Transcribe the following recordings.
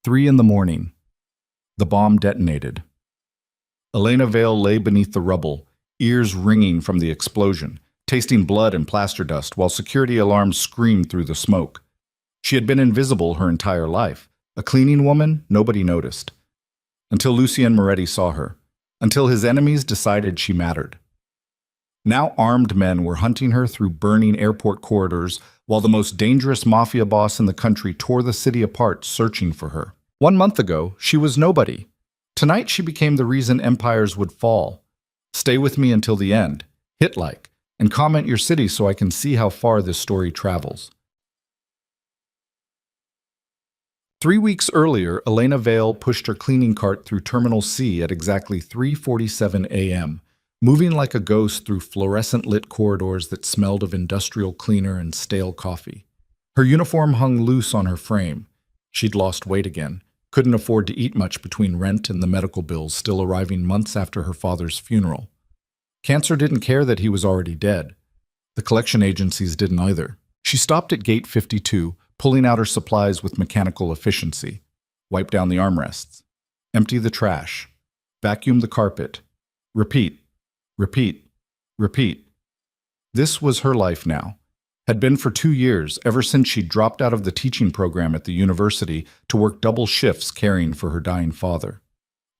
3 in the morning. The bomb detonated. Elena Vale lay beneath the rubble, ears ringing from the explosion, tasting blood and plaster dust while security alarms screamed through the smoke. She had been invisible her entire life. A cleaning woman nobody noticed. Until Lucien Moretti saw her. Until his enemies decided she mattered. Now armed men were hunting her through burning airport corridors, while the most dangerous mafia boss in the country tore the city apart searching for her. 1 month ago, she was nobody. Tonight she became the reason empires would fall. Stay with me until the end. Hit like, and comment your city so I can see how far this story travels. 3 weeks earlier, Elena Vale pushed her cleaning cart through Terminal C at exactly 3:47 a.m., moving like a ghost through fluorescent-lit corridors that smelled of industrial cleaner and stale coffee. Her uniform hung loose on her frame. She'd lost weight again, couldn't afford to eat much between rent and the medical bills still arriving months after her father's funeral. Cancer didn't care that he was already dead. The collection agencies didn't either. She stopped at gate 52, pulling out her supplies with mechanical efficiency. Wipe down the armrests. Empty the trash. Vacuum the carpet. Repeat. Repeat. Repeat. This was her life now. Had been for 2 years, ever since she dropped out of the teaching program at the university to work double shifts caring for her dying father.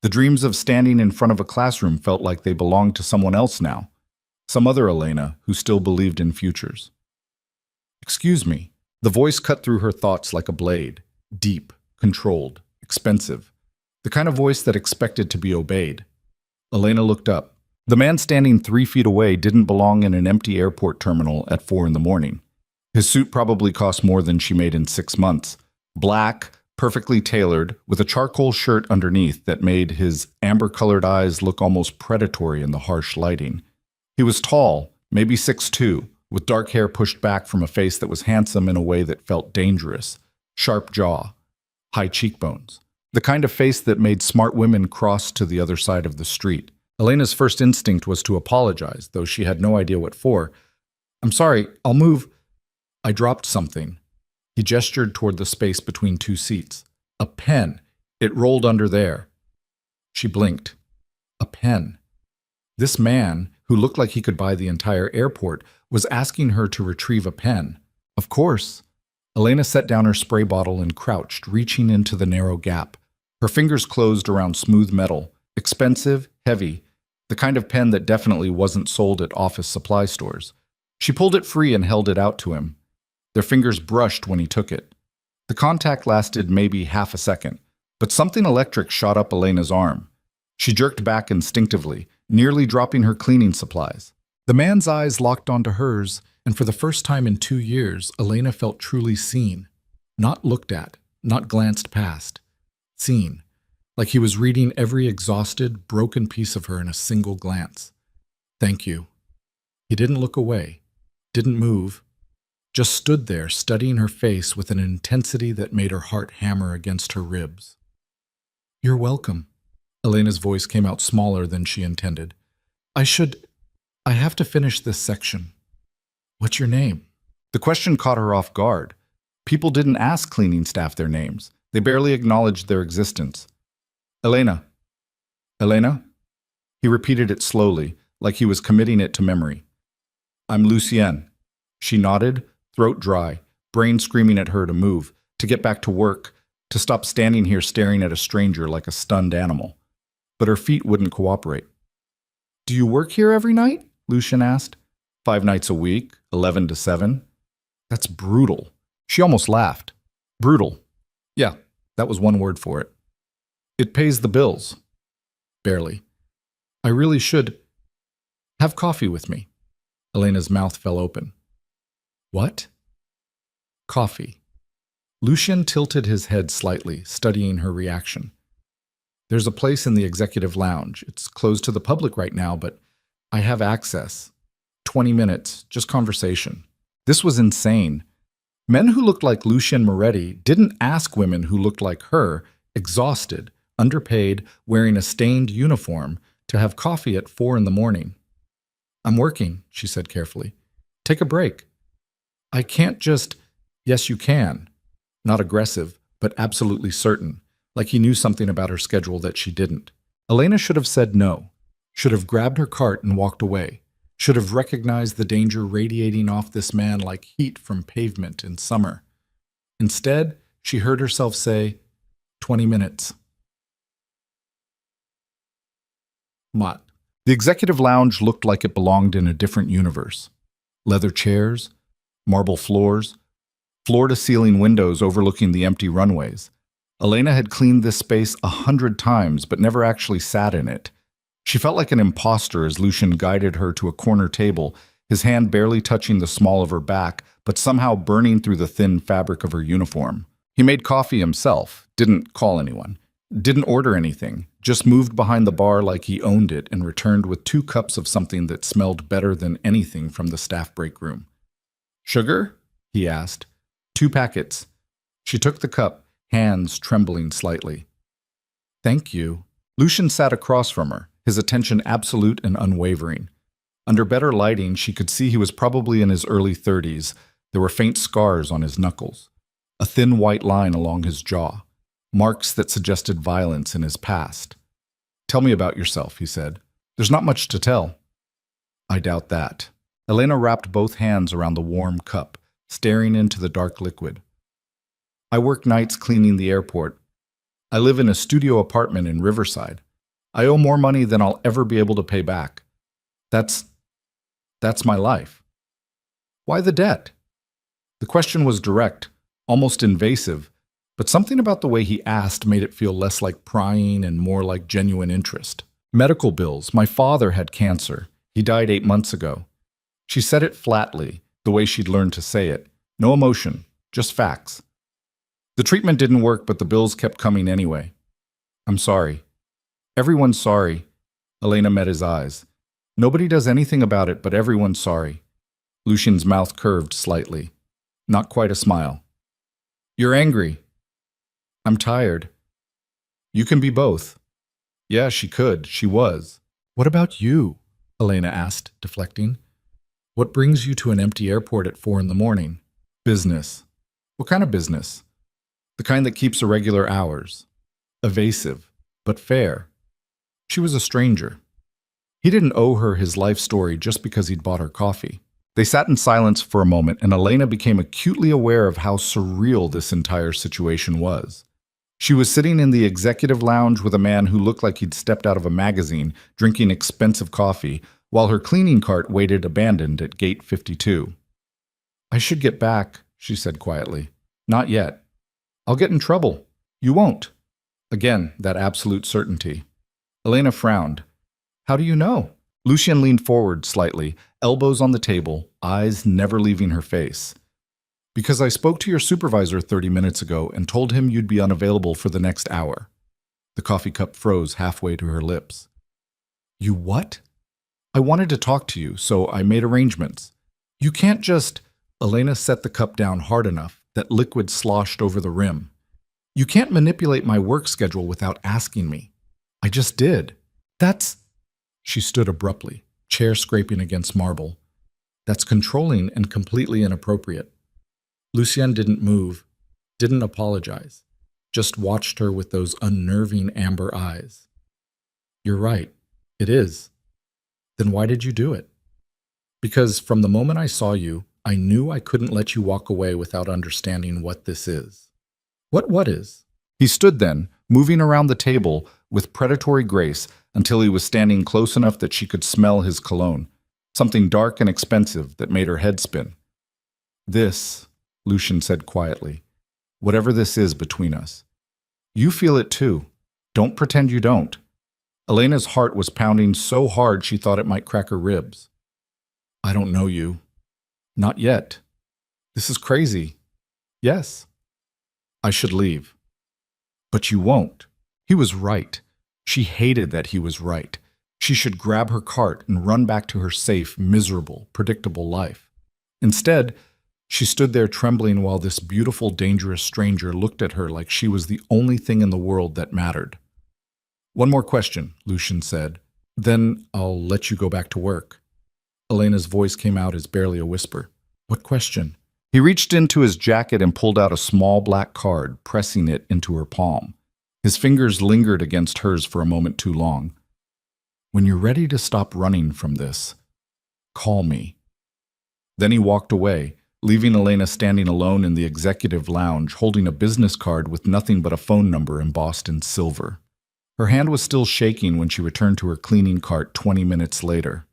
The dreams of standing in front of a classroom felt like they belonged to someone else now. Some other Elena who still believed in futures. Excuse me. The voice cut through her thoughts like a blade. Deep, controlled, expensive. The kind of voice that expected to be obeyed. Elena looked up. The man standing 3 feet away didn't belong in an empty airport terminal at 4 in the morning. His suit probably cost more than she made in 6 months. Black, perfectly tailored, with a charcoal shirt underneath that made his amber-colored eyes look almost predatory in the harsh lighting. He was tall, maybe 6'2", with dark hair pushed back from a face that was handsome in a way that felt dangerous. Sharp jaw, high cheekbones. The kind of face that made smart women cross to the other side of the street. Elena's first instinct was to apologize, though she had no idea what for. "I'm sorry, I'll move." I dropped something. He gestured toward the space between 2 seats. A pen. It rolled under there. She blinked. A pen. This man, who looked like he could buy the entire airport, was asking her to retrieve a pen. Of course. Elena set down her spray bottle and crouched, reaching into the narrow gap. Her fingers closed around smooth metal. Expensive, heavy. The kind of pen that definitely wasn't sold at office supply stores. She pulled it free and held it out to him. Their fingers brushed when he took it. The contact lasted maybe half a second, but something electric shot up Elena's arm. She jerked back instinctively, nearly dropping her cleaning supplies. The man's eyes locked onto hers, and for the first time in 2 years, Elena felt truly seen. Not looked at, not glanced past. Seen. Like he was reading every exhausted, broken piece of her in a single glance. "Thank you." He didn't look away, didn't move, just stood there studying her face with an intensity that made her heart hammer against her ribs. "You're welcome." Elena's voice came out smaller than she intended. I have to finish this section." "What's your name?" The question caught her off guard. People didn't ask cleaning staff their names. They barely acknowledged their existence. "Elena." "Elena?" He repeated it slowly, like he was committing it to memory. "I'm Lucien." She nodded, throat dry, brain screaming at her to move, to get back to work, to stop standing here staring at a stranger like a stunned animal. But her feet wouldn't cooperate. "Do you work here every night?" Lucien asked. 5 nights a week, 11 to 7. That's brutal. She almost laughed. Brutal. Yeah, that was one word for it. "It pays the bills." Barely. "I really should have coffee with me." Elena's mouth fell open. "What?" "Coffee." Lucien tilted his head slightly, studying her reaction. "There's a place in the executive lounge. It's closed to the public right now, but I have access. 20 minutes, just conversation." This was insane. Men who looked like Lucien Moretti didn't ask women who looked like her, exhausted, underpaid, wearing a stained uniform, to have coffee at 4 in the morning. "I'm working," she said carefully. "Take a break." "I can't just—" "Yes, you can." Not aggressive, but absolutely certain. like he knew something about her schedule that she didn't. Elena should have said no, should have grabbed her cart and walked away, should have recognized the danger radiating off this man like heat from pavement in summer. Instead, she heard herself say, 20 minutes. Mott. The executive lounge looked like it belonged in a different universe. Leather chairs, marble floors, floor-to-ceiling windows overlooking the empty runways. Elena had cleaned this space 100 times, but never actually sat in it. She felt like an imposter as Lucian guided her to a corner table, his hand barely touching the small of her back, but somehow burning through the thin fabric of her uniform. He made coffee himself, didn't call anyone, didn't order anything, just moved behind the bar like he owned it and returned with 2 cups of something that smelled better than anything from the staff break room. "Sugar?" he asked. 2 packets. She took the cup, hands trembling slightly. "Thank you." Lucian sat across from her, his attention absolute and unwavering. Under better lighting, she could see he was probably in his early 30s. There were faint scars on his knuckles, a thin white line along his jaw, marks that suggested violence in his past. "Tell me about yourself," he said. "There's not much to tell." "I doubt that." Elena wrapped both hands around the warm cup, staring into the dark liquid. "I work nights cleaning the airport. I live in a studio apartment in Riverside. I owe more money than I'll ever be able to pay back. That's my life." "Why the debt?" The question was direct, almost invasive, but something about the way he asked made it feel less like prying and more like genuine interest. "Medical bills. My father had cancer. He died 8 months ago." She said it flatly, the way she'd learned to say it. No emotion, just facts. "The treatment didn't work, but the bills kept coming anyway." "I'm sorry." "Everyone's sorry." Elena met his eyes. "Nobody does anything about it, but everyone's sorry." Lucian's mouth curved slightly. Not quite a smile. "You're angry." "I'm tired." "You can be both." Yeah, she could. She was. "What about you?" Elena asked, deflecting. "What brings you to an empty airport at 4 in the morning?" "Business." "What kind of business?" "The kind that keeps irregular hours." Evasive, but fair. She was a stranger. He didn't owe her his life story just because he'd bought her coffee. They sat in silence for a moment, and Elena became acutely aware of how surreal this entire situation was. She was sitting in the executive lounge with a man who looked like he'd stepped out of a magazine, drinking expensive coffee, while her cleaning cart waited abandoned at gate 52. "I should get back," she said quietly. "Not yet." "I'll get in trouble." "You won't." Again, that absolute certainty. Elena frowned. "How do you know?" Lucian leaned forward slightly, elbows on the table, eyes never leaving her face. "Because I spoke to your supervisor 30 minutes ago and told him you'd be unavailable for the next hour." The coffee cup froze halfway to her lips. "You what?" "I wanted to talk to you, so I made arrangements." "You can't just—" Elena set the cup down hard enough that liquid sloshed over the rim. "You can't manipulate my work schedule without asking me." "I just did." "That's—" She stood abruptly, chair scraping against marble. "That's controlling and completely inappropriate." Lucian didn't move, didn't apologize, just watched her with those unnerving amber eyes. "You're right. It is." "Then why did you do it?" "Because from the moment I saw you, I knew I couldn't let you walk away without understanding what this is." What is?" He stood then, moving around the table with predatory grace until he was standing close enough that she could smell his cologne, something dark and expensive that made her head spin. "This," Lucian said quietly, "whatever this is between us. You feel it too. Don't pretend you don't." Elena's heart was pounding so hard she thought it might crack her ribs. "I don't know you." "Not yet." "This is crazy." "Yes." "I should leave." "But you won't." He was right. She hated that he was right. She should grab her cart and run back to her safe, miserable, predictable life. Instead, she stood there trembling while this beautiful, dangerous stranger looked at her like she was the only thing in the world that mattered. "One more question," Lucian said. "Then I'll let you go back to work." Elena's voice came out as barely a whisper. "What question?" He reached into his jacket and pulled out a small black card, pressing it into her palm. His fingers lingered against hers for a moment too long. When you're ready to stop running from this, call me. Then he walked away, leaving Elena standing alone in the executive lounge, holding a business card with nothing but a phone number embossed in silver. Her hand was still shaking when she returned to her cleaning cart 20 minutes later.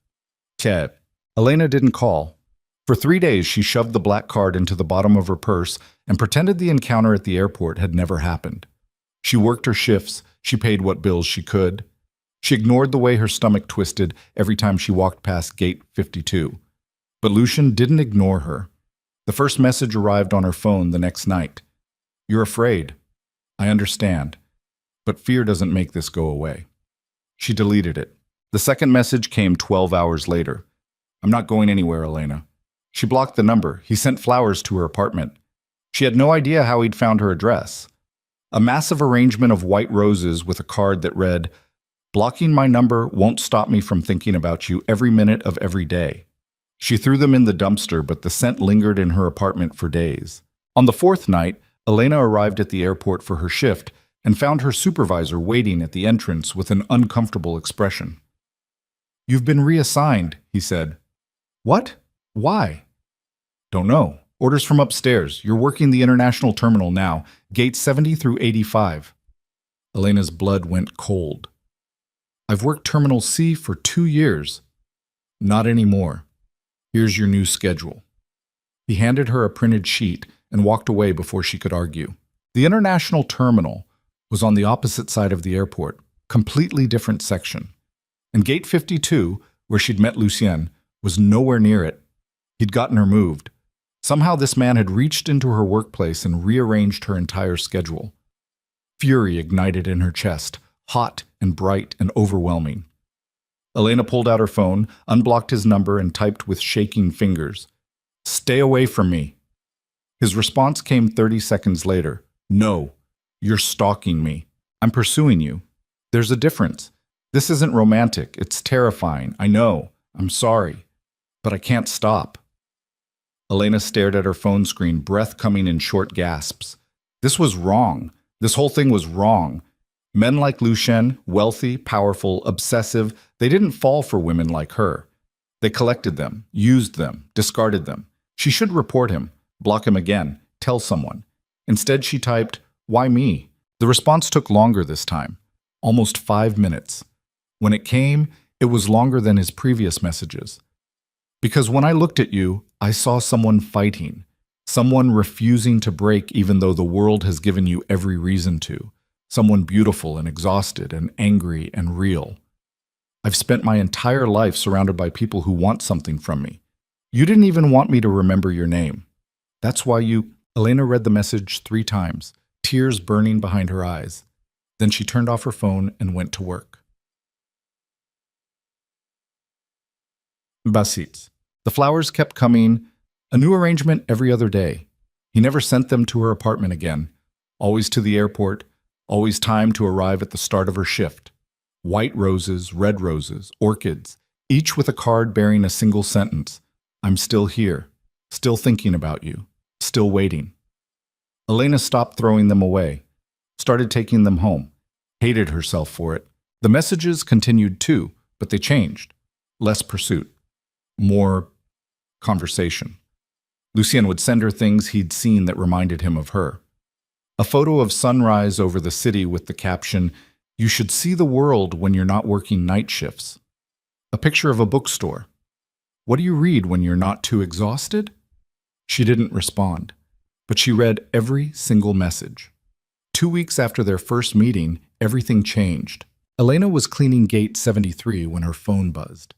Elena didn't call. For 3 days, she shoved the black card into the bottom of her purse and pretended the encounter at the airport had never happened. She worked her shifts, she paid what bills she could. She ignored the way her stomach twisted every time she walked past gate 52. But Lucian didn't ignore her. The first message arrived on her phone the next night. You're afraid. I understand. But fear doesn't make this go away. She deleted it. The second message came 12 hours later. I'm not going anywhere, Elena. She blocked the number. He sent flowers to her apartment. She had no idea how he'd found her address. A massive arrangement of white roses with a card that read, "Blocking my number won't stop me from thinking about you every minute of every day." She threw them in the dumpster, but the scent lingered in her apartment for days. On the fourth night, Elena arrived at the airport for her shift and found her supervisor waiting at the entrance with an uncomfortable expression. You've been reassigned, he said. What? Why? Don't know. Orders from upstairs. You're working the international terminal now, gates 70 through 85. Elena's blood went cold. I've worked Terminal C for 2 years. Not anymore. Here's your new schedule. He handed her a printed sheet and walked away before she could argue. The international terminal was on the opposite side of the airport, completely different section. And gate 52, where she'd met Lucien, was nowhere near it. He'd gotten her moved. Somehow this man had reached into her workplace and rearranged her entire schedule. Fury ignited in her chest, hot and bright and overwhelming. Elena pulled out her phone, unblocked his number, and typed with shaking fingers, "Stay away from me." His response came 30 seconds later. "No, you're stalking me. I'm pursuing you. There's a difference. This isn't romantic. It's terrifying. I know. I'm sorry. But I can't stop." Elena stared at her phone screen, breath coming in short gasps. This was wrong. This whole thing was wrong. Men like Lucien, wealthy, powerful, obsessive, they didn't fall for women like her. They collected them, used them, discarded them. She should report him, block him again, tell someone. Instead, she typed, "Why me?" The response took longer this time, almost 5 minutes. When it came, it was longer than his previous messages. Because when I looked at you, I saw someone fighting, someone refusing to break even though the world has given you every reason to, someone beautiful and exhausted and angry and real. I've spent my entire life surrounded by people who want something from me. You didn't even want me to remember your name. That's why you... Elena read the message 3 times, tears burning behind her eyes. Then she turned off her phone and went to work. Basit. The flowers kept coming, a new arrangement every other day. He never sent them to her apartment again, always to the airport, always timed to arrive at the start of her shift. White roses, red roses, orchids, each with a card bearing a single sentence. I'm still here, still thinking about you, still waiting. Elena stopped throwing them away, started taking them home, hated herself for it. The messages continued too, but they changed. Less pursuit. More conversation. Lucien would send her things he'd seen that reminded him of her. A photo of sunrise over the city with the caption, "You should see the world when you're not working night shifts." A picture of a bookstore. "What do you read when you're not too exhausted?" She didn't respond, but she read every single message. 2 weeks after their first meeting, everything changed. Elena was cleaning gate 73 when her phone buzzed.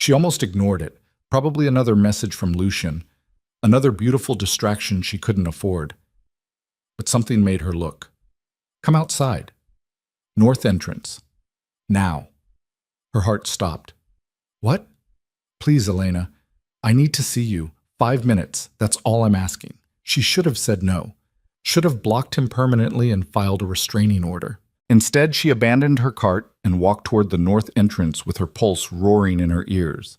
She almost ignored it. Probably another message from Lucien, another beautiful distraction she couldn't afford. But something made her look. Come outside. North entrance. Now. Her heart stopped. What? Please, Elena. I need to see you. 5 minutes. That's all I'm asking. She should have said no. Should have blocked him permanently and filed a restraining order. Instead, she abandoned her cart and walked toward the north entrance with her pulse roaring in her ears.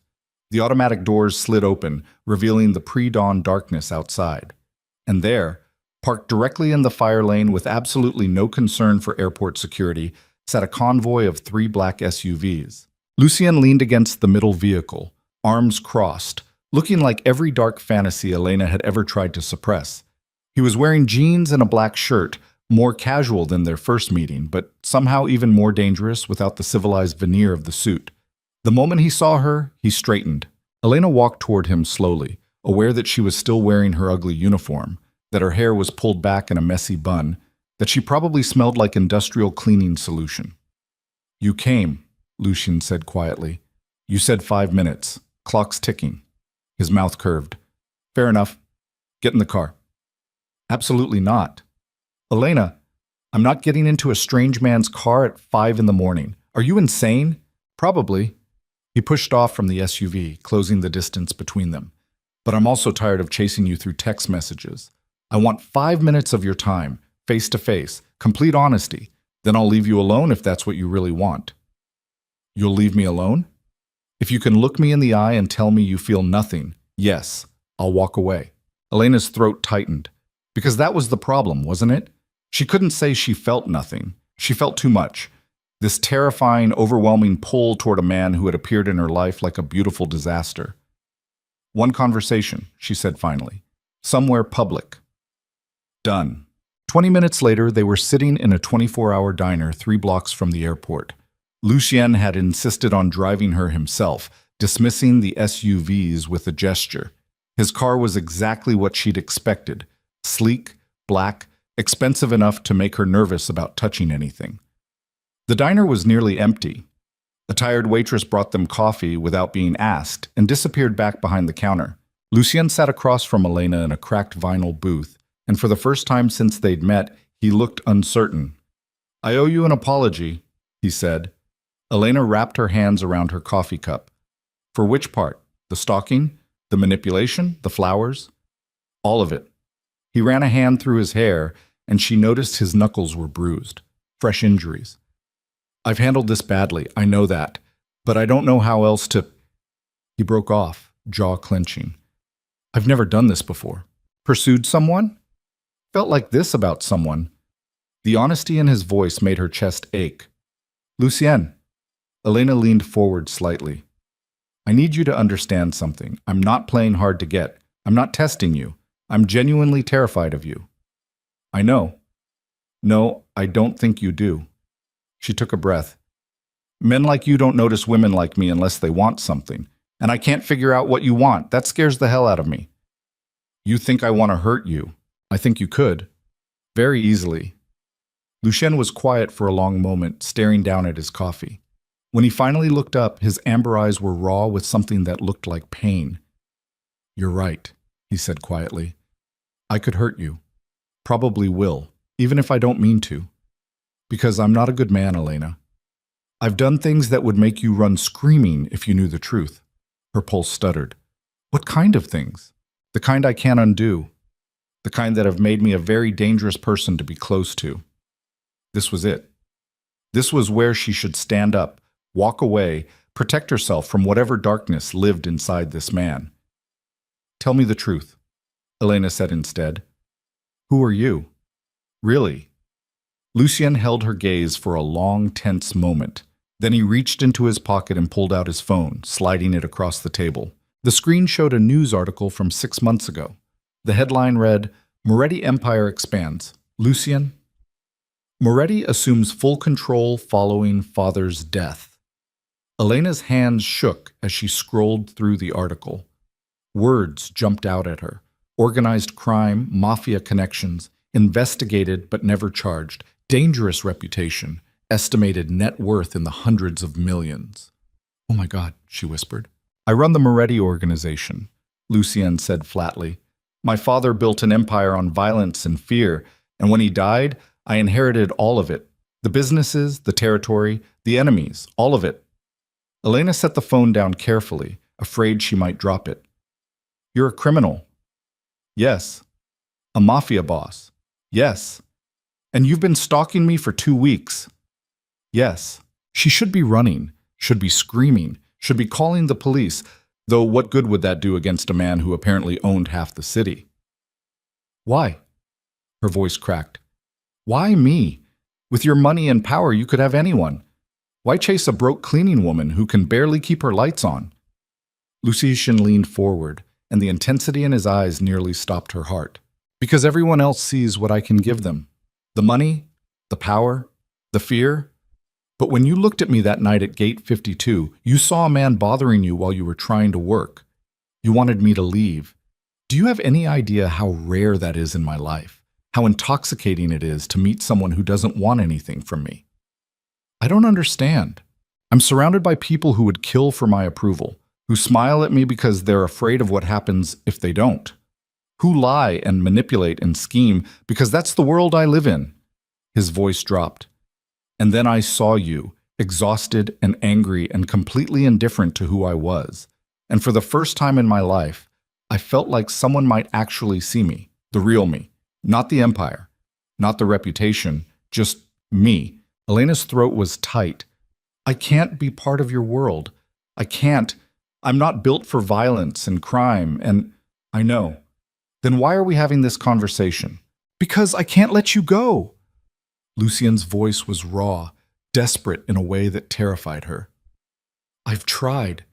The automatic doors slid open, revealing the pre-dawn darkness outside. And there, Parked directly in the fire lane with absolutely no concern for airport security sat a convoy of 3 black SUVs. Lucien leaned against the middle vehicle, arms crossed, looking like every dark fantasy Elena had ever tried to suppress. He was wearing jeans and a black shirt, more casual than their first meeting, but somehow even more dangerous without the civilized veneer of the suit. The moment he saw her, he straightened. Elena walked toward him slowly, aware that she was still wearing her ugly uniform, that her hair was pulled back in a messy bun, that she probably smelled like industrial cleaning solution. "You came," Lucien said quietly. "You said 5 minutes. Clock's ticking." His mouth curved. "Fair enough. Get in the car." "Absolutely not." "Elena, I'm not getting into a strange man's car at 5 in the morning. Are you insane?" "Probably." He pushed off from the SUV, closing the distance between them. "But I'm also tired of chasing you through text messages. I want 5 minutes of your time, face to face, complete honesty. Then I'll leave you alone if that's what you really want." "You'll leave me alone?" "If you can look me in the eye and tell me you feel nothing, yes, I'll walk away." Elena's throat tightened. Because that was the problem, wasn't it? She couldn't say she felt nothing. She felt too much. This terrifying, overwhelming pull toward a man who had appeared in her life like a beautiful disaster. "One conversation," she said finally. "Somewhere public." Done. 20 minutes later, they were sitting in a 24-hour diner 3 blocks from the airport. Lucien had insisted on driving her himself, dismissing the SUVs with a gesture. His car was exactly what she'd expected. Sleek, black, expensive enough to make her nervous about touching anything. The diner was nearly empty. A tired waitress brought them coffee without being asked and disappeared back behind the counter. Lucien sat across from Elena in a cracked vinyl booth, and for the first time since they'd met, he looked uncertain. "I owe you an apology," he said. Elena wrapped her hands around her coffee cup. "For which part? The stalking? The manipulation? The flowers?" "All of it." He ran a hand through his hair, and she noticed his knuckles were bruised. Fresh injuries. "I've handled this badly, I know that, but I don't know how else to—" He broke off, jaw clenching. "I've never done this before." "Pursued someone?" "Felt like this about someone." The honesty in his voice made her chest ache. "Lucien." Elena leaned forward slightly. "I need you to understand something. I'm not playing hard to get. I'm not testing you. I'm genuinely terrified of you." "I know." "No, I don't think you do." She took a breath. "Men like you don't notice women like me unless they want something. And I can't figure out what you want. That scares the hell out of me." "You think I want to hurt you. I think you could. Very easily." Lucien was quiet for a long moment, staring down at his coffee. When he finally looked up, his amber eyes were raw with something that looked like pain. "You're right," he said quietly. "I could hurt you. Probably will, even if I don't mean to. Because I'm not a good man, Elena. I've done things that would make you run screaming if you knew the truth." Her pulse stuttered. "What kind of things?" "The kind I can't undo. The kind that have made me a very dangerous person to be close to." This was it. This was where she should stand up, walk away, protect herself from whatever darkness lived inside this man. "Tell me the truth," Elena said instead. "Who are you? Really?" Lucien held her gaze for a long, tense moment. Then he reached into his pocket and pulled out his phone, sliding it across the table. The screen showed a news article from 6 months ago. The headline read, "Moretti Empire Expands. Lucien?" Moretti assumes full control following father's death. Elena's hands shook as she scrolled through the article. Words jumped out at her. Organized crime, mafia connections, investigated but never charged, dangerous reputation, estimated net worth in the hundreds of millions. "Oh my God," she whispered. "I run the Moretti organization," Lucien said flatly. "My father built an empire on violence and fear, and when he died, I inherited all of it. The businesses, the territory, the enemies, all of it." Elena set the phone down carefully, afraid she might drop it. "You're a criminal." "Yes." "A mafia boss." "Yes." "And you've been stalking me for 2 weeks." "Yes." She should be running, should be screaming, should be calling the police, though what good would that do against a man who apparently owned half the city? "Why?" Her voice cracked. Why me? With your money and power, you could have anyone. Why chase a broke cleaning woman who can barely keep her lights on? Lucien leaned forward, and the intensity in his eyes nearly stopped her heart. Because everyone else sees what I can give them. The money, the power, the fear. But when you looked at me that night at Gate 52, you saw a man bothering you while you were trying to work. You wanted me to leave. Do you have any idea how rare that is in my life? How intoxicating it is to meet someone who doesn't want anything from me? I don't understand. I'm surrounded by people who would kill for my approval, who smile at me because they're afraid of what happens if they don't, who lie and manipulate and scheme because that's the world I live in. His voice dropped. And then I saw you, exhausted and angry and completely indifferent to who I was. And for the first time in my life, I felt like someone might actually see me, the real me, not the empire, not the reputation, just me. Elena's throat was tight. I can't be part of your world. I can't. I'm not built for violence and crime, and I know. Then why are we having this conversation? Because I can't let you go. Lucien's voice was raw, desperate in a way that terrified her. I've tried.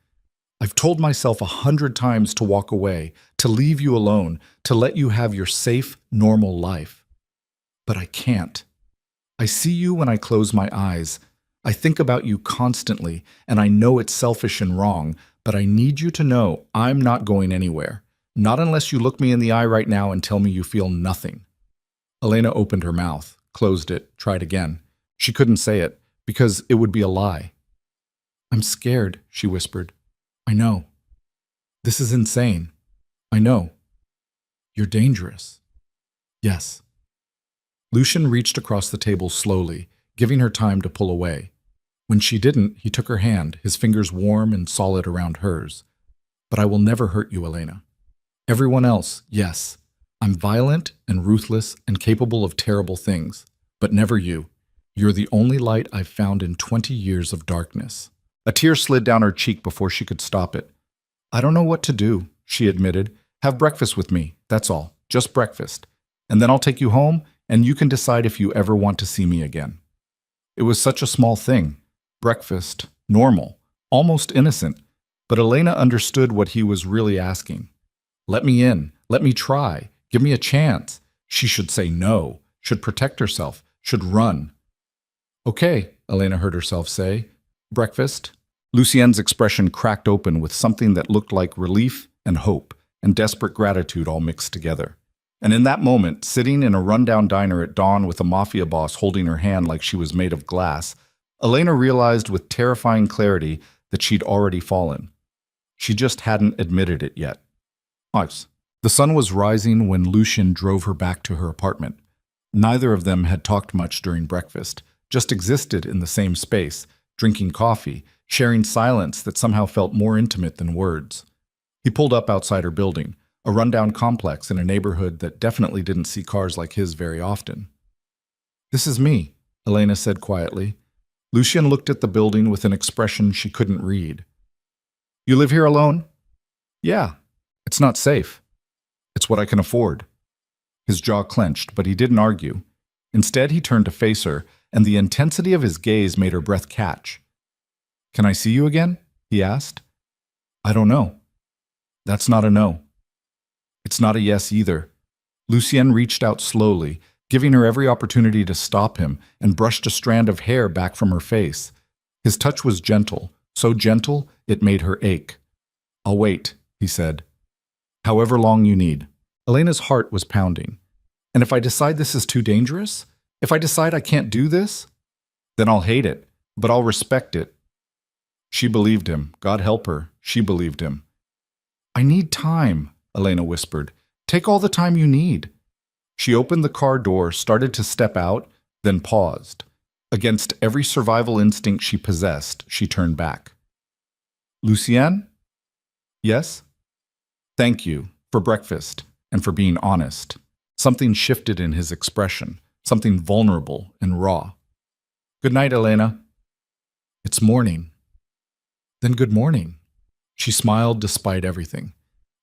I've told myself 100 times to walk away, to leave you alone, to let you have your safe, normal life. But I can't. I see you when I close my eyes. I think about you constantly, and I know it's selfish and wrong, but I need you to know I'm not going anywhere. Not unless you look me in the eye right now and tell me you feel nothing. Elena opened her mouth, closed it, tried again. She couldn't say it, because it would be a lie. I'm scared, she whispered. I know. This is insane. I know. You're dangerous. Yes. Lucien reached across the table slowly, giving her time to pull away. When she didn't, he took her hand, his fingers warm and solid around hers. But I will never hurt you, Elena. Everyone else, yes. I'm violent and ruthless and capable of terrible things, but never you. You're the only light I've found in 20 years of darkness. A tear slid down her cheek before she could stop it. I don't know what to do, she admitted. Have breakfast with me, that's all. Just breakfast. And then I'll take you home, and you can decide if you ever want to see me again. It was such a small thing. Breakfast, normal, almost innocent. But Elena understood what he was really asking. Let me in. Let me try. Give me a chance. She should say no, should protect herself, should run. Okay, Elena heard herself say. Breakfast? Lucien's expression cracked open with something that looked like relief and hope and desperate gratitude all mixed together. And in that moment, sitting in a rundown diner at dawn with a mafia boss holding her hand like she was made of glass, Elena realized with terrifying clarity that she'd already fallen. She just hadn't admitted it yet. The sun was rising when Lucien drove her back to her apartment. Neither of them had talked much during breakfast, just existed in the same space, drinking coffee, sharing silence that somehow felt more intimate than words. He pulled up outside her building, a rundown complex in a neighborhood that definitely didn't see cars like his very often. This is me, Elena said quietly. Lucien looked at the building with an expression she couldn't read. You live here alone? Yeah. It's not safe. It's what I can afford. His jaw clenched, but he didn't argue. Instead, he turned to face her, and the intensity of his gaze made her breath catch. Can I see you again? He asked. I don't know. That's not a no. It's not a yes either. Lucien reached out slowly, giving her every opportunity to stop him, and brushed a strand of hair back from her face. His touch was gentle, so gentle it made her ache. I'll wait, he said. However long you need. Elena's heart was pounding. And if I decide this is too dangerous? If I decide I can't do this? Then I'll hate it, but I'll respect it. She believed him. God help her. She believed him. I need time, Elena whispered. Take all the time you need. She opened the car door, started to step out, then paused. Against every survival instinct she possessed, she turned back. Lucien? Yes? Thank you for breakfast and for being honest. Something shifted in his expression, something vulnerable and raw. Good night, Elena. It's morning. Then good morning. She smiled despite everything.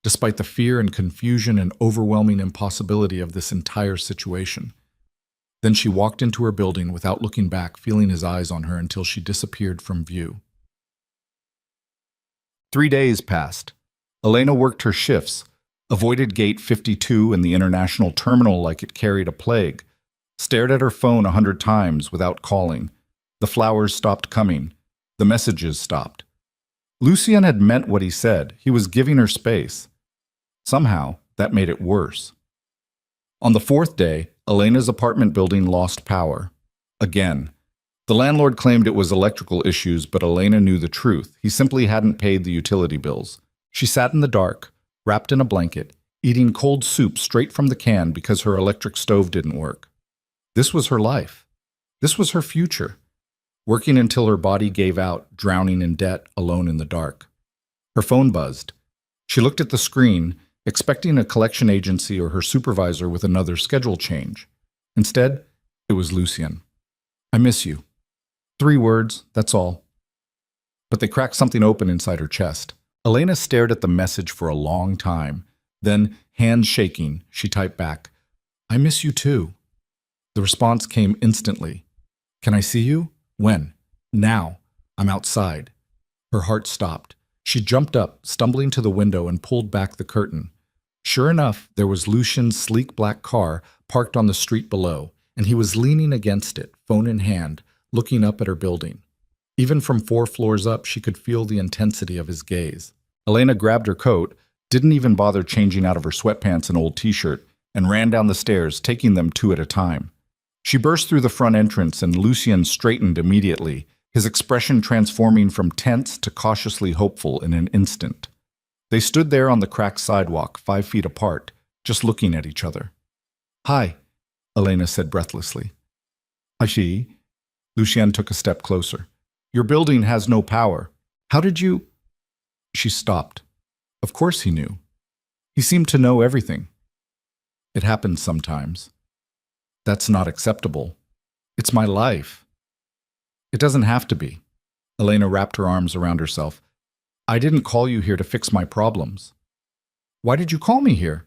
despite the fear and confusion and overwhelming impossibility of this entire situation. Then she walked into her building without looking back, feeling his eyes on her until she disappeared from view. 3 days passed. Elena worked her shifts, avoided Gate 52 and the international terminal like it carried a plague, stared at her phone 100 times without calling. The flowers stopped coming. The messages stopped. Lucien had meant what he said. He was giving her space. Somehow, that made it worse. On the 4th day, Elena's apartment building lost power. Again. The landlord claimed it was electrical issues, but Elena knew the truth. He simply hadn't paid the utility bills. She sat in the dark, wrapped in a blanket, eating cold soup straight from the can because her electric stove didn't work. This was her life. This was her future. Working until her body gave out, drowning in debt, alone in the dark. Her phone buzzed. She looked at the screen, expecting a collection agency or her supervisor with another schedule change. Instead, it was Lucien. "I miss you." 3 words, that's all. But they cracked something open inside her chest. Elena stared at the message for a long time. Then, hands shaking, she typed back, "I miss you too." The response came instantly. "Can I see you?" "When?" "Now. I'm outside." Her heart stopped. She jumped up, stumbling to the window and pulled back the curtain. Sure enough, there was Lucien's sleek black car parked on the street below, and he was leaning against it, phone in hand, looking up at her building. Even from 4 floors up, she could feel the intensity of his gaze. Elena grabbed her coat, didn't even bother changing out of her sweatpants and old t-shirt, and ran down the stairs, taking them 2 at a time. She burst through the front entrance, and Lucien straightened immediately, his expression transforming from tense to cautiously hopeful in an instant. They stood there on the cracked sidewalk, 5 feet apart, just looking at each other. "Hi," Elena said breathlessly. "Hi." Lucien took a step closer. "Your building has no power. How did you—" She stopped. Of course he knew. He seemed to know everything. "It happens sometimes. That's not acceptable. It's my life." "It doesn't have to be." Elena wrapped her arms around herself. "I didn't call you here to fix my problems." "Why did you call me here?"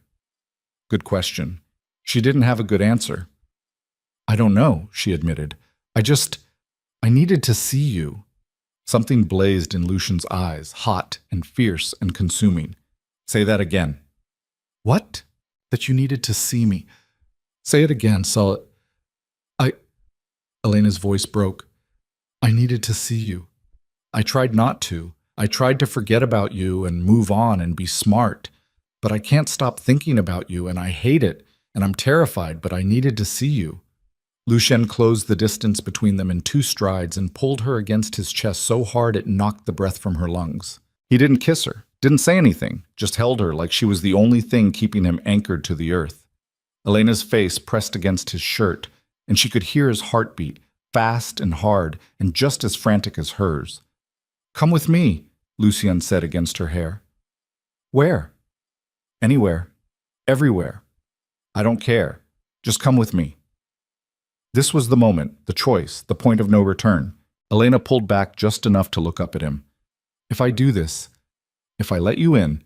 Good question. She didn't have a good answer. "I don't know," she admitted. I needed to see you." Something blazed in Lucien's eyes, hot and fierce and consuming. "Say that again." "What?" "That you needed to see me." "Say it again, so Elena's voice broke. "I needed to see you. I tried not to. I tried to forget about you and move on and be smart. But I can't stop thinking about you, and I hate it, and I'm terrified, but I needed to see you." Lucien closed the distance between them in 2 strides and pulled her against his chest so hard it knocked the breath from her lungs. He didn't kiss her, didn't say anything, just held her like she was the only thing keeping him anchored to the earth. Elena's face pressed against his shirt, and she could hear his heartbeat, fast and hard and just as frantic as hers. "Come with me," Lucien said against her hair. "Where?" "Anywhere. Everywhere. I don't care. Just come with me." This was the moment, the choice, the point of no return. Elena pulled back just enough to look up at him. "If I do this, if I let you in,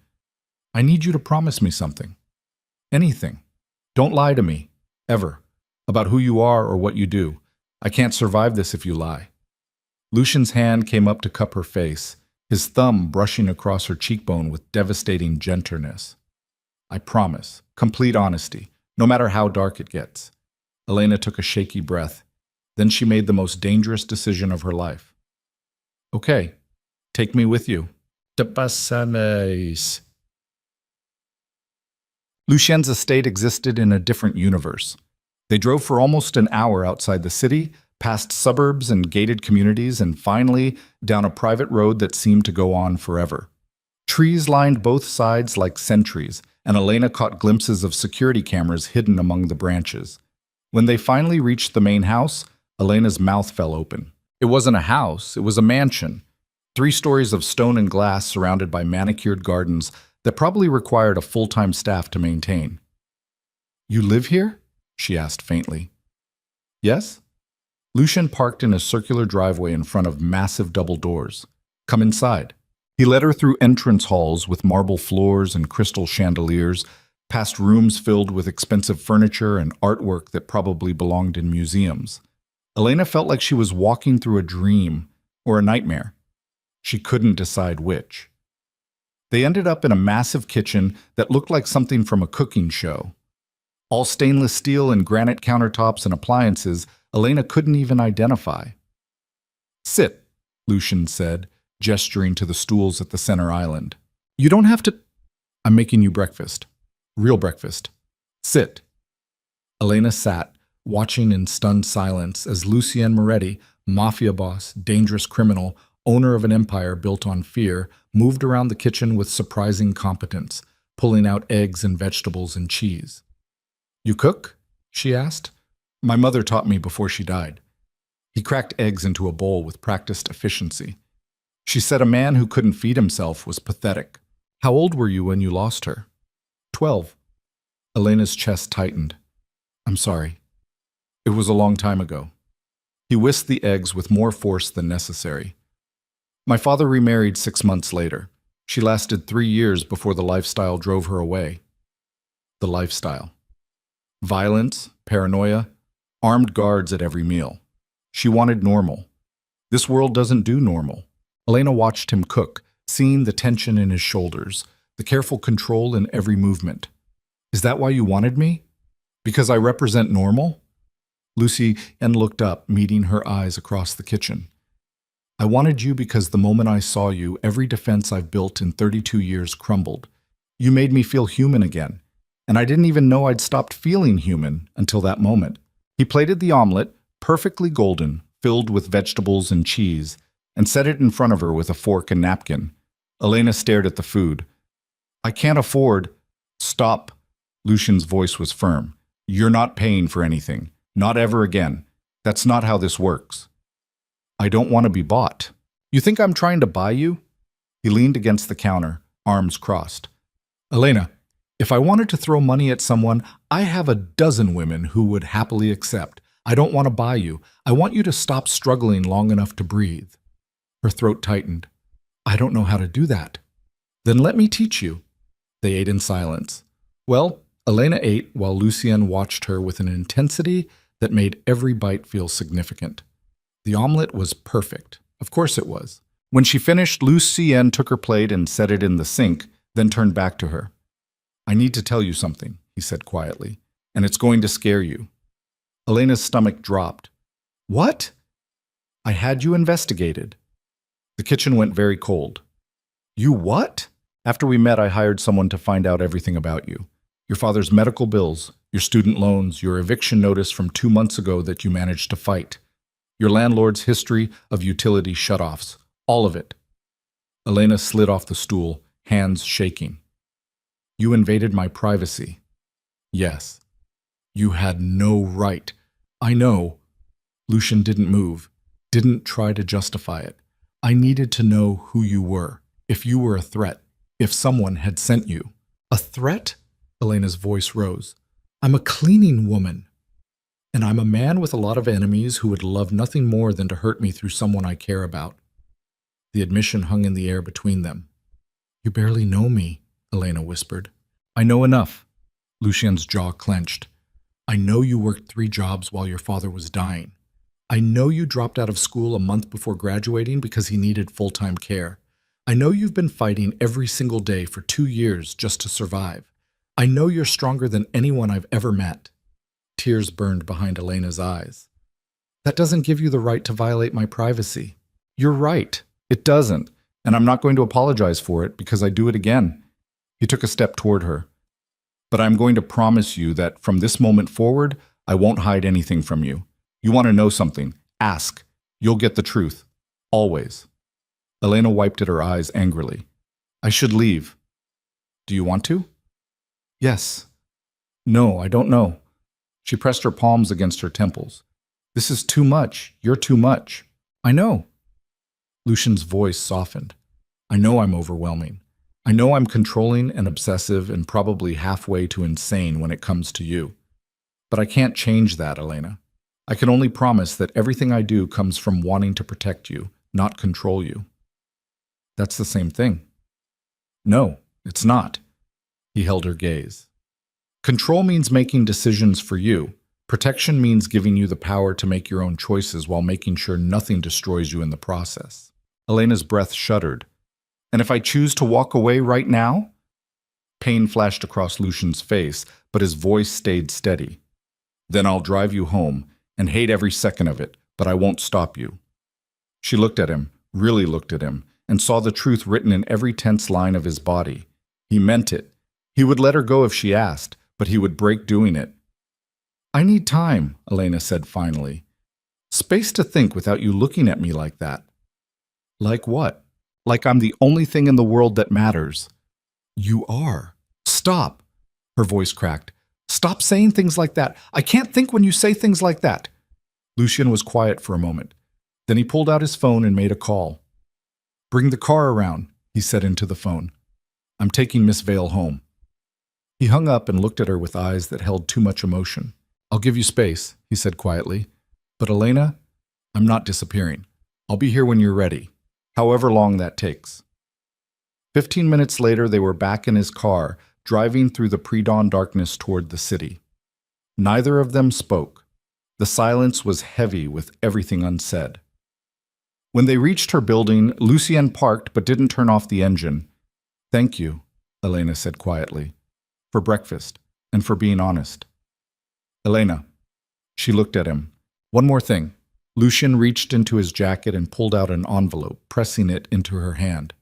I need you to promise me something. Anything. Don't lie to me, ever, about who you are or what you do. I can't survive this if you lie." Lucien's hand came up to cup her face, his thumb brushing across her cheekbone with devastating gentleness. "I promise, complete honesty, no matter how dark it gets." Elena took a shaky breath. Then she made the most dangerous decision of her life. "Okay, take me with you." "Te pasanéis." Lucien's estate existed in a different universe. They drove for almost an hour outside the city, past suburbs and gated communities, and finally down a private road that seemed to go on forever. Trees lined both sides like sentries, and Elena caught glimpses of security cameras hidden among the branches. When they finally reached the main house, Elena's mouth fell open. It wasn't a house, it was a mansion. 3 stories of stone and glass surrounded by manicured gardens that probably required a full-time staff to maintain. "You live here?" she asked faintly. "Yes?" Lucien parked in a circular driveway in front of massive double doors. "Come inside." He led her through entrance halls with marble floors and crystal chandeliers, past rooms filled with expensive furniture and artwork that probably belonged in museums. Elena felt like she was walking through a dream or a nightmare. She couldn't decide which. They ended up in a massive kitchen that looked like something from a cooking show. All stainless steel and granite countertops and appliances Elena couldn't even identify. "Sit," Lucian said, gesturing to the stools at the center island. "You don't have to—" "I'm making you breakfast. Real breakfast. Sit." Elena sat, watching in stunned silence as Lucien Moretti, mafia boss, dangerous criminal, owner of an empire built on fear, moved around the kitchen with surprising competence, pulling out eggs and vegetables and cheese. "You cook?" she asked. "My mother taught me before she died." He cracked eggs into a bowl with practiced efficiency. She said a man who couldn't feed himself was pathetic. "How old were you when you lost her?" 12. Elena's chest tightened. "I'm sorry. It was a long time ago." He whisked the eggs with more force than necessary. "My father remarried 6 months later. She lasted 3 years before the lifestyle drove her away." The lifestyle. Violence, paranoia, armed guards at every meal. She wanted normal. This world doesn't do normal. Elena watched him cook, seeing the tension in his shoulders, the careful control in every movement. "Is that why you wanted me? Because I represent normal?" Lucy looked up, meeting her eyes across the kitchen. "I wanted you because the moment I saw you, every defense I've built in 32 years crumbled. You made me feel human again, and I didn't even know I'd stopped feeling human until that moment." He plated the omelet, perfectly golden, filled with vegetables and cheese, and set it in front of her with a fork and napkin. Elena stared at the food. "I can't afford—" "Stop." Lucian's voice was firm. "You're not paying for anything. Not ever again. That's not how this works." "I don't want to be bought." "You think I'm trying to buy you?" He leaned against the counter, arms crossed. "Elena, if I wanted to throw money at someone, I have a dozen women who would happily accept. I don't want to buy you. I want you to stop struggling long enough to breathe." Her throat tightened. "I don't know how to do that." "Then let me teach you." They ate in silence. Well, Elena ate while Lucien watched her with an intensity that made every bite feel significant. The omelet was perfect. Of course it was. When she finished, Lucien took her plate and set it in the sink, then turned back to her. "I need to tell you something," he said quietly, "and it's going to scare you." Elena's stomach dropped. "What?" "I had you investigated." The kitchen went very cold. "You what?" "After we met, I hired someone to find out everything about you. Your father's medical bills, your student loans, your eviction notice from 2 months ago that you managed to fight, your landlord's history of utility shutoffs, all of it." Elena slid off the stool, hands shaking. "You invaded my privacy." "Yes." "You had no right." "I know." Lucian didn't move, didn't try to justify it. "I needed to know who you were, if you were a threat, if someone had sent you." "A threat?" Elena's voice rose. "I'm a cleaning woman. And I'm a man with a lot of enemies who would love nothing more than to hurt me through someone I care about." The admission hung in the air between them. "You barely know me," Elena whispered. "I know enough." Lucien's jaw clenched. "I know you worked 3 jobs while your father was dying. I know you dropped out of school a month before graduating because he needed full-time care. I know you've been fighting every single day for 2 years just to survive. I know you're stronger than anyone I've ever met." Tears burned behind Elena's eyes. "That doesn't give you the right to violate my privacy." "You're right. It doesn't. And I'm not going to apologize for it because I do it again." He took a step toward her. "But I'm going to promise you that from this moment forward, I won't hide anything from you. You want to know something? Ask. You'll get the truth. Always." Elena wiped at her eyes angrily. "I should leave." "Do you want to?" "Yes." "No, I don't know." She pressed her palms against her temples. "This is too much. You're too much." "I know." Lucian's voice softened. "I know I'm overwhelming. I know I'm controlling and obsessive and probably halfway to insane when it comes to you. But I can't change that, Elena. I can only promise that everything I do comes from wanting to protect you, not control you." That's the same thing. No, it's not. He held her gaze. Control means making decisions for you. Protection means giving you the power to make your own choices while making sure nothing destroys you in the process. Elena's breath shuddered. And if I choose to walk away right now? Pain flashed across Lucian's face, but his voice stayed steady. Then I'll drive you home and hate every second of it, but I won't stop you. She looked at him, really looked at him, and saw the truth written in every tense line of his body. He meant it. He would let her go if she asked, but he would break doing it. I need time, Elena said finally. Space to think without you looking at me like that. Like what? Like I'm the only thing in the world that matters. You are. Stop. Her voice cracked. Stop saying things like that. I can't think when you say things like that. Lucian was quiet for a moment. Then he pulled out his phone and made a call. Bring the car around, he said into the phone. I'm taking Miss Vale home. He hung up and looked at her with eyes that held too much emotion. I'll give you space, he said quietly. But Elena, I'm not disappearing. I'll be here when you're ready, however long that takes. 15 minutes later, they were back in his car, driving through the pre-dawn darkness toward the city. Neither of them spoke. The silence was heavy with everything unsaid. When they reached her building, Lucienne parked but didn't turn off the engine. Thank you, Elena said quietly, for breakfast and for being honest. Elena. She looked at him. One more thing. Lucian reached into his jacket and pulled out an envelope, pressing it into her hand.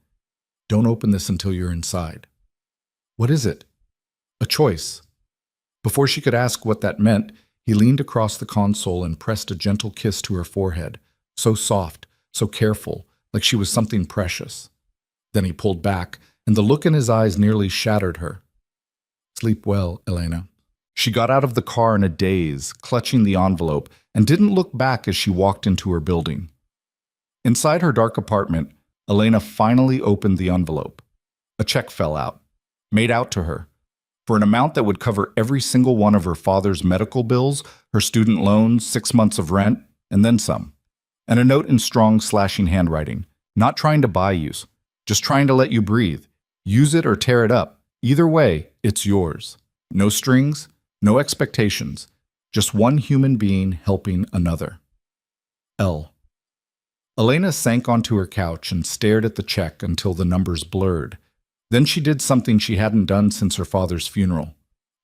Don't open this until you're inside. What is it? A choice. Before she could ask what that meant, he leaned across the console and pressed a gentle kiss to her forehead, so soft, so careful, like she was something precious. Then he pulled back, and the look in his eyes nearly shattered her. Sleep well, Elena. She got out of the car in a daze, clutching the envelope, and didn't look back as she walked into her building. Inside her dark apartment, Elena finally opened the envelope. A check fell out, made out to her, for an amount that would cover every single one of her father's medical bills, her student loans, 6 months of rent, and then some. And a note in strong, slashing handwriting. Not trying to buy you, just trying to let you breathe. Use it or tear it up. Either way, it's yours. No strings, no expectations. Just one human being helping another. L. Elena sank onto her couch and stared at the check until the numbers blurred. Then she did something she hadn't done since her father's funeral.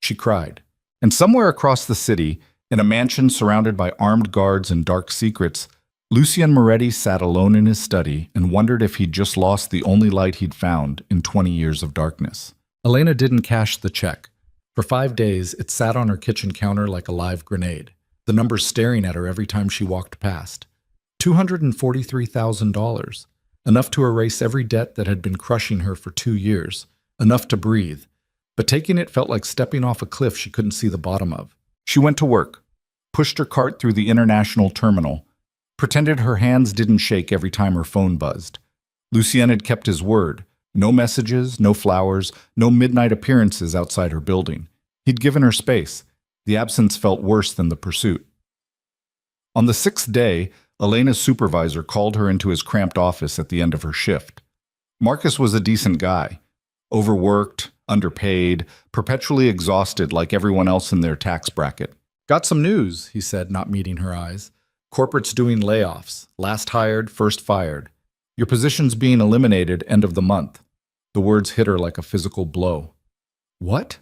She cried. And somewhere across the city, in a mansion surrounded by armed guards and dark secrets, Lucian Moretti sat alone in his study and wondered if he'd just lost the only light he'd found in 20 years of darkness. Elena didn't cash the check. For 5 days, it sat on her kitchen counter like a live grenade, the numbers staring at her every time she walked past. $243,000, enough to erase every debt that had been crushing her for 2 years, enough to breathe. But taking it felt like stepping off a cliff she couldn't see the bottom of. She went to work, pushed her cart through the international terminal, pretended her hands didn't shake every time her phone buzzed. Lucien had kept his word. No messages, no flowers, no midnight appearances outside her building. He'd given her space. The absence felt worse than the pursuit. On the 6th day, Elena's supervisor called her into his cramped office at the end of her shift. Marcus was a decent guy. Overworked, underpaid, perpetually exhausted like everyone else in their tax bracket. Got some news, he said, not meeting her eyes. Corporate's doing layoffs. Last hired, first fired. Your position's being eliminated end of the month. The words hit her like a physical blow. What?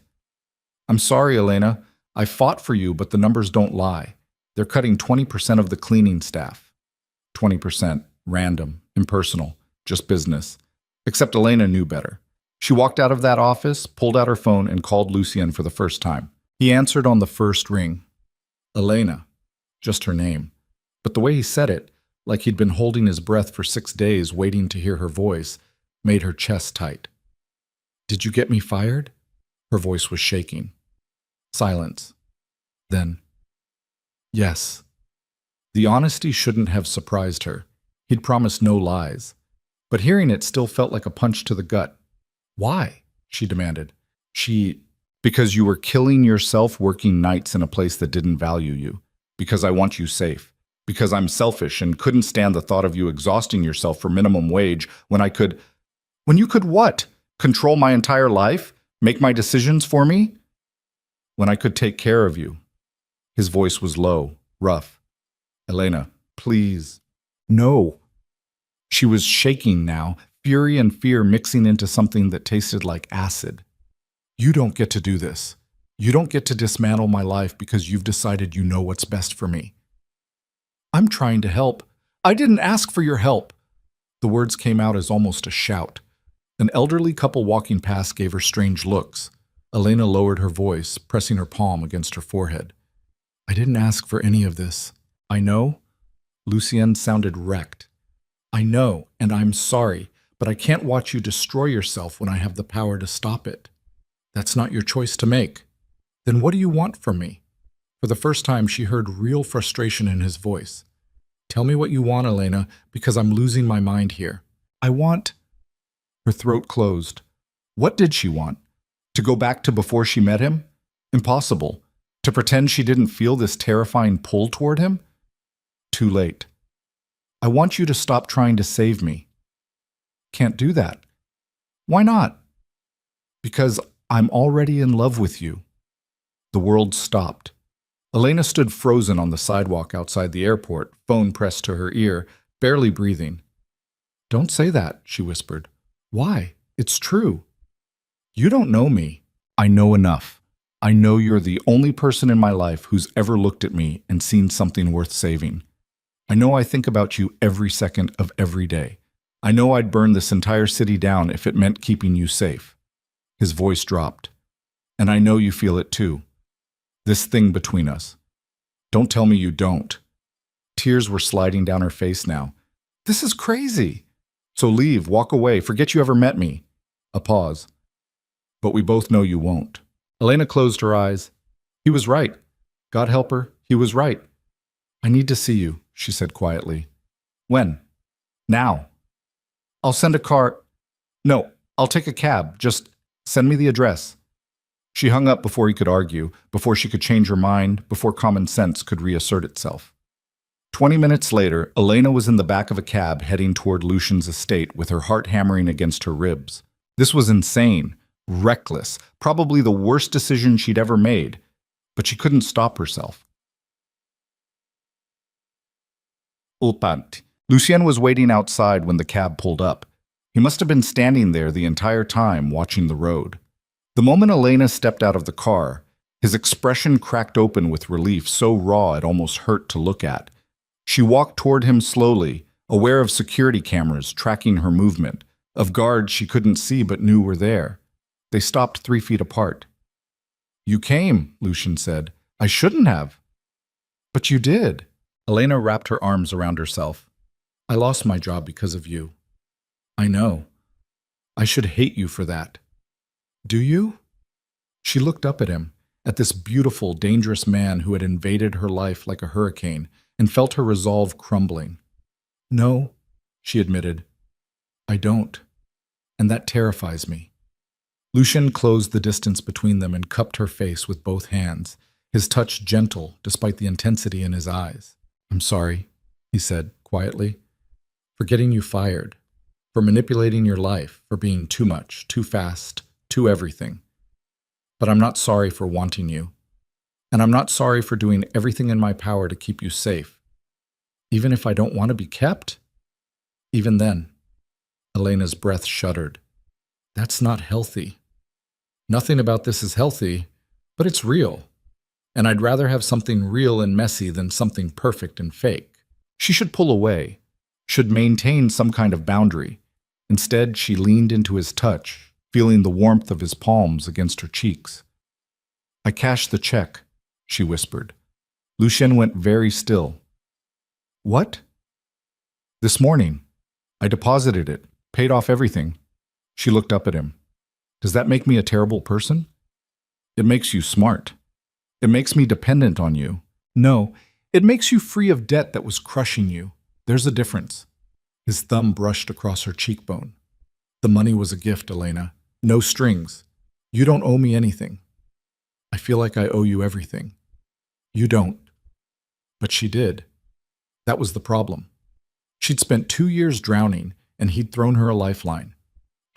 I'm sorry, Elena. I fought for you, but the numbers don't lie. They're cutting 20% of the cleaning staff. 20%, random, impersonal, just business. Except Elena knew better. She walked out of that office, pulled out her phone, and called Lucien for the first time. He answered on the first ring. Elena. Just her name. But the way he said it, like he'd been holding his breath for 6 days waiting to hear her voice, made her chest tight. Did you get me fired? Her voice was shaking. Silence. Then, yes. The honesty shouldn't have surprised her. He'd promised no lies. But hearing it still felt like a punch to the gut. Why? She demanded. Because you were killing yourself working nights in a place that didn't value you. Because I want you safe. Because I'm selfish and couldn't stand the thought of you exhausting yourself for minimum wage when I could. When you could what? Control my entire life? Make my decisions for me? When I could take care of you. His voice was low, rough. Elena, please. No. She was shaking now, fury and fear mixing into something that tasted like acid. You don't get to do this. You don't get to dismantle my life because you've decided you know what's best for me. I'm trying to help. I didn't ask for your help. The words came out as almost a shout. An elderly couple walking past gave her strange looks. Elena lowered her voice, pressing her palm against her forehead. I didn't ask for any of this. I know. Lucienne sounded wrecked. I know, and I'm sorry, but I can't watch you destroy yourself when I have the power to stop it. That's not your choice to make. Then what do you want from me? For the first time, she heard real frustration in his voice. Tell me what you want, Elena, because I'm losing my mind here. I want... Her throat closed. What did she want? To go back to before she met him? Impossible. To pretend she didn't feel this terrifying pull toward him? Too late. I want you to stop trying to save me. Can't do that. Why not? Because I'm already in love with you. The world stopped. Elena stood frozen on the sidewalk outside the airport, phone pressed to her ear, barely breathing. Don't say that, she whispered. Why? It's true. You don't know me. I know enough. I know you're the only person in my life who's ever looked at me and seen something worth saving. I know I think about you every second of every day. I know I'd burn this entire city down if it meant keeping you safe. His voice dropped. And I know you feel it too. This thing between us. Don't tell me you don't. Tears were sliding down her face now. This is crazy. So leave, walk away, forget you ever met me. A pause. But we both know you won't. Elena closed her eyes. He was right. God help her, he was right. I need to see you, she said quietly. When? Now. I'll send a car. No, I'll take a cab. Just send me the address. She hung up before he could argue, before she could change her mind, before common sense could reassert itself. 20 minutes later, Elena was in the back of a cab heading toward Lucian's estate with her heart hammering against her ribs. This was insane, reckless, probably the worst decision she'd ever made, but she couldn't stop herself. Ulpant. Lucien was waiting outside when the cab pulled up. He must have been standing there the entire time, watching the road. The moment Elena stepped out of the car, his expression cracked open with relief so raw it almost hurt to look at. She walked toward him slowly, aware of security cameras tracking her movement, of guards she couldn't see but knew were there. They stopped 3 feet apart. You came, Lucian said. I shouldn't have. But you did. Elena wrapped her arms around herself. I lost my job because of you. I know. I should hate you for that. Do you? She looked up at him, at this beautiful, dangerous man who had invaded her life like a hurricane, and felt her resolve crumbling. No, she admitted. I don't. And that terrifies me. Lucian closed the distance between them and cupped her face with both hands, his touch gentle despite the intensity in his eyes. I'm sorry, he said quietly, for getting you fired, for manipulating your life, for being too much, too fast, too everything. But I'm not sorry for wanting you. And I'm not sorry for doing everything in my power to keep you safe. Even if I don't want to be kept? Even then. Elena's breath shuddered. That's not healthy. Nothing about this is healthy, but it's real. And I'd rather have something real and messy than something perfect and fake. She should pull away, should maintain some kind of boundary. Instead, she leaned into his touch, feeling the warmth of his palms against her cheeks. I cashed the check, she whispered. Lucien went very still. What? This morning. I deposited it, paid off everything. She looked up at him. Does that make me a terrible person? It makes you smart. It makes me dependent on you. No, it makes you free of debt that was crushing you. There's a difference. His thumb brushed across her cheekbone. The money was a gift, Elena. No strings. You don't owe me anything. I feel like I owe you everything. You don't. But she did. That was the problem. She'd spent 2 years drowning, and he'd thrown her a lifeline.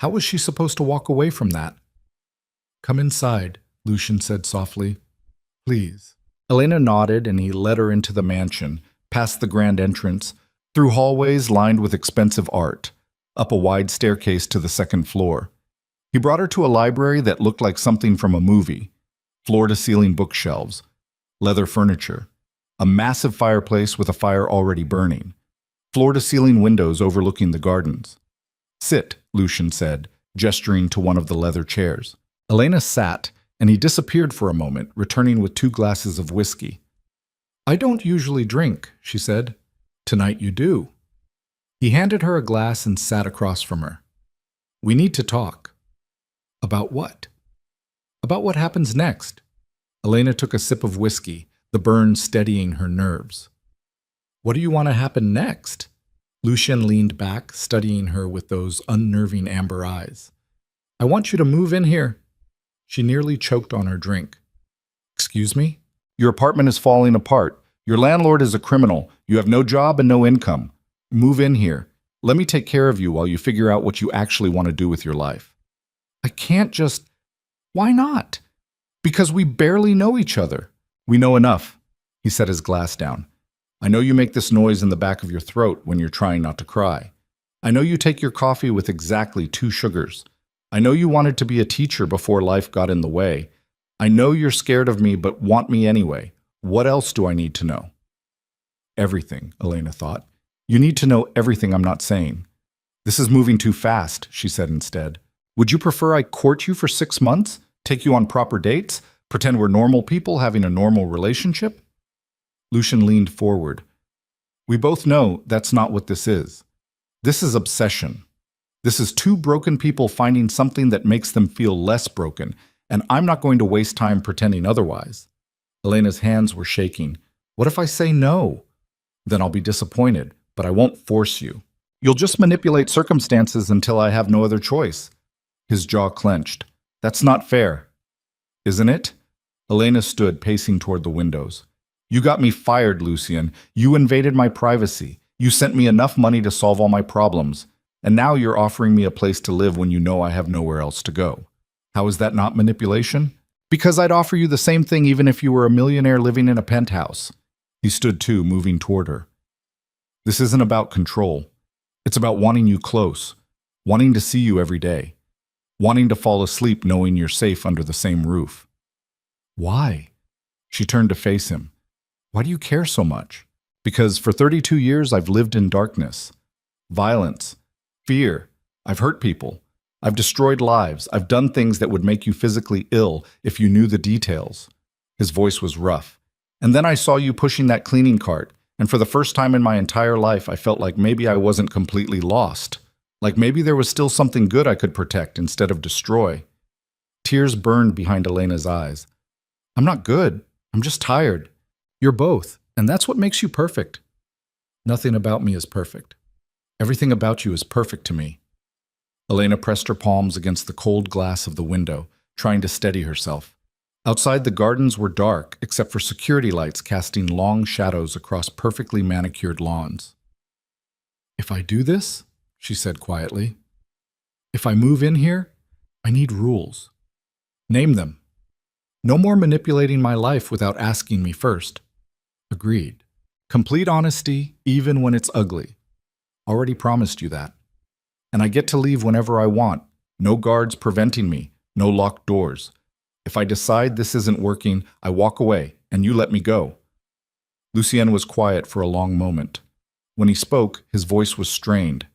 How was she supposed to walk away from that? Come inside, Lucian said softly. Please. Elena nodded and he led her into the mansion, past the grand entrance, through hallways lined with expensive art, up a wide staircase to the second floor. He brought her to a library that looked like something from a movie. Floor-to-ceiling bookshelves, leather furniture, a massive fireplace with a fire already burning, floor-to-ceiling windows overlooking the gardens. Sit, Lucian said, gesturing to one of the leather chairs. Elena sat, and he disappeared for a moment, returning with 2 glasses of whiskey. I don't usually drink, she said. Tonight you do. He handed her a glass and sat across from her. We need to talk. About what? About what happens next. Elena took a sip of whiskey, the burn steadying her nerves. What do you want to happen next? Lucian leaned back, studying her with those unnerving amber eyes. I want you to move in here. She nearly choked on her drink. Excuse me? Your apartment is falling apart. Your landlord is a criminal. You have no job and no income. Move in here. Let me take care of you while you figure out what you actually want to do with your life. I can't just... Why not? Because we barely know each other. We know enough. He set his glass down. I know you make this noise in the back of your throat when you're trying not to cry. I know you take your coffee with exactly 2 sugars. I know you wanted to be a teacher before life got in the way. I know you're scared of me but want me anyway. What else do I need to know? Everything, Elena thought. You need to know everything I'm not saying. This is moving too fast, she said instead. Would you prefer I court you for 6 months, take you on proper dates, pretend we're normal people having a normal relationship? Lucian leaned forward. We both know that's not what this is. This is obsession. This is 2 broken people finding something that makes them feel less broken, and I'm not going to waste time pretending otherwise. Elena's hands were shaking. What if I say no? Then I'll be disappointed, but I won't force you. You'll just manipulate circumstances until I have no other choice. His jaw clenched. That's not fair. Isn't it? Elena stood, pacing toward the windows. You got me fired, Lucian. You invaded my privacy. You sent me enough money to solve all my problems. And now you're offering me a place to live when you know I have nowhere else to go. How is that not manipulation? Because I'd offer you the same thing even if you were a millionaire living in a penthouse. He stood too, moving toward her. This isn't about control. It's about wanting you close, wanting to see you every day, wanting to fall asleep knowing you're safe under the same roof. Why? She turned to face him. Why do you care so much? Because for 32 years I've lived in darkness, violence, fear. I've hurt people. I've destroyed lives. I've done things that would make you physically ill if you knew the details. His voice was rough. And then I saw you pushing that cleaning cart, and for the first time in my entire life I felt like maybe I wasn't completely lost. Like maybe there was still something good I could protect instead of destroy. Tears burned behind Elena's eyes. I'm not good. I'm just tired. You're both, and that's what makes you perfect. Nothing about me is perfect. Everything about you is perfect to me. Elena pressed her palms against the cold glass of the window, trying to steady herself. Outside, the gardens were dark, except for security lights casting long shadows across perfectly manicured lawns. If I do this, she said quietly, if I move in here, I need rules. Name them. No more manipulating my life without asking me first. Agreed. Complete honesty, even when it's ugly. Already promised you that. And I get to leave whenever I want. No guards preventing me. No locked doors. If I decide this isn't working, I walk away, and you let me go. Lucien was quiet for a long moment. When he spoke, his voice was strained.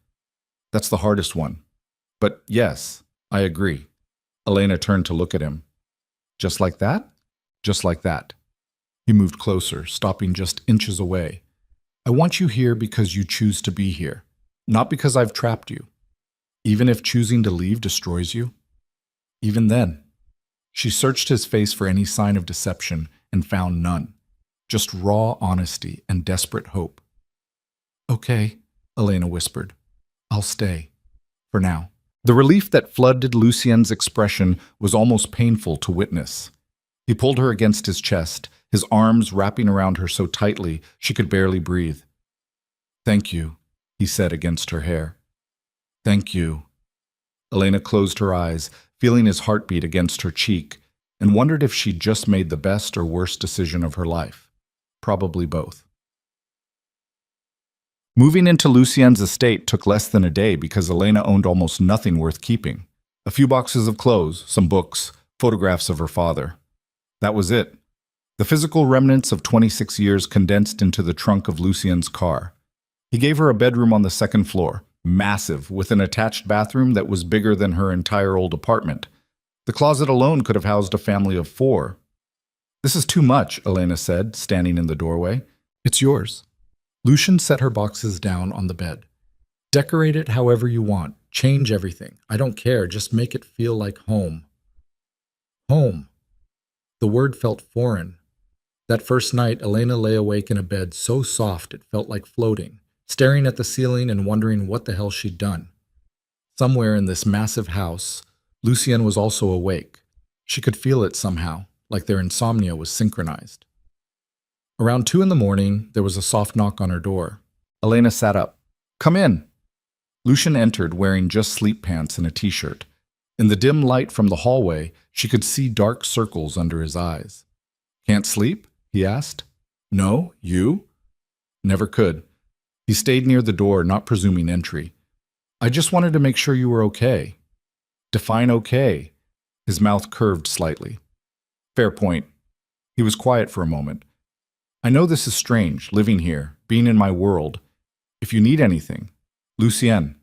That's the hardest one. But yes, I agree. Elena turned to look at him. Just like that? Just like that. He moved closer, stopping just inches away. I want you here because you choose to be here, not because I've trapped you. Even if choosing to leave destroys you? Even then. She searched his face for any sign of deception and found none. Just raw honesty and desperate hope. Okay, Elena whispered. I'll stay. For now. The relief that flooded Lucien's expression was almost painful to witness. He pulled her against his chest, his arms wrapping around her so tightly she could barely breathe. Thank you, he said against her hair. Thank you. Elena closed her eyes, feeling his heartbeat against her cheek, and wondered if she'd just made the best or worst decision of her life. Probably both. Moving into Lucien's estate took less than a day because Elena owned almost nothing worth keeping. A few boxes of clothes, some books, photographs of her father. That was it. The physical remnants of 26 years condensed into the trunk of Lucien's car. He gave her a bedroom on the second floor, massive, with an attached bathroom that was bigger than her entire old apartment. The closet alone could have housed a family of 4. "This is too much," Elena said, standing in the doorway. "It's yours." Lucien set her boxes down on the bed. "Decorate it however you want. Change everything. I don't care. Just make it feel like home." Home. The word felt foreign. That first night, Elena lay awake in a bed so soft it felt like floating, staring at the ceiling and wondering what the hell she'd done. Somewhere in this massive house, Lucien was also awake. She could feel it somehow, like their insomnia was synchronized. Around 2 in the morning, there was a soft knock on her door. Elena sat up. "Come in." Lucien entered wearing just sleep pants and a t-shirt. In the dim light from the hallway, she could see dark circles under his eyes. "Can't sleep?" he asked. "No, you?" "Never could." He stayed near the door, not presuming entry. "I just wanted to make sure you were okay." "Define okay." His mouth curved slightly. "Fair point." He was quiet for a moment. "I know this is strange, living here, being in my world. If you need anything." "Lucien."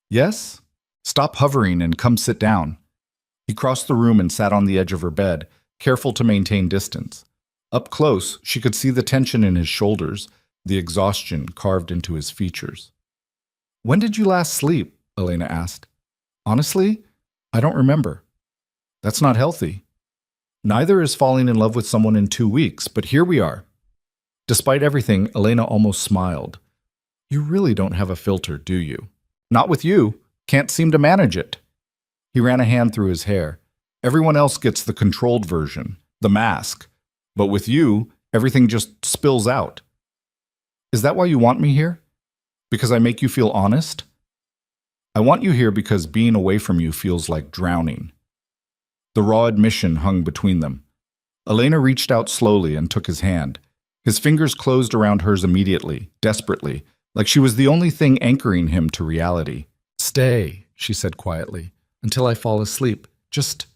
"Yes?" "Stop hovering and come sit down." He crossed the room and sat on the edge of her bed, careful to maintain distance. Up close, she could see the tension in his shoulders, the exhaustion carved into his features. "When did you last sleep?" Elena asked. "Honestly, I don't remember." "That's not healthy." "Neither is falling in love with someone in 2 weeks, but here we are." Despite everything, Elena almost smiled. "You really don't have a filter, do you?" "Not with you. Can't seem to manage it." He ran a hand through his hair. "Everyone else gets the controlled version, the mask. But with you, everything just spills out." "Is that why you want me here? Because I make you feel honest?" "I want you here because being away from you feels like drowning." The raw admission hung between them. Elena reached out slowly and took his hand. His fingers closed around hers immediately, desperately, like she was the only thing anchoring him to reality. "Stay," she said quietly, "until I fall asleep. Just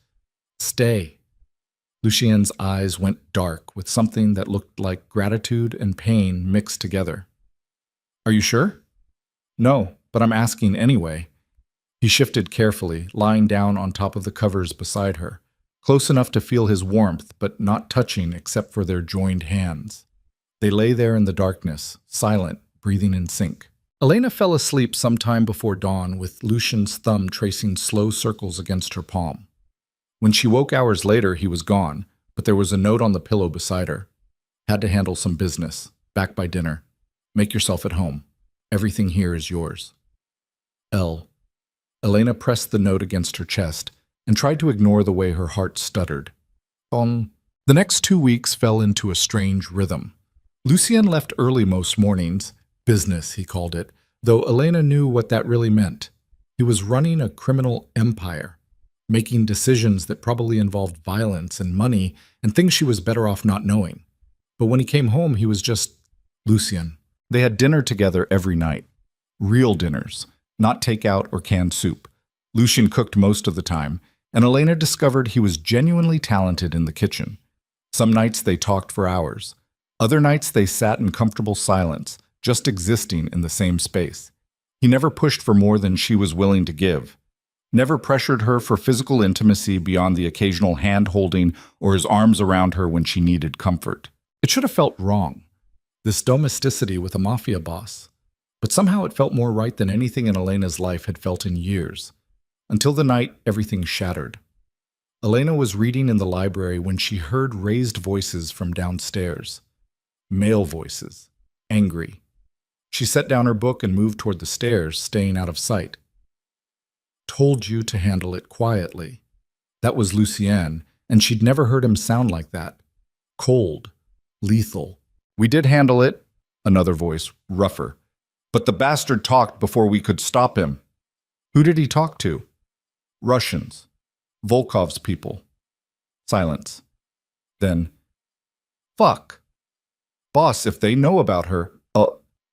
stay." Lucien's eyes went dark with something that looked like gratitude and pain mixed together. "Are you sure?" "No, but I'm asking anyway." He shifted carefully, lying down on top of the covers beside her, close enough to feel his warmth, but not touching except for their joined hands. They lay there in the darkness, silent, breathing in sync. Elena fell asleep sometime before dawn with Lucien's thumb tracing slow circles against her palm. When she woke hours later, he was gone, but there was a note on the pillow beside her. "Had to handle some business. Back by dinner. Make yourself at home. Everything here is yours. L." Elena pressed the note against her chest and tried to ignore the way her heart stuttered. The next 2 weeks fell into a strange rhythm. Lucien left early most mornings. Business, he called it, though Elena knew what that really meant. He was running a criminal empire, making decisions that probably involved violence and money and things she was better off not knowing. But when he came home, he was just Lucien. They had dinner together every night. Real dinners, not takeout or canned soup. Lucien cooked most of the time, and Elena discovered he was genuinely talented in the kitchen. Some nights they talked for hours. Other nights they sat in comfortable silence, just existing in the same space. He never pushed for more than she was willing to give. Never pressured her for physical intimacy beyond the occasional hand-holding or his arms around her when she needed comfort. It should have felt wrong, this domesticity with a mafia boss. But somehow it felt more right than anything in Elena's life had felt in years. Until the night everything shattered. Elena was reading in the library when she heard raised voices from downstairs. Male voices. Angry. She set down her book and moved toward the stairs, staying out of sight. "Told you to handle it quietly." That was Lucien, and she'd never heard him sound like that. Cold. Lethal. "We did handle it," another voice, rougher. "But the bastard talked before we could stop him." "Who did he talk to?" Russians. Volkov's people. Silence. Then, fuck. Boss, if they know about her,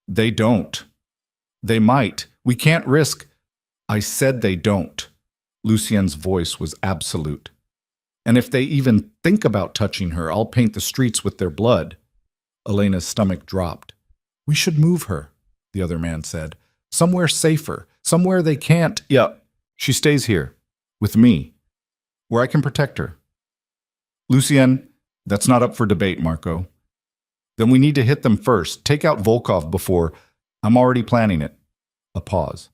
they don't. They might. We can't risk. I said they don't. Lucien's voice was absolute. And if they even think about touching her, I'll paint the streets with their blood. Elena's stomach dropped. We should move her, the other man said. Somewhere safer. Somewhere they can't. Yeah, she stays here. With me. Where I can protect her. Lucien, that's not up for debate, Marco. Then we need to hit them first. Take out Volkov before. I'm already planning it. A pause.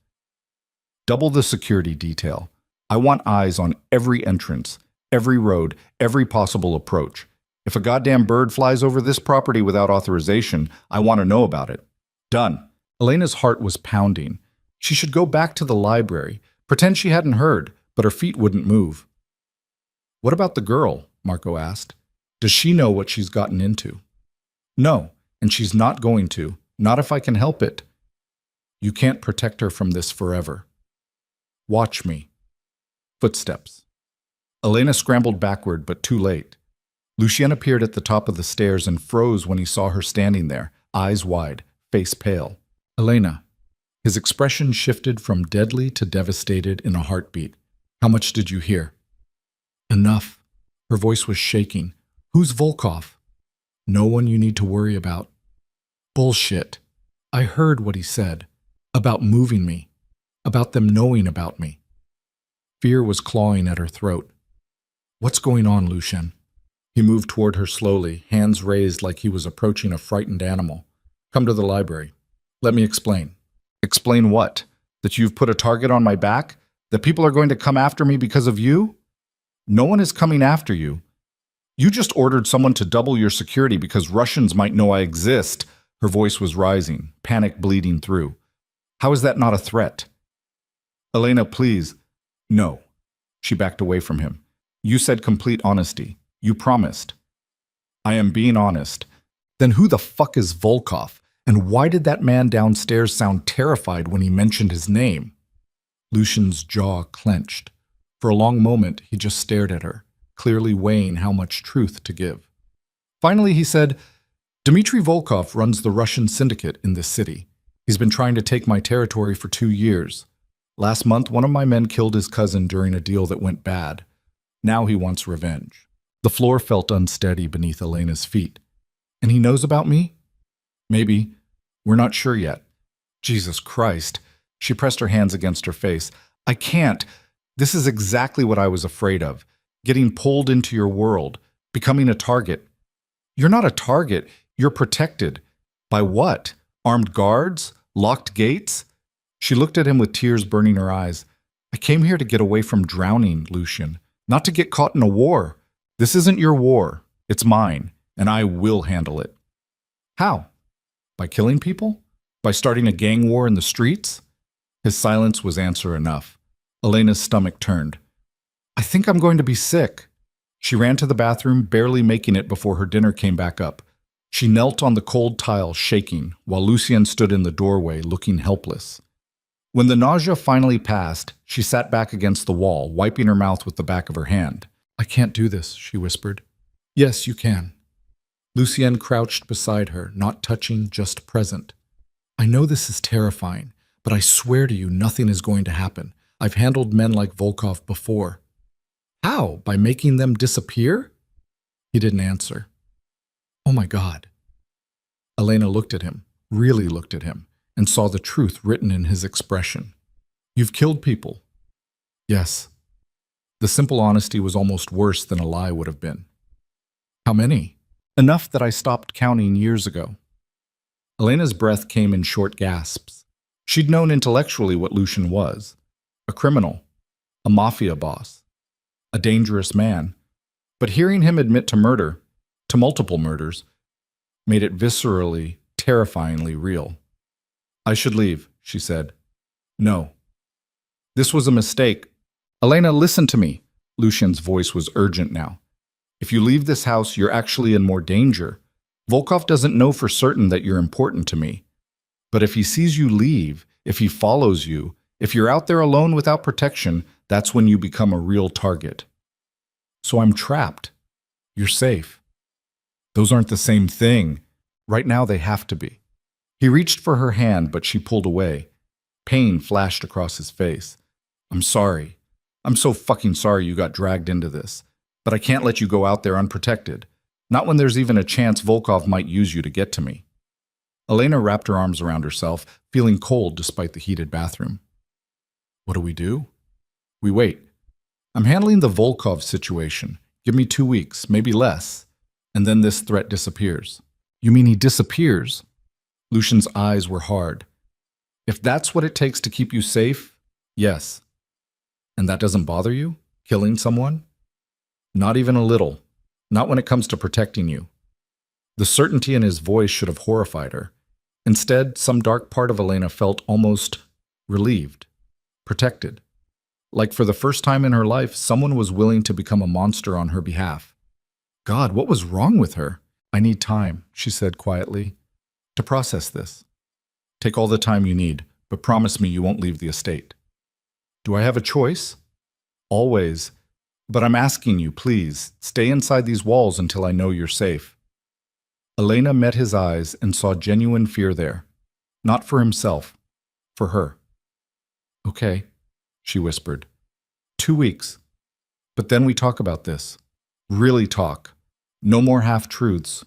Double the security detail. I want eyes on every entrance, every road, every possible approach. If a goddamn bird flies over this property without authorization, I want to know about it. Done. Elena's heart was pounding. She should go back to the library, pretend she hadn't heard, but her feet wouldn't move. What about the girl? Marco asked. Does she know what she's gotten into? No, and she's not going to. Not if I can help it. You can't protect her from this forever. Watch me. Footsteps. Elena scrambled backward, but too late. Lucien appeared at the top of the stairs and froze when he saw her standing there, eyes wide, face pale. Elena. His expression shifted from deadly to devastated in a heartbeat. How much did you hear? Enough. Her voice was shaking. Who's Volkov? No one you need to worry about. Bullshit. I heard what he said. About moving me. About them knowing about me. Fear was clawing at her throat. What's going on, Lucien? He moved toward her slowly, hands raised like he was approaching a frightened animal. Come to the library. Let me explain. Explain what? That you've put a target on my back? That people are going to come after me because of you? No one is coming after you. You just ordered someone to double your security because Russians might know I exist. Her voice was rising, panic bleeding through. How is that not a threat? Elena, please. No. She backed away from him. You said complete honesty. You promised. I am being honest. Then who the fuck is Volkov? And why did that man downstairs sound terrified when he mentioned his name? Lucien's jaw clenched. For a long moment, he just stared at her, clearly weighing how much truth to give. Finally, he said, Dmitry Volkov runs the Russian syndicate in this city. He's been trying to take my territory for 2 years. Last month, one of my men killed his cousin during a deal that went bad. Now he wants revenge. The floor felt unsteady beneath Elena's feet. And he knows about me? Maybe. We're not sure yet. Jesus Christ. She pressed her hands against her face. I can't. This is exactly what I was afraid of. Getting pulled into your world. Becoming a target. You're not a target. You're protected. By what? Armed guards? Locked gates? She looked at him with tears burning her eyes. I came here to get away from drowning, Lucien. Not to get caught in a war. This isn't your war. It's mine. And I will handle it. How? By killing people? By starting a gang war in the streets? His silence was answer enough. Elena's stomach turned. I think I'm going to be sick. She ran to the bathroom, barely making it before her dinner came back up. She knelt on the cold tile, shaking, while Lucien stood in the doorway, looking helpless. When the nausea finally passed, she sat back against the wall, wiping her mouth with the back of her hand. I can't do this, she whispered. Yes, you can. Lucien crouched beside her, not touching, just present. I know this is terrifying, but I swear to you nothing is going to happen. I've handled men like Volkov before. How? By making them disappear? He didn't answer. Oh my God. Elena looked at him, really looked at him, and saw the truth written in his expression. You've killed people. Yes. The simple honesty was almost worse than a lie would have been. How many? Enough that I stopped counting years ago. Elena's breath came in short gasps. She'd known intellectually what Lucien was. A criminal. A mafia boss. A dangerous man. But hearing him admit to murder, to multiple murders, made it viscerally, terrifyingly real. I should leave, she said. No. This was a mistake. Elena, listen to me. Lucien's voice was urgent now. If you leave this house, you're actually in more danger. Volkov doesn't know for certain that you're important to me. But if he sees you leave, if he follows you, if you're out there alone without protection, that's when you become a real target. So I'm trapped. You're safe. Those aren't the same thing. Right now they have to be. He reached for her hand, but she pulled away. Pain flashed across his face. I'm sorry. I'm so fucking sorry you got dragged into this. But I can't let you go out there unprotected. Not when there's even a chance Volkov might use you to get to me. Elena wrapped her arms around herself, feeling cold despite the heated bathroom. What do we do? We wait. I'm handling the Volkov situation. Give me 2 weeks, maybe less. And then this threat disappears. You mean he disappears? Lucian's eyes were hard. If that's what it takes to keep you safe, yes. And that doesn't bother you? Killing someone? Not even a little. Not when it comes to protecting you. The certainty in his voice should have horrified her. Instead, some dark part of Elena felt almost relieved, protected. Like for the first time in her life, someone was willing to become a monster on her behalf. God, what was wrong with her? I need time, she said quietly, to process this. Take all the time you need, but promise me you won't leave the estate. Do I have a choice? Always. But I'm asking you, please, stay inside these walls until I know you're safe. Elena met his eyes and saw genuine fear there. Not for himself, for her. Okay, she whispered. 2 weeks. But then we talk about this. Really talk. No more half-truths.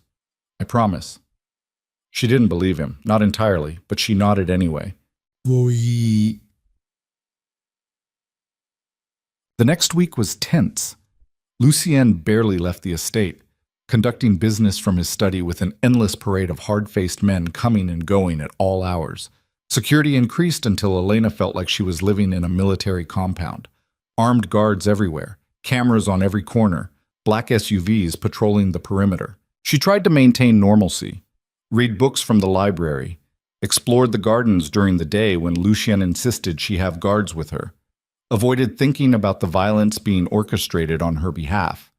I promise. She didn't believe him, not entirely, but she nodded anyway. The next week was tense. Lucien barely left the estate, conducting business from his study with an endless parade of hard-faced men coming and going at all hours. Security increased until Elena felt like she was living in a military compound. Armed guards everywhere, cameras on every corner, black SUVs patrolling the perimeter. She tried to maintain normalcy, read books from the library, explored the gardens during the day when Lucien insisted she have guards with her, avoided thinking about the violence being orchestrated on her behalf.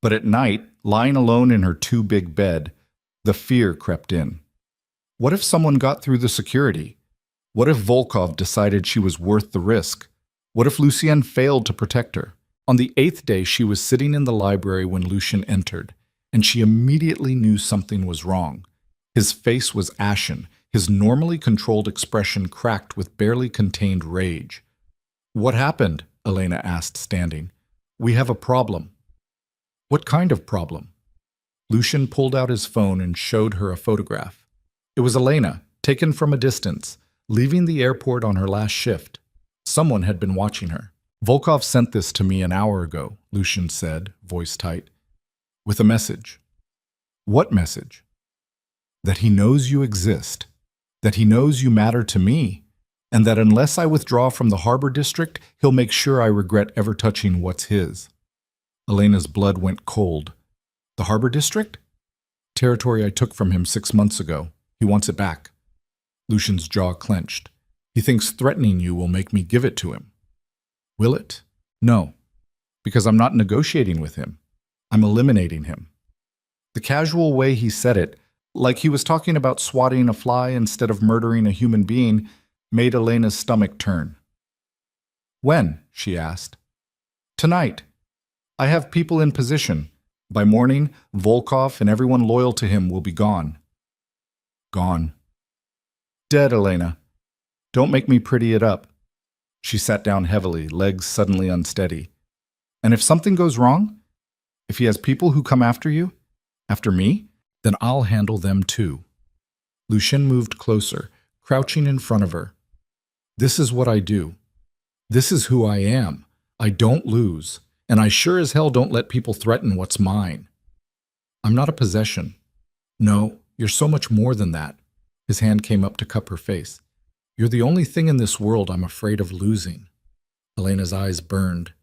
But at night, lying alone in her too-big bed, the fear crept in. What if someone got through the security? What if Volkov decided she was worth the risk? What if Lucien failed to protect her? On the 8th day, she was sitting in the library when Lucien entered, and she immediately knew something was wrong. His face was ashen, his normally controlled expression cracked with barely contained rage. What happened? Elena asked, standing. We have a problem. What kind of problem? Lucien pulled out his phone and showed her a photograph. It was Elena, taken from a distance, leaving the airport on her last shift. Someone had been watching her. Volkov sent this to me an hour ago, Lucien said, voice tight, with a message. What message? That he knows you exist, that he knows you matter to me, and that unless I withdraw from the harbor district, he'll make sure I regret ever touching what's his. Elena's blood went cold. The harbor district? Territory I took from him 6 months ago. He wants it back. Lucien's jaw clenched. He thinks threatening you will make me give it to him. Will it? No, because I'm not negotiating with him. I'm eliminating him. The casual way he said it, like he was talking about swatting a fly instead of murdering a human being, made Elena's stomach turn. When? She asked. Tonight. I have people in position. By morning, Volkov and everyone loyal to him will be gone. Gone. Dead, Elena. Don't make me pretty it up. She sat down heavily, legs suddenly unsteady. And if something goes wrong, if he has people who come after you, after me, then I'll handle them too. Lucien moved closer, crouching in front of her. This is what I do. This is who I am. I don't lose, and I sure as hell don't let people threaten what's mine. I'm not a possession. No, you're so much more than that. His hand came up to cup her face. You're the only thing in this world I'm afraid of losing. Elena's eyes burned.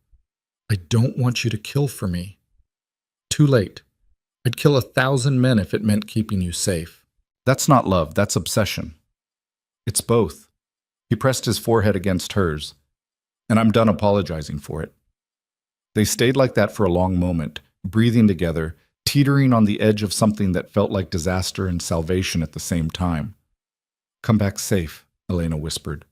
I don't want you to kill for me. Too late. I'd kill 1,000 men if it meant keeping you safe. That's not love, that's obsession. It's both. He pressed his forehead against hers, and I'm done apologizing for it. They stayed like that for a long moment, breathing together, teetering on the edge of something that felt like disaster and salvation at the same time. Come back safe, Elena whispered.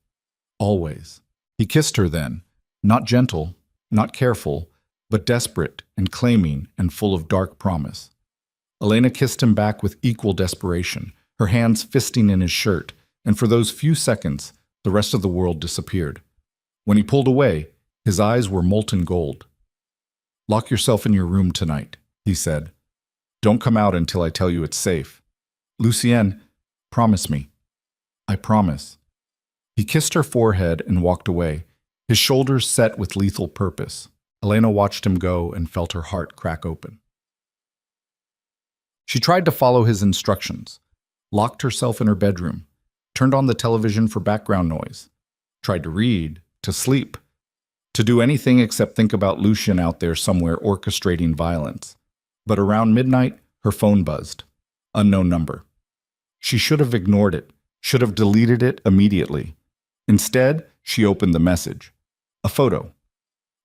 Always. He kissed her then, Not gentle, not careful, but desperate and claiming and full of dark promise. Elena kissed him back with equal desperation, her hands fisting in his shirt, and for those few seconds, the rest of the world disappeared. When he pulled away, his eyes were molten gold. "Lock yourself in your room tonight," he said. "Don't come out until I tell you it's safe. Lucienne, promise me." "I promise." He kissed her forehead and walked away, his shoulders set with lethal purpose. Elena watched him go and felt her heart crack open. She tried to follow his instructions, locked herself in her bedroom, turned on the television for background noise, tried to read, to sleep, to do anything except think about Lucien out there somewhere orchestrating violence. But around midnight, her phone buzzed. Unknown number. She should have ignored it, should have deleted it immediately. Instead, she opened the message. A photo.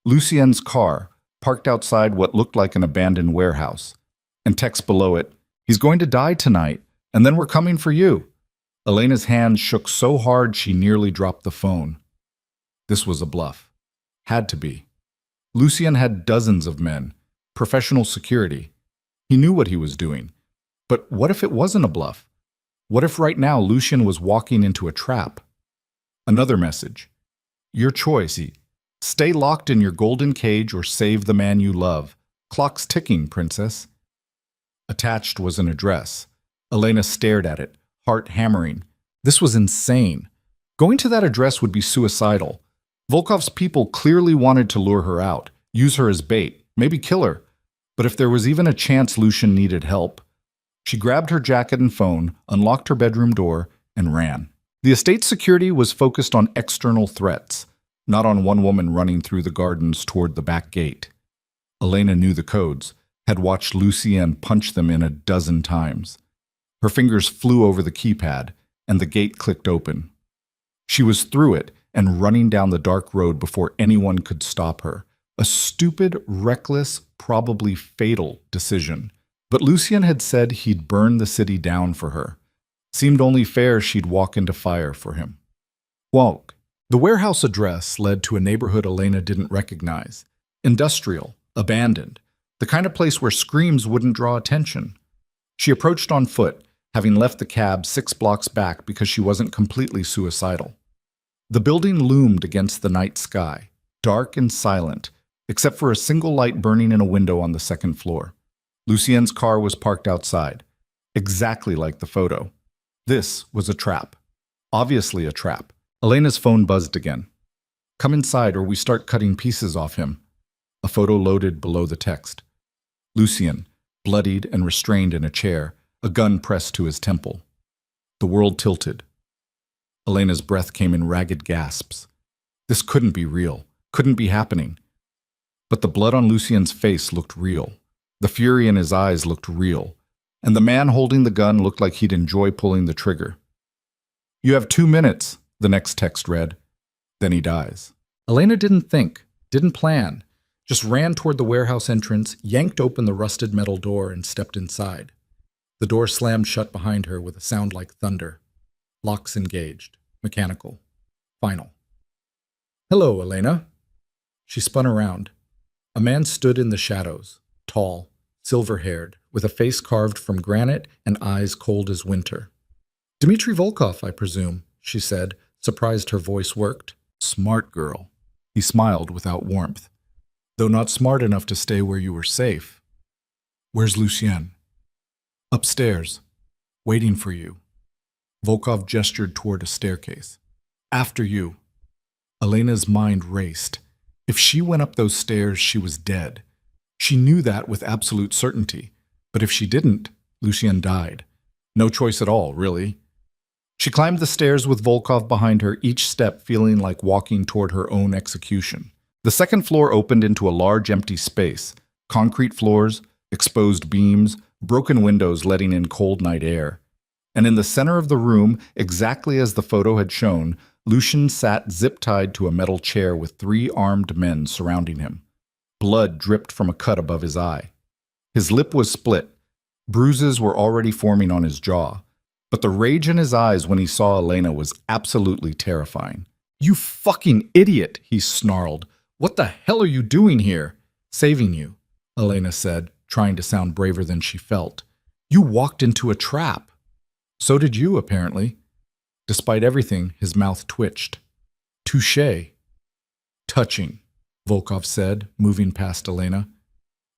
Lucien's car, parked outside what looked like an abandoned warehouse. And text below it, "He's going to die tonight, and then we're coming for you." Elena's hands shook so hard she nearly dropped the phone. This was a bluff. Had to be. Lucien had dozens of men, professional security. He knew what he was doing. But what if it wasn't a bluff? What if right now Lucien was walking into a trap? Another message. Your choice. Stay locked in your golden cage or save the man you love. Clock's ticking, princess. Attached was an address. Elena stared at it, heart hammering. This was insane. Going to that address would be suicidal. Volkov's people clearly wanted to lure her out, use her as bait, maybe kill her. But if there was even a chance Lucien needed help, she grabbed her jacket and phone, unlocked her bedroom door, and ran. The estate security was focused on external threats, not on one woman running through the gardens toward the back gate. Elena knew the codes, had watched Lucien punch them in a dozen times. Her fingers flew over the keypad, and the gate clicked open. She was through it and running down the dark road before anyone could stop her. A stupid, reckless, probably fatal decision. But Lucien had said he'd burn the city down for her. Seemed only fair she'd walk into fire for him. Walk. The warehouse address led to a neighborhood Elena didn't recognize. Industrial, abandoned, the kind of place where screams wouldn't draw attention. She approached on foot, having left the cab 6 blocks back because she wasn't completely suicidal. The building loomed against the night sky, dark and silent, except for a single light burning in a window on the second floor. Lucien's car was parked outside, exactly like the photo. This was a trap. Obviously a trap. Elena's phone buzzed again. "Come inside or we start cutting pieces off him." A photo loaded below the text. Lucien, bloodied and restrained in a chair, a gun pressed to his temple. The world tilted. Elena's breath came in ragged gasps. This couldn't be real, couldn't be happening. But the blood on Lucien's face looked real. The fury in his eyes looked real. And the man holding the gun looked like he'd enjoy pulling the trigger. "You have 2 minutes," the next text read. Then he dies. Elena didn't think, didn't plan, just ran toward the warehouse entrance, yanked open the rusted metal door, and stepped inside. The door slammed shut behind her with a sound like thunder. Locks engaged. Mechanical. Final. "Hello, Elena." She spun around. A man stood in the shadows, tall, silver-haired, with a face carved from granite and eyes cold as winter. "Dmitri Volkov, I presume," she said, surprised her voice worked. "Smart girl." He smiled without warmth. "Though not smart enough to stay where you were safe." "Where's Lucien?" "Upstairs, waiting for you." Volkov gestured toward a staircase. "After you." Elena's mind raced. If she went up those stairs, she was dead. She knew that with absolute certainty. But if she didn't, Lucien died. No choice at all, really. She climbed the stairs with Volkov behind her, each step feeling like walking toward her own execution. The second floor opened into a large empty space. Concrete floors, exposed beams, broken windows letting in cold night air. And in the center of the room, exactly as the photo had shown, Lucien sat zip-tied to a metal chair with 3 armed men surrounding him. Blood dripped from a cut above his eye. His lip was split. Bruises were already forming on his jaw. But the rage in his eyes when he saw Elena was absolutely terrifying. "You fucking idiot," he snarled. What the hell are you doing here? Saving you, Elena said, trying to sound braver than she felt. You walked into a trap. So did you, apparently. Despite everything, his mouth twitched. Touché. Touching, Volkov said, moving past Elena.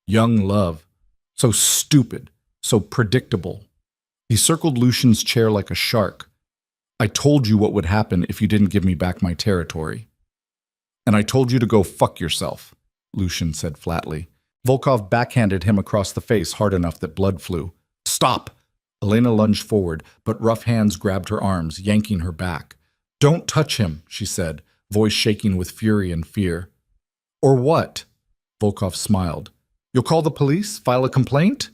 Young love. So stupid. So predictable. He circled Lucian's chair like a shark. I told you what would happen if you didn't give me back my territory. And I told you to go fuck yourself, Lucian said flatly. Volkov backhanded him across the face hard enough that blood flew. Stop! Elena lunged forward, but rough hands grabbed her arms, yanking her back. Don't touch him, she said, voice shaking with fury and fear. Or what? Volkov smiled. You'll call the police? File a complaint?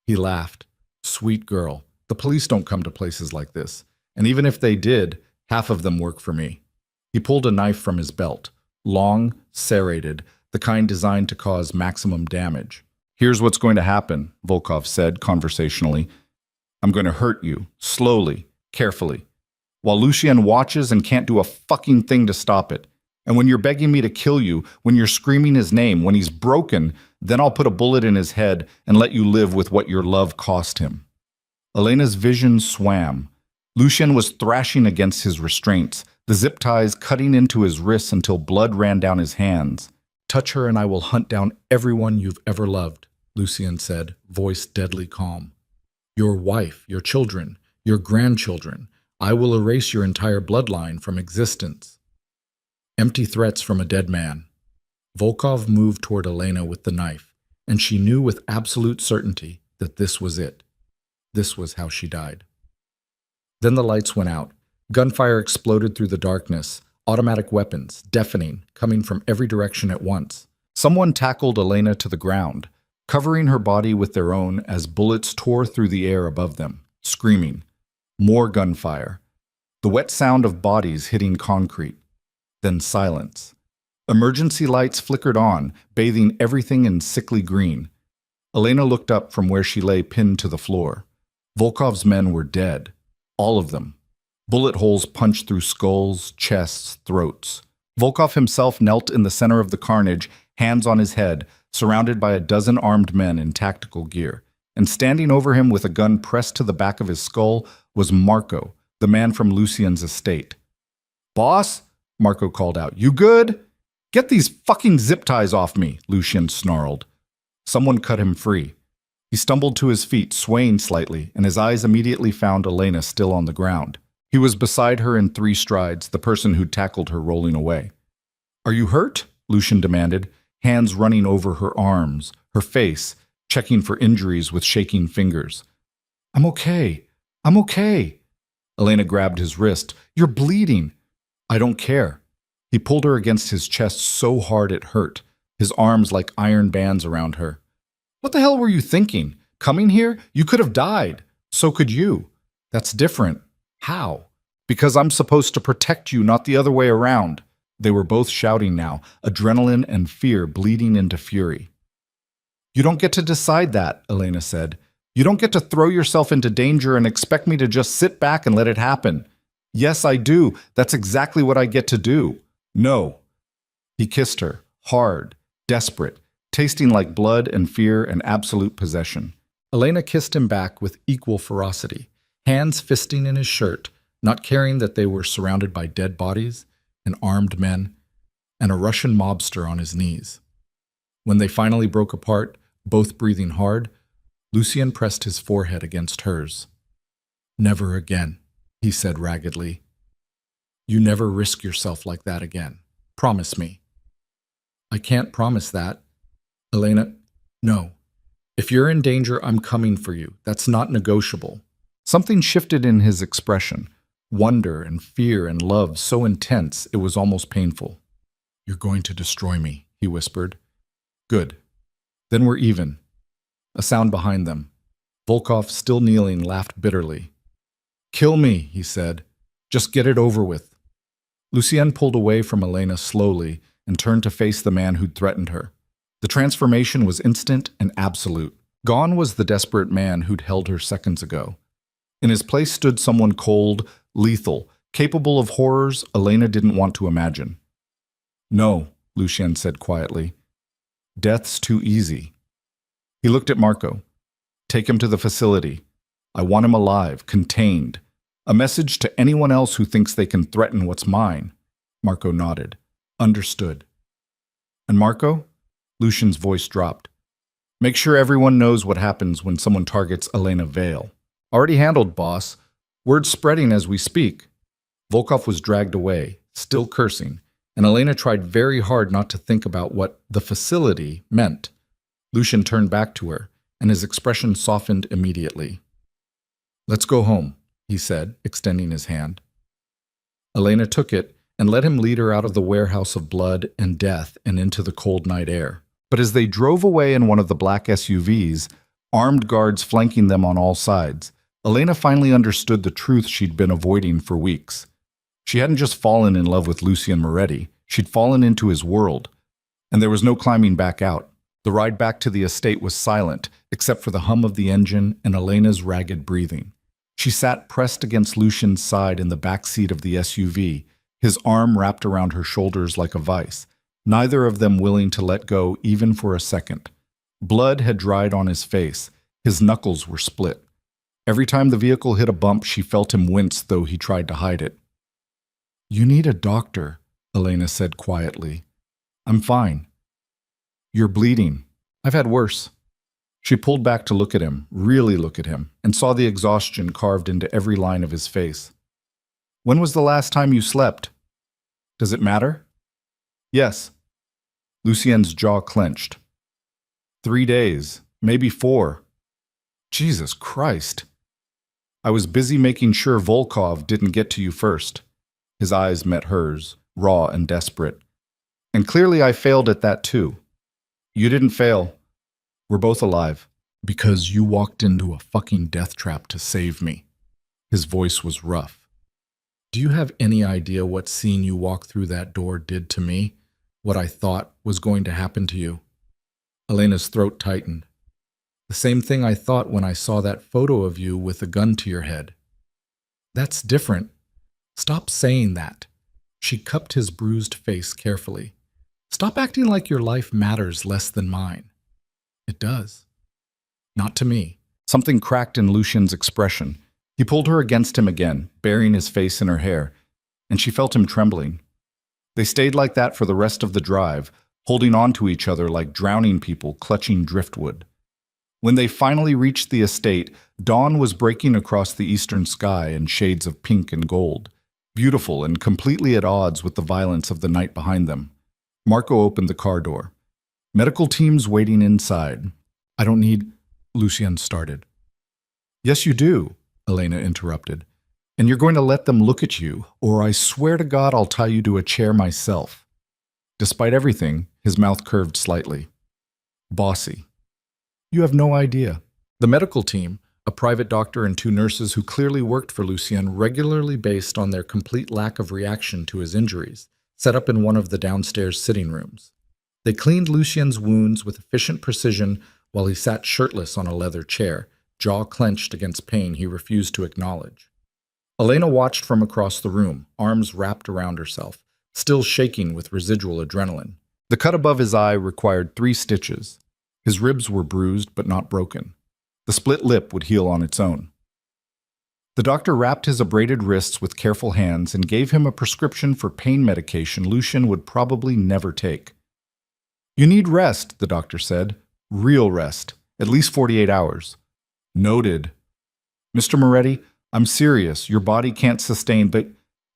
He laughed. Sweet girl. The police don't come to places like this. And even if they did, half of them work for me. He pulled a knife from his belt. Long, serrated, the kind designed to cause maximum damage. Here's what's going to happen, Volkov said conversationally. I'm going to hurt you, slowly, carefully, while Lucien watches and can't do a fucking thing to stop it. And when you're begging me to kill you, when you're screaming his name, when he's broken, then I'll put a bullet in his head and let you live with what your love cost him. Elena's vision swam. Lucien was thrashing against his restraints, the zip ties cutting into his wrists until blood ran down his hands. Touch her and I will hunt down everyone you've ever loved, Lucien said, voice deadly calm. Your wife, your children, your grandchildren. I will erase your entire bloodline from existence. Empty threats from a dead man. Volkov moved toward Elena with the knife, and she knew with absolute certainty that this was it. This was how she died. Then the lights went out. Gunfire exploded through the darkness, automatic weapons, deafening, coming from every direction at once. Someone tackled Elena to the ground, covering her body with their own as bullets tore through the air above them, screaming. More gunfire. The wet sound of bodies hitting concrete. Then silence. Emergency lights flickered on, bathing everything in sickly green. Elena looked up from where she lay pinned to the floor. Volkov's men were dead. All of them. Bullet holes punched through skulls, chests, throats. Volkov himself knelt in the center of the carnage, hands on his head, surrounded by a dozen armed men in tactical gear. And standing over him with a gun pressed to the back of his skull was Marco, the man from Lucien's estate. Boss? Marco called out. You good? Get these fucking zip ties off me, Lucien snarled. Someone cut him free. He stumbled to his feet, swaying slightly, and his eyes immediately found Elena still on the ground. He was beside her in 3 strides, the person who'd tackled her rolling away. Are you hurt? Lucien demanded, hands running over her arms, her face, checking for injuries with shaking fingers. I'm okay. I'm okay. Elena grabbed his wrist. You're bleeding. I don't care. He pulled her against his chest so hard it hurt, his arms like iron bands around her. What the hell were you thinking? Coming here? You could have died. So could you. That's different. How? Because I'm supposed to protect you, not the other way around. They were both shouting now, adrenaline and fear bleeding into fury. You don't get to decide that, Elena said. You don't get to throw yourself into danger and expect me to just sit back and let it happen. Yes, I do. That's exactly what I get to do. No. He kissed her, hard, desperate, tasting like blood and fear and absolute possession. Elena kissed him back with equal ferocity, hands fisting in his shirt, not caring that they were surrounded by dead bodies and armed men, and a Russian mobster on his knees. When they finally broke apart, both breathing hard, Lucien pressed his forehead against hers. Never again, he said raggedly. You never risk yourself like that again. Promise me. I can't promise that. Elena, no. If you're in danger, I'm coming for you. That's not negotiable. Something shifted in his expression. Wonder and fear and love so intense it was almost painful. You're going to destroy me, he whispered. Good. Then we're even. A sound behind them. Volkov, still kneeling, laughed bitterly. Kill me, he said. Just get it over with. Lucien pulled away from Elena slowly and turned to face the man who'd threatened her. The transformation was instant and absolute. Gone was the desperate man who'd held her seconds ago. In his place stood someone cold, lethal, capable of horrors Elena didn't want to imagine. No, Lucien said quietly. Death's too easy. He looked at Marco. Take him to the facility. I want him alive, contained. A message to anyone else who thinks they can threaten what's mine. Marco nodded. Understood. And Marco? Lucien's voice dropped. Make sure everyone knows what happens when someone targets Elena Vale. Already handled, boss. Word's spreading as we speak. Volkov was dragged away, still cursing, and Elena tried very hard not to think about what the facility meant. Lucien turned back to her, and his expression softened immediately. Let's go home, he said, extending his hand. Elena took it and let him lead her out of the warehouse of blood and death and into the cold night air. But as they drove away in one of the black SUVs, armed guards flanking them on all sides, Elena finally understood the truth she'd been avoiding for weeks. She hadn't just fallen in love with Lucien Moretti, she'd fallen into his world, and there was no climbing back out. The ride back to the estate was silent, except for the hum of the engine and Elena's ragged breathing. She sat pressed against Lucien's side in the back seat of the SUV, his arm wrapped around her shoulders like a vice, neither of them willing to let go even for a second. Blood had dried on his face, his knuckles were split. Every time the vehicle hit a bump, she felt him wince, though he tried to hide it. You need a doctor, Elena said quietly. I'm fine. You're bleeding. I've had worse. She pulled back to look at him, really look at him, and saw the exhaustion carved into every line of his face. When was the last time you slept? Does it matter? Yes. Lucien's jaw clenched. 3 days, maybe 4. Jesus Christ. I was busy making sure Volkov didn't get to you first. His eyes met hers, raw and desperate. And clearly I failed at that too. You didn't fail. We're both alive. Because you walked into a fucking death trap to save me. His voice was rough. Do you have any idea what seeing you walk through that door did to me? What I thought was going to happen to you? Elena's throat tightened. The same thing I thought when I saw that photo of you with a gun to your head. That's different. Stop saying that. She cupped his bruised face carefully. Stop acting like your life matters less than mine. It does. Not to me. Something cracked in Lucien's expression. He pulled her against him again, burying his face in her hair, and she felt him trembling. They stayed like that for the rest of the drive, holding on to each other like drowning people clutching driftwood. When they finally reached the estate, dawn was breaking across the eastern sky in shades of pink and gold, beautiful and completely at odds with the violence of the night behind them. Marco opened the car door. Medical teams waiting inside. I don't need... Lucien started. Yes, you do, Elena interrupted. And you're going to let them look at you, or I swear to God I'll tie you to a chair myself. Despite everything, his mouth curved slightly. Bossy. You have no idea. The medical team, a private doctor and 2 nurses who clearly worked for Lucien regularly based on their complete lack of reaction to his injuries, set up in one of the downstairs sitting rooms. They cleaned Lucien's wounds with efficient precision while he sat shirtless on a leather chair, jaw clenched against pain he refused to acknowledge. Elena watched from across the room, arms wrapped around herself, still shaking with residual adrenaline. The cut above his eye required 3 stitches. His ribs were bruised but not broken. The split lip would heal on its own. The doctor wrapped his abraded wrists with careful hands and gave him a prescription for pain medication Lucien would probably never take. You need rest, the doctor said. Real rest. At least 48 hours. Noted. Mr. Moretti, I'm serious. Your body can't sustain, but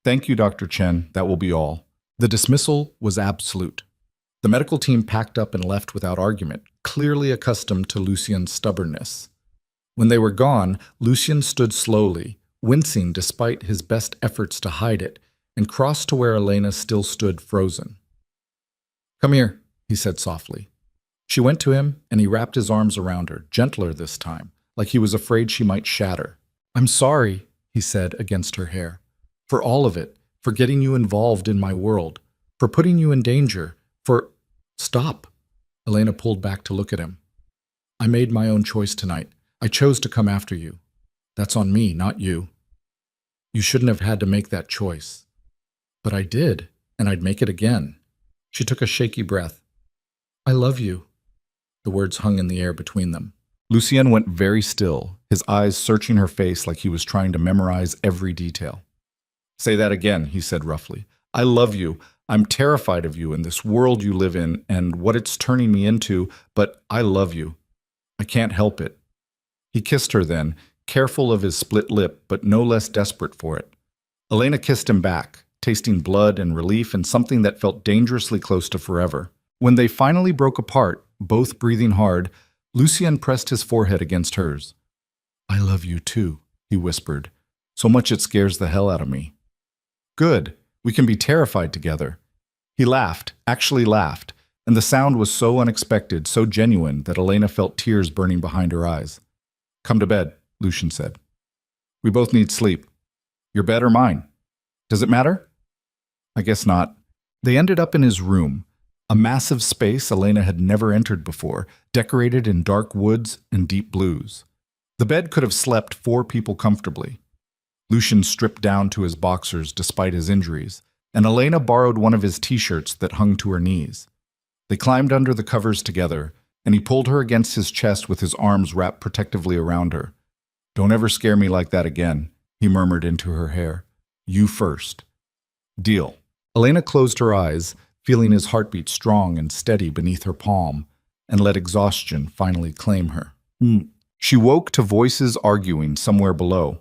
thank you, Dr. Chen. That will be all. The dismissal was absolute. The medical team packed up and left without argument, clearly accustomed to Lucien's stubbornness. When they were gone, Lucien stood slowly, wincing despite his best efforts to hide it, and crossed to where Elena still stood frozen. Come here, he said softly. She went to him, and he wrapped his arms around her, gentler this time, like he was afraid she might shatter. I'm sorry, he said against her hair, for all of it, for getting you involved in my world, for putting you in danger, for... Stop. Elena pulled back to look at him. I made my own choice tonight. I chose to come after you. That's on me, not you. You shouldn't have had to make that choice. But I did, and I'd make it again. She took a shaky breath. I love you. The words hung in the air between them. Lucien went very still, his eyes searching her face like he was trying to memorize every detail. Say that again, he said roughly. I love you. I'm terrified of you and this world you live in and what it's turning me into, but I love you. I can't help it. He kissed her then, careful of his split lip, but no less desperate for it. Elena kissed him back, tasting blood and relief and something that felt dangerously close to forever. When they finally broke apart, both breathing hard, Lucien pressed his forehead against hers. I love you too, he whispered. So much it scares the hell out of me. Good. We can be terrified together. He laughed, actually laughed, and the sound was so unexpected, so genuine, that Elena felt tears burning behind her eyes. Come to bed, Lucien said. We both need sleep. Your bed or mine? Does it matter? I guess not. They ended up in his room, a massive space Elena had never entered before, decorated in dark woods and deep blues. The bed could have slept 4 people comfortably. Lucien stripped down to his boxers despite his injuries, and Elena borrowed one of his t-shirts that hung to her knees. They climbed under the covers together, and he pulled her against his chest with his arms wrapped protectively around her. Don't ever scare me like that again, he murmured into her hair. You first. Deal. Elena closed her eyes, feeling his heartbeat strong and steady beneath her palm, and let exhaustion finally claim her. She woke to voices arguing somewhere below.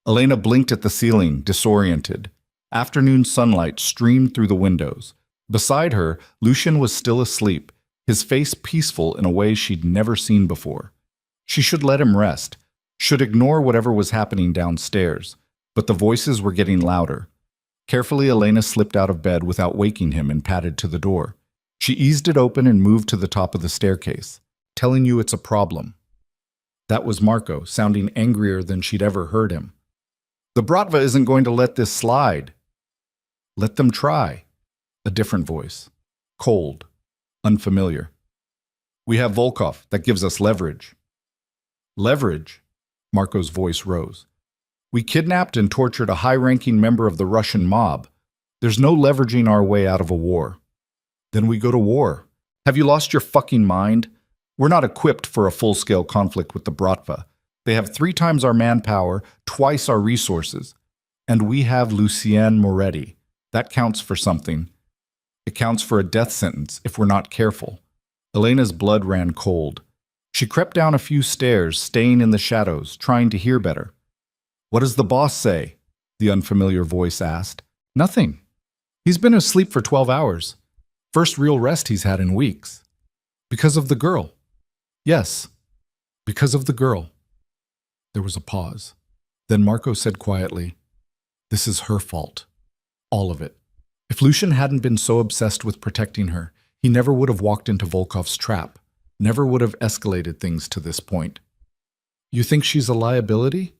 Elena blinked at the ceiling, disoriented. Afternoon sunlight streamed through the windows. Beside her, Lucien was still asleep, his face peaceful in a way she'd never seen before. She should let him rest, should ignore whatever was happening downstairs, but the voices were getting louder. Carefully, Elena slipped out of bed without waking him and padded to the door. She eased it open and moved to the top of the staircase. Telling you it's a problem. That was Marco, sounding angrier than she'd ever heard him. The Bratva isn't going to let this slide. Let them try. A different voice. Cold. Unfamiliar. We have Volkov. That gives us leverage. Leverage? Marco's voice rose. We kidnapped and tortured a high-ranking member of the Russian mob. There's no leveraging our way out of a war. Then we go to war. Have you lost your fucking mind? We're not equipped for a full-scale conflict with the Bratva. They have 3 times our manpower, twice our resources. And we have Lucien Moretti. That counts for something. It counts for a death sentence if we're not careful. Elena's blood ran cold. She crept down a few stairs, staying in the shadows, trying to hear better. What does the boss say? The unfamiliar voice asked. Nothing. He's been asleep for 12 hours. First real rest he's had in weeks. Because of the girl. Yes, because of the girl. There was a pause. Then Marco said quietly, This is her fault. All of it. If Lucien hadn't been so obsessed with protecting her, he never would have walked into Volkov's trap, never would have escalated things to this point. You think she's a liability?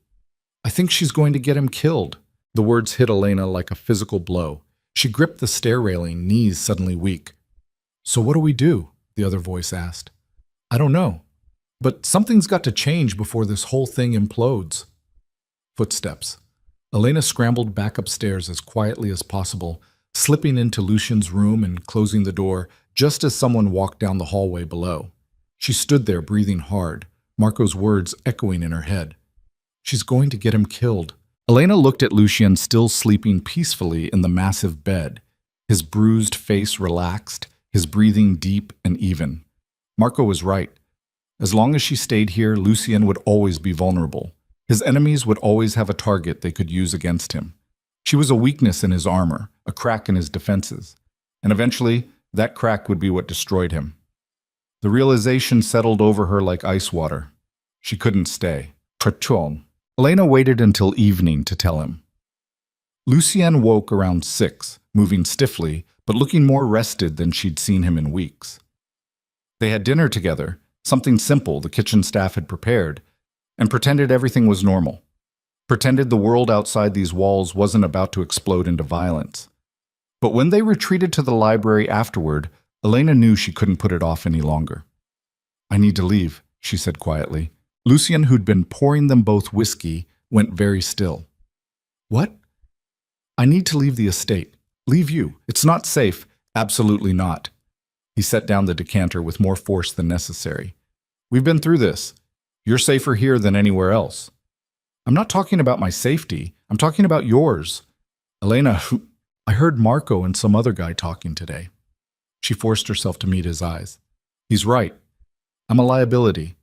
I think she's going to get him killed. The words hit Elena like a physical blow. She gripped the stair railing, knees suddenly weak. So what do we do? The other voice asked. I don't know. But something's got to change before this whole thing implodes. Footsteps. Elena scrambled back upstairs as quietly as possible, slipping into Lucien's room and closing the door just as someone walked down the hallway below. She stood there breathing hard, Marco's words echoing in her head. She's going to get him killed. Elena looked at Lucien still sleeping peacefully in the massive bed, his bruised face relaxed, his breathing deep and even. Marco was right. As long as she stayed here, Lucien would always be vulnerable. His enemies would always have a target they could use against him. She was a weakness in his armor, a crack in his defenses. And eventually, that crack would be what destroyed him. The realization settled over her like ice water. She couldn't stay. Trachon. Elena waited until evening to tell him. Lucien woke around 6, moving stiffly, but looking more rested than she'd seen him in weeks. They had dinner together, something simple the kitchen staff had prepared, and pretended everything was normal. Pretended the world outside these walls wasn't about to explode into violence. But when they retreated to the library afterward, Elena knew she couldn't put it off any longer. I need to leave, she said quietly. Lucien, who'd been pouring them both whiskey, went very still. What? I need to leave the estate. Leave you. It's not safe. Absolutely not. He set down the decanter with more force than necessary. We've been through this. You're safer here than anywhere else. I'm not talking about my safety. I'm talking about yours. Elena, I heard Marco and some other guy talking today. She forced herself to meet his eyes. He's right. I'm a liability.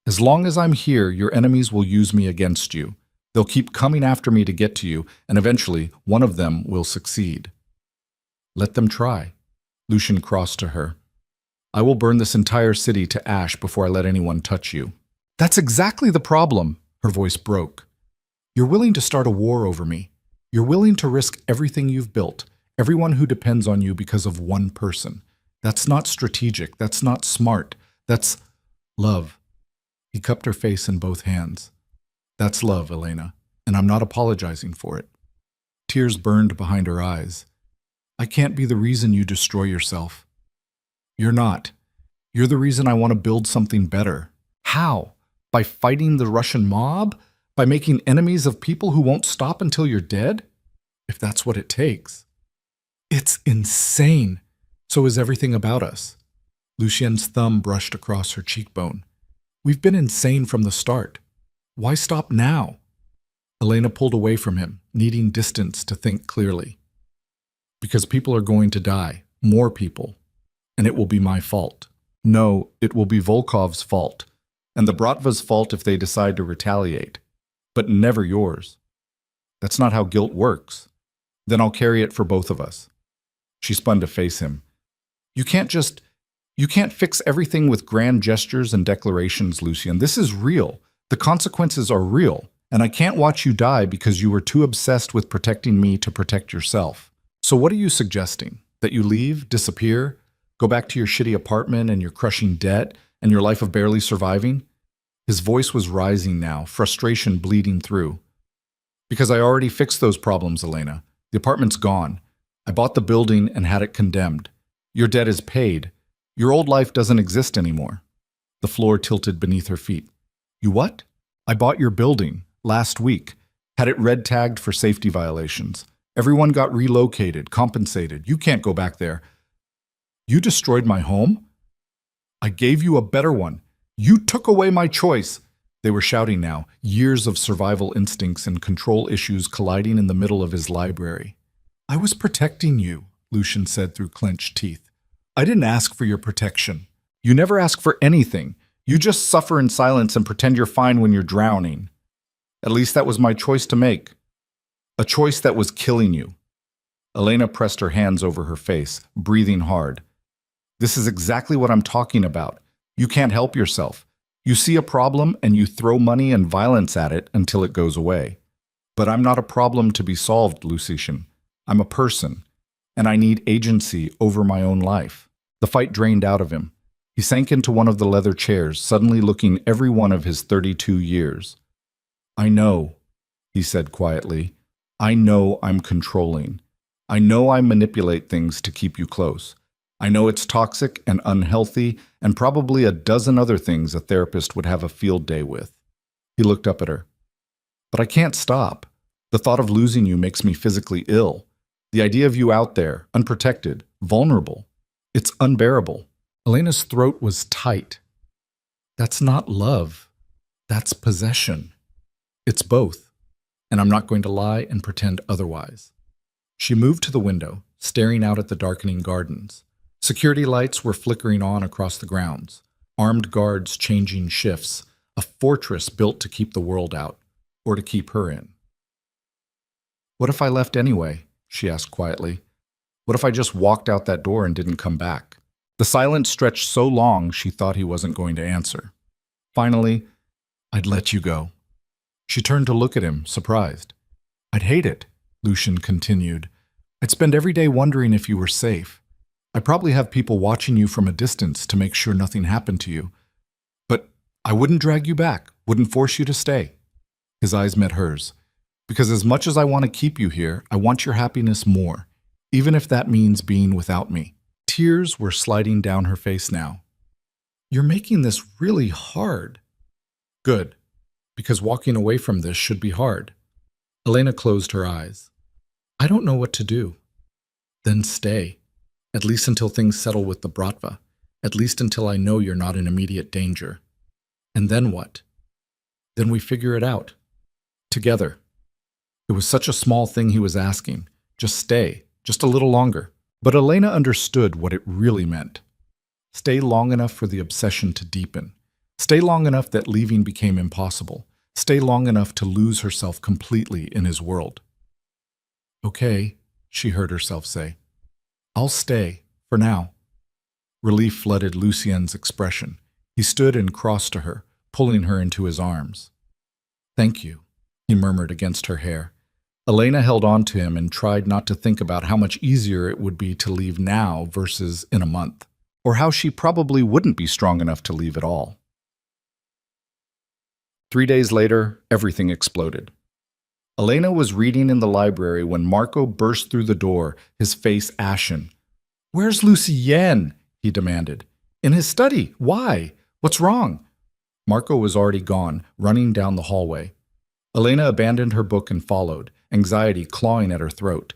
As long as I'm here, your enemies will use me against you. They'll keep coming after me to get to you, and eventually one of them will succeed. Let them try. Lucian crossed to her. I will burn this entire city to ash before I let anyone touch you. That's exactly the problem, her voice broke. You're willing to start a war over me. You're willing to risk everything you've built, everyone who depends on you because of one person. That's not strategic. That's not smart. That's love. He cupped her face in both hands. That's love, Elena, and I'm not apologizing for it. Tears burned behind her eyes. I can't be the reason you destroy yourself. You're not. You're the reason I want to build something better. How? By fighting the Russian mob? By making enemies of people who won't stop until you're dead? If that's what it takes. It's insane. So is everything about us. Lucien's thumb brushed across her cheekbone. We've been insane from the start. Why stop now? Elena pulled away from him, needing distance to think clearly. Because people are going to die, more people, and it will be my fault. No, it will be Volkov's fault, and the Bratva's fault if they decide to retaliate, but never yours. That's not how guilt works. Then I'll carry it for both of us. She spun to face him. You can't fix everything with grand gestures and declarations, Lucien. This is real. The consequences are real, and I can't watch you die because you were too obsessed with protecting me to protect yourself. So what are you suggesting? That you leave, disappear, go back to your shitty apartment and your crushing debt and your life of barely surviving? His voice was rising now, frustration bleeding through. Because I already fixed those problems, Elena. The apartment's gone. I bought the building and had it condemned. Your debt is paid. Your old life doesn't exist anymore. The floor tilted beneath her feet. You what? I bought your building last week. Had it red tagged for safety violations. Everyone got relocated, compensated. You can't go back there. You destroyed my home? I gave you a better one. You took away my choice. They were shouting now, years of survival instincts and control issues colliding in the middle of his library. I was protecting you, Lucian said through clenched teeth. I didn't ask for your protection. You never ask for anything. You just suffer in silence and pretend you're fine when you're drowning. At least that was my choice to make. A choice that was killing you. Elena pressed her hands over her face, breathing hard. This is exactly what I'm talking about. You can't help yourself. You see a problem and you throw money and violence at it until it goes away. But I'm not a problem to be solved, Lucian. I'm a person, and I need agency over my own life. The fight drained out of him. He sank into one of the leather chairs, suddenly looking every one of his 32 years. I know, he said quietly. I know I'm controlling. I know I manipulate things to keep you close. I know it's toxic and unhealthy and probably a dozen other things a therapist would have a field day with. He looked up at her. But I can't stop. The thought of losing you makes me physically ill. The idea of you out there, unprotected, vulnerable, it's unbearable. Elena's throat was tight. That's not love. That's possession. It's both. And I'm not going to lie and pretend otherwise. She moved to the window, staring out at the darkening gardens. Security lights were flickering on across the grounds, armed guards changing shifts, a fortress built to keep the world out, or to keep her in. What if I left anyway? She asked quietly. What if I just walked out that door and didn't come back? The silence stretched so long she thought he wasn't going to answer. Finally, I'd let you go. She turned to look at him, surprised. I'd hate it, Lucian continued. I'd spend every day wondering if you were safe. I'd probably have people watching you from a distance to make sure nothing happened to you. But I wouldn't drag you back, wouldn't force you to stay. His eyes met hers. Because as much as I want to keep you here, I want your happiness more, even if that means being without me. Tears were sliding down her face now. You're making this really hard. Good. Because walking away from this should be hard. Elena closed her eyes. I don't know what to do. Then stay. At least until things settle with the Bratva. At least until I know you're not in immediate danger. And then what? Then we figure it out. Together. It was such a small thing he was asking. Just stay. Just a little longer. But Elena understood what it really meant. Stay long enough for the obsession to deepen. Stay long enough that leaving became impossible. Stay long enough to lose herself completely in his world. Okay, she heard herself say. I'll stay, for now. Relief flooded Lucien's expression. He stood and crossed to her, pulling her into his arms. Thank you, he murmured against her hair. Elena held on to him and tried not to think about how much easier it would be to leave now versus in a month, or how she probably wouldn't be strong enough to leave at all. 3 days later, everything exploded. Elena was reading in the library when Marco burst through the door, his face ashen. Where's Lucien? He demanded. In his study. Why? What's wrong? Marco was already gone, running down the hallway. Elena abandoned her book and followed, anxiety clawing at her throat.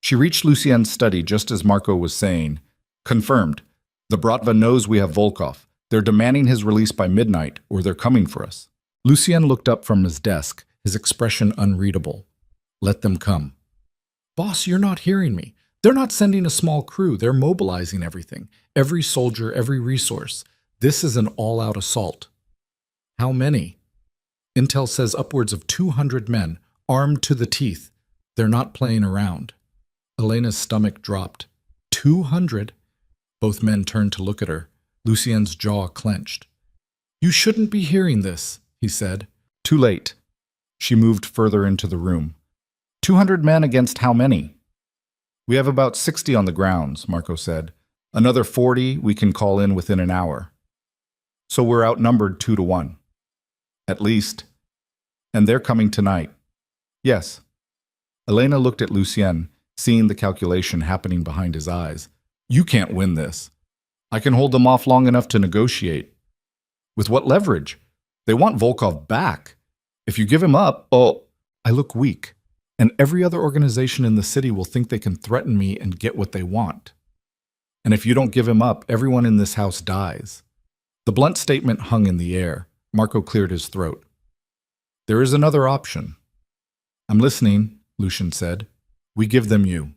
She reached Lucien's study just as Marco was saying, Confirmed. The Bratva knows we have Volkov. They're demanding his release by midnight, or they're coming for us. Lucien looked up from his desk, his expression unreadable. Let them come. Boss, you're not hearing me. They're not sending a small crew. They're mobilizing everything. Every soldier, every resource. This is an all-out assault. How many? Intel says upwards of 200 men, armed to the teeth. They're not playing around. Elena's stomach dropped. 200? Both men turned to look at her. Lucien's jaw clenched. You shouldn't be hearing this, he said. Too late. She moved further into the room. 200 men against how many? We have about 60 on the grounds, Marco said. Another 40 we can call in within an hour. So we're outnumbered 2-1. At least. And they're coming tonight. Yes. Elena looked at Lucien, seeing the calculation happening behind his eyes. You can't win this. I can hold them off long enough to negotiate. With what leverage? They want Volkov back. If you give him up, I look weak. And every other organization in the city will think they can threaten me and get what they want. And if you don't give him up, everyone in this house dies. The blunt statement hung in the air. Marco cleared his throat. There is another option. I'm listening, Lucien said. We give them you.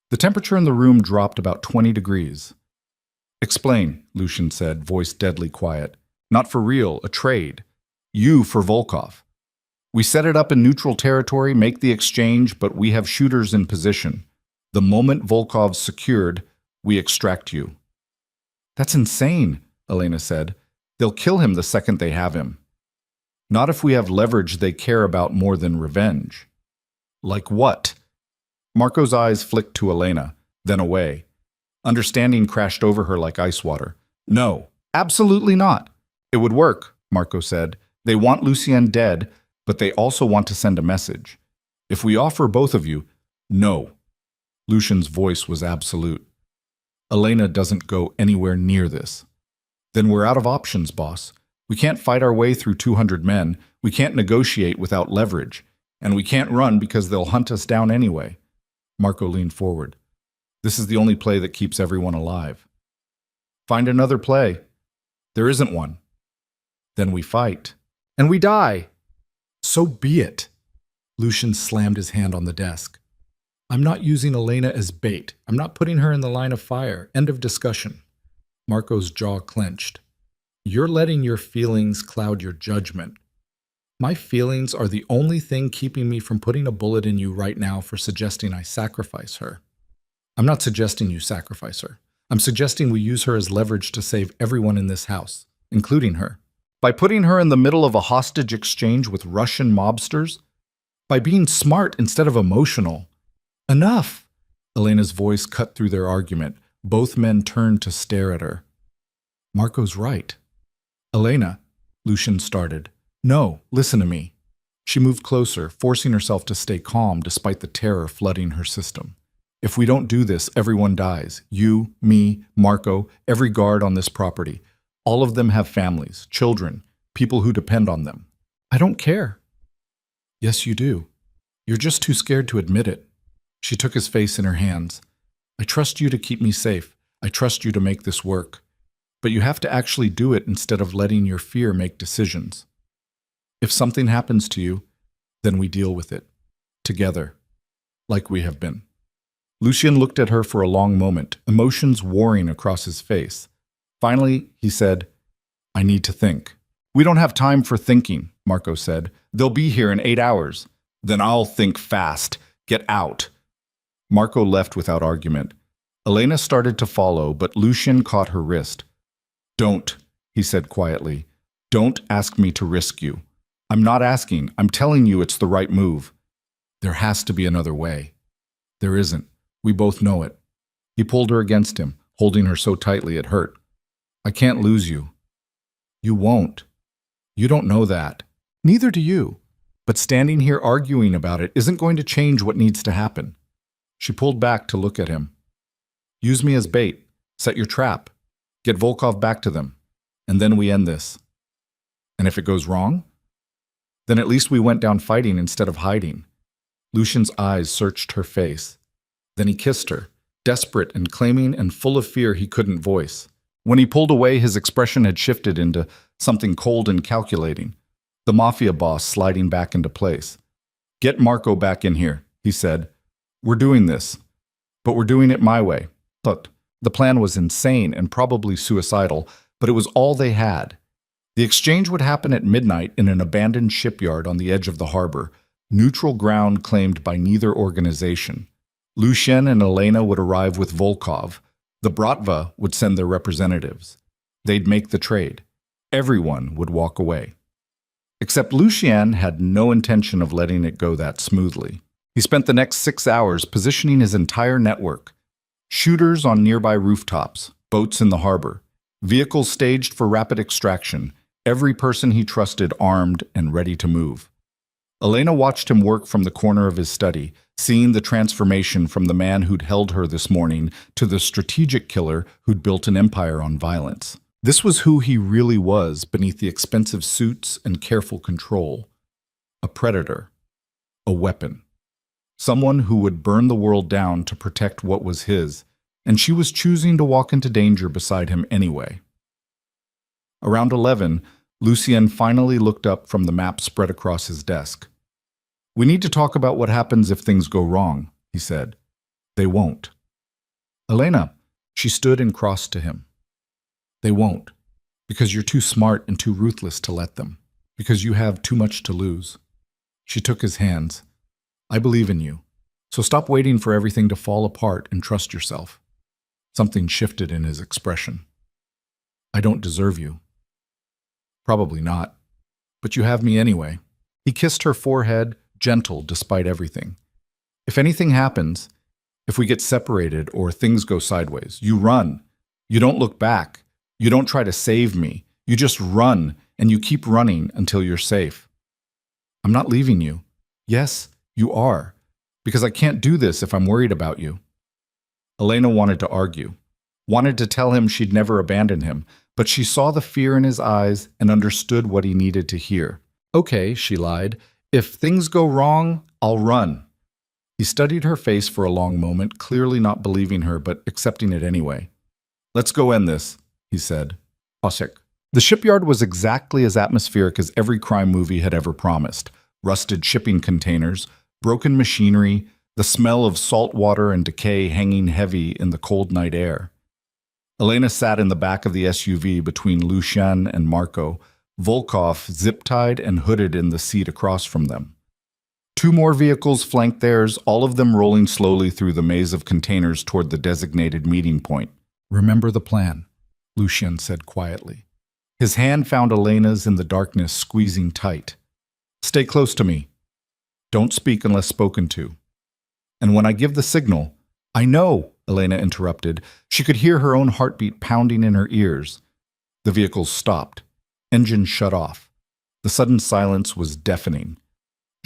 The temperature in the room dropped about 20 degrees. Explain, Lucien said, voice deadly quiet. Not for real, a trade. You for Volkov. We set it up in neutral territory, make the exchange, but we have shooters in position. The moment Volkov's secured, we extract you. That's insane, Elena said. They'll kill him the second they have him. Not if we have leverage they care about more than revenge. Like what? Marco's eyes flicked to Elena, then away. Understanding crashed over her like ice water. No, absolutely not. It would work, Marco said. They want Lucien dead, but they also want to send a message. If we offer both of you, no. Lucien's voice was absolute. Elena doesn't go anywhere near this. Then we're out of options, boss. We can't fight our way through 200 men. We can't negotiate without leverage. And we can't run because they'll hunt us down anyway. Marco leaned forward. This is the only play that keeps everyone alive. Find another play. There isn't one. Then we fight. And we die. So be it. Lucien slammed his hand on the desk. I'm not using Elena as bait. I'm not putting her in the line of fire. End of discussion. Marco's jaw clenched. You're letting your feelings cloud your judgment. My feelings are the only thing keeping me from putting a bullet in you right now for suggesting I sacrifice her. I'm not suggesting you sacrifice her. I'm suggesting we use her as leverage to save everyone in this house, including her. By putting her in the middle of a hostage exchange with Russian mobsters? By being smart instead of emotional? Enough! Elena's voice cut through their argument. Both men turned to stare at her. Marco's right. Elena, Lucien started. No, listen to me. She moved closer, forcing herself to stay calm despite the terror flooding her system. If we don't do this, everyone dies. You, me, Marco, every guard on this property. All of them have families, children, people who depend on them. I don't care. Yes, you do. You're just too scared to admit it. She took his face in her hands. I trust you to keep me safe. I trust you to make this work. But you have to actually do it instead of letting your fear make decisions. If something happens to you, then we deal with it. Together. Like we have been. Lucien looked at her for a long moment, emotions warring across his face. Finally, he said, I need to think. We don't have time for thinking, Marco said. They'll be here in 8 hours. Then I'll think fast. Get out. Marco left without argument. Elena started to follow, but Lucien caught her wrist. Don't, he said quietly. Don't ask me to risk you. I'm not asking. I'm telling you it's the right move. There has to be another way. There isn't. We both know it. He pulled her against him, holding her so tightly it hurt. I can't lose you. You won't. You don't know that. Neither do you. But standing here arguing about it isn't going to change what needs to happen. She pulled back to look at him. Use me as bait. Set your trap. Get Volkov back to them. And then we end this. And if it goes wrong? Then at least we went down fighting instead of hiding. Lucien's eyes searched her face. Then he kissed her, desperate and claiming and full of fear he couldn't voice. When he pulled away, his expression had shifted into something cold and calculating, the mafia boss sliding back into place. Get Marco back in here, he said. We're doing this, but we're doing it my way. Look, the plan was insane and probably suicidal, but it was all they had. The exchange would happen at midnight in an abandoned shipyard on the edge of the harbor, neutral ground claimed by neither organization. Lucien and Elena would arrive with Volkov. The Bratva would send their representatives. They'd make the trade. Everyone would walk away. Except Lucien had no intention of letting it go that smoothly. He spent the next 6 hours positioning his entire network. Shooters on nearby rooftops, boats in the harbor, vehicles staged for rapid extraction, every person he trusted armed and ready to move. Elena watched him work from the corner of his study, seeing the transformation from the man who'd held her this morning to the strategic killer who'd built an empire on violence. This was who he really was beneath the expensive suits and careful control. A predator. A weapon. Someone who would burn the world down to protect what was his, and she was choosing to walk into danger beside him anyway. Around 11, Lucien finally looked up from the map spread across his desk. We need to talk about what happens if things go wrong, he said. They won't. Elena, she stood and crossed to him. They won't, because you're too smart and too ruthless to let them, because you have too much to lose. She took his hands. I believe in you, so stop waiting for everything to fall apart and trust yourself. Something shifted in his expression. I don't deserve you. Probably not, but you have me anyway. He kissed her forehead, gentle despite everything. If anything happens, if we get separated or things go sideways, you run. You don't look back. You don't try to save me. You just run, and you keep running until you're safe. I'm not leaving you. Yes, you are, because I can't do this if I'm worried about you. Elena wanted to argue, wanted to tell him she'd never abandon him, but she saw the fear in his eyes and understood what he needed to hear. Okay, she lied. If things go wrong, I'll run. He studied her face for a long moment, clearly not believing her, but accepting it anyway. Let's go end this, he said. Osik. The shipyard was exactly as atmospheric as every crime movie had ever promised. Rusted shipping containers, broken machinery, the smell of salt water and decay hanging heavy in the cold night air. Elena sat in the back of the SUV between Lucien and Marco, Volkov zip-tied and hooded in the seat across from them. 2 more vehicles flanked theirs, all of them rolling slowly through the maze of containers toward the designated meeting point. Remember the plan, Lucien said quietly. His hand found Elena's in the darkness, squeezing tight. Stay close to me. Don't speak unless spoken to. And when I give the signal, I know, Elena interrupted. She could hear her own heartbeat pounding in her ears. The vehicles stopped. Engines shut off. The sudden silence was deafening.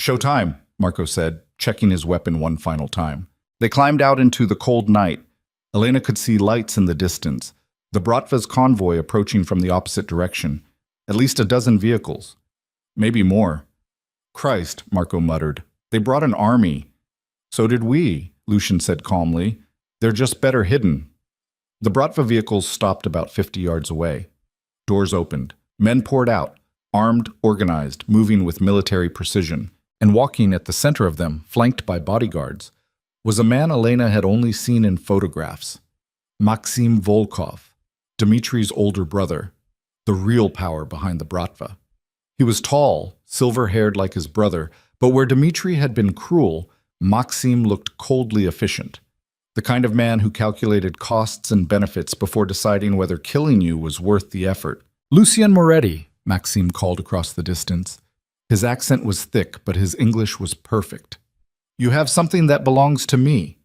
Showtime, Marco said, checking his weapon one final time. They climbed out into the cold night. Elena could see lights in the distance. The Bratva's convoy approaching from the opposite direction. At least a dozen vehicles. Maybe more. Christ, Marco muttered. They brought an army. So did we, Lucien said calmly. They're just better hidden. The Bratva vehicles stopped about 50 yards away. Doors opened. Men poured out, armed, organized, moving with military precision. And walking at the center of them, flanked by bodyguards, was a man Elena had only seen in photographs. Maxim Volkov, Dmitri's older brother, the real power behind the Bratva. He was tall, silver-haired like his brother, but where Dmitri had been cruel, Maxim looked coldly efficient. The kind of man who calculated costs and benefits before deciding whether killing you was worth the effort. "Lucien Moretti," Maxim called across the distance. His accent was thick, but his English was perfect. "You have something that belongs to me."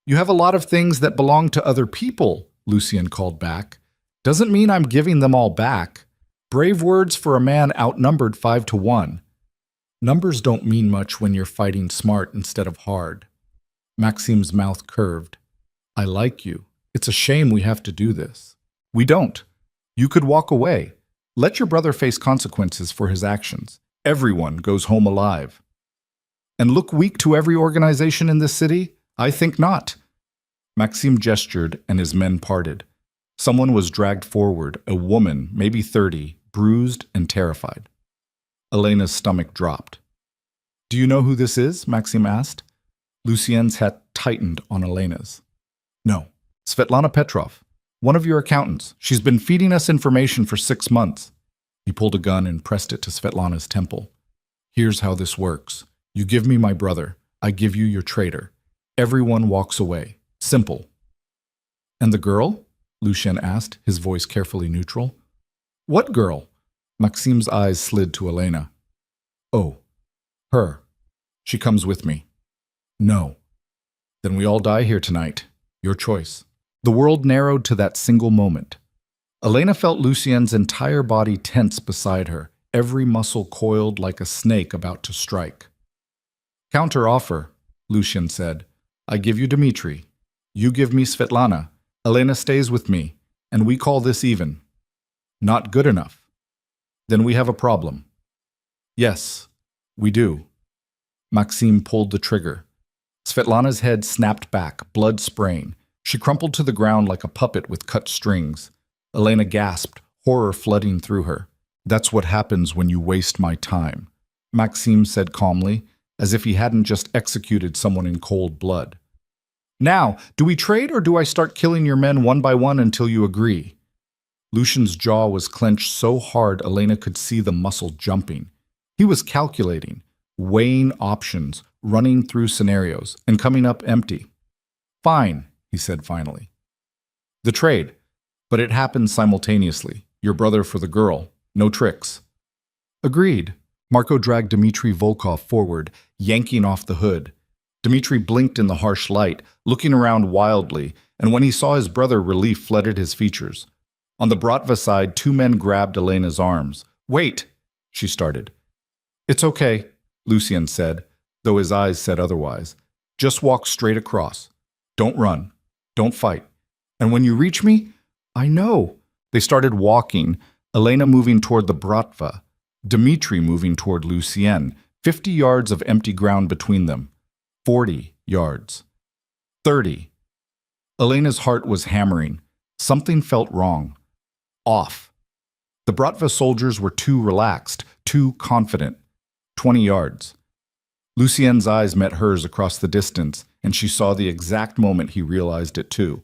"You have a lot of things that belong to other people," Lucien called back. "Doesn't mean I'm giving them all back." Brave words for a man outnumbered 5-1. Numbers don't mean much when you're fighting smart instead of hard. Maxim's mouth curved. "I like you. It's a shame we have to do this." "We don't. You could walk away. Let your brother face consequences for his actions. Everyone goes home alive." "And look weak to every organization in this city? I think not." Maxim gestured, and his men parted. Someone was dragged forward, a woman, maybe 30, bruised and terrified. Elena's stomach dropped. "Do you know who this is?" Maxim asked. Lucien's hat tightened on Elena's. "No. Svetlana Petrov, one of your accountants. She's been feeding us information for 6 months." He pulled a gun and pressed it to Svetlana's temple. "Here's how this works. You give me my brother. I give you your traitor. Everyone walks away. Simple." "And the girl?" Lucien asked, his voice carefully neutral. "What girl?" Maxim's eyes slid to Elena. "Oh, her. She comes with me." "No." "Then we all die here tonight. Your choice." The world narrowed to that single moment. Elena felt Lucien's entire body tense beside her, every muscle coiled like a snake about to strike. "Counter offer," Lucien said. "I give you Dmitri. You give me Svetlana. Elena stays with me, and we call this even." "Not good enough." "Then we have a problem." "Yes, we do." Maxim pulled the trigger. Svetlana's head snapped back, blood spraying. She crumpled to the ground like a puppet with cut strings. Elena gasped, horror flooding through her. "That's what happens when you waste my time," Maxim said calmly, as if he hadn't just executed someone in cold blood. "Now, do we trade or do I start killing your men one by one until you agree?" Lucien's jaw was clenched so hard Elena could see the muscle jumping. He was calculating, weighing options, running through scenarios, and coming up empty. "Fine," he said finally. "The trade. But it happens simultaneously. Your brother for the girl. No tricks." "Agreed." Marco dragged Dmitri Volkov forward, yanking off the hood. Dmitri blinked in the harsh light, looking around wildly, and when he saw his brother, relief flooded his features. On the Bratva side, 2 men grabbed Elena's arms. "Wait," she started. "It's okay," Lucien said, though his eyes said otherwise. "Just walk straight across. Don't run. Don't fight. And when you reach me, I know." They started walking, Elena moving toward the Bratva, Dmitri moving toward Lucien, 50 yards of empty ground between them. 40 yards. 30. Elena's heart was hammering. Something felt wrong. Off. The Bratva soldiers were too relaxed, too confident. 20 yards. Lucien's eyes met hers across the distance, and she saw the exact moment he realized it too.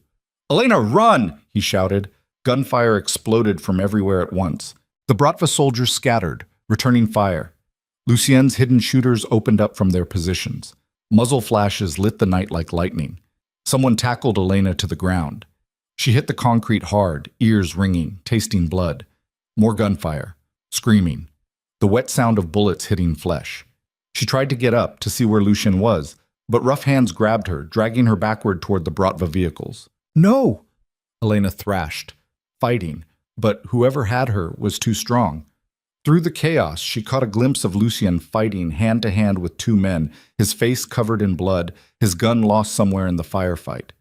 "Elena, run!" he shouted. Gunfire exploded from everywhere at once. The Bratva soldiers scattered, returning fire. Lucien's hidden shooters opened up from their positions. Muzzle flashes lit the night like lightning. Someone tackled Elena to the ground. She hit the concrete hard, ears ringing, tasting blood. More gunfire. Screaming. The wet sound of bullets hitting flesh. She tried to get up to see where Lucien was, but rough hands grabbed her, dragging her backward toward the Bratva vehicles. "No!" Elena thrashed, fighting, but whoever had her was too strong. Through the chaos, she caught a glimpse of Lucien fighting hand-to-hand with 2 men, his face covered in blood, his gun lost somewhere in the firefight.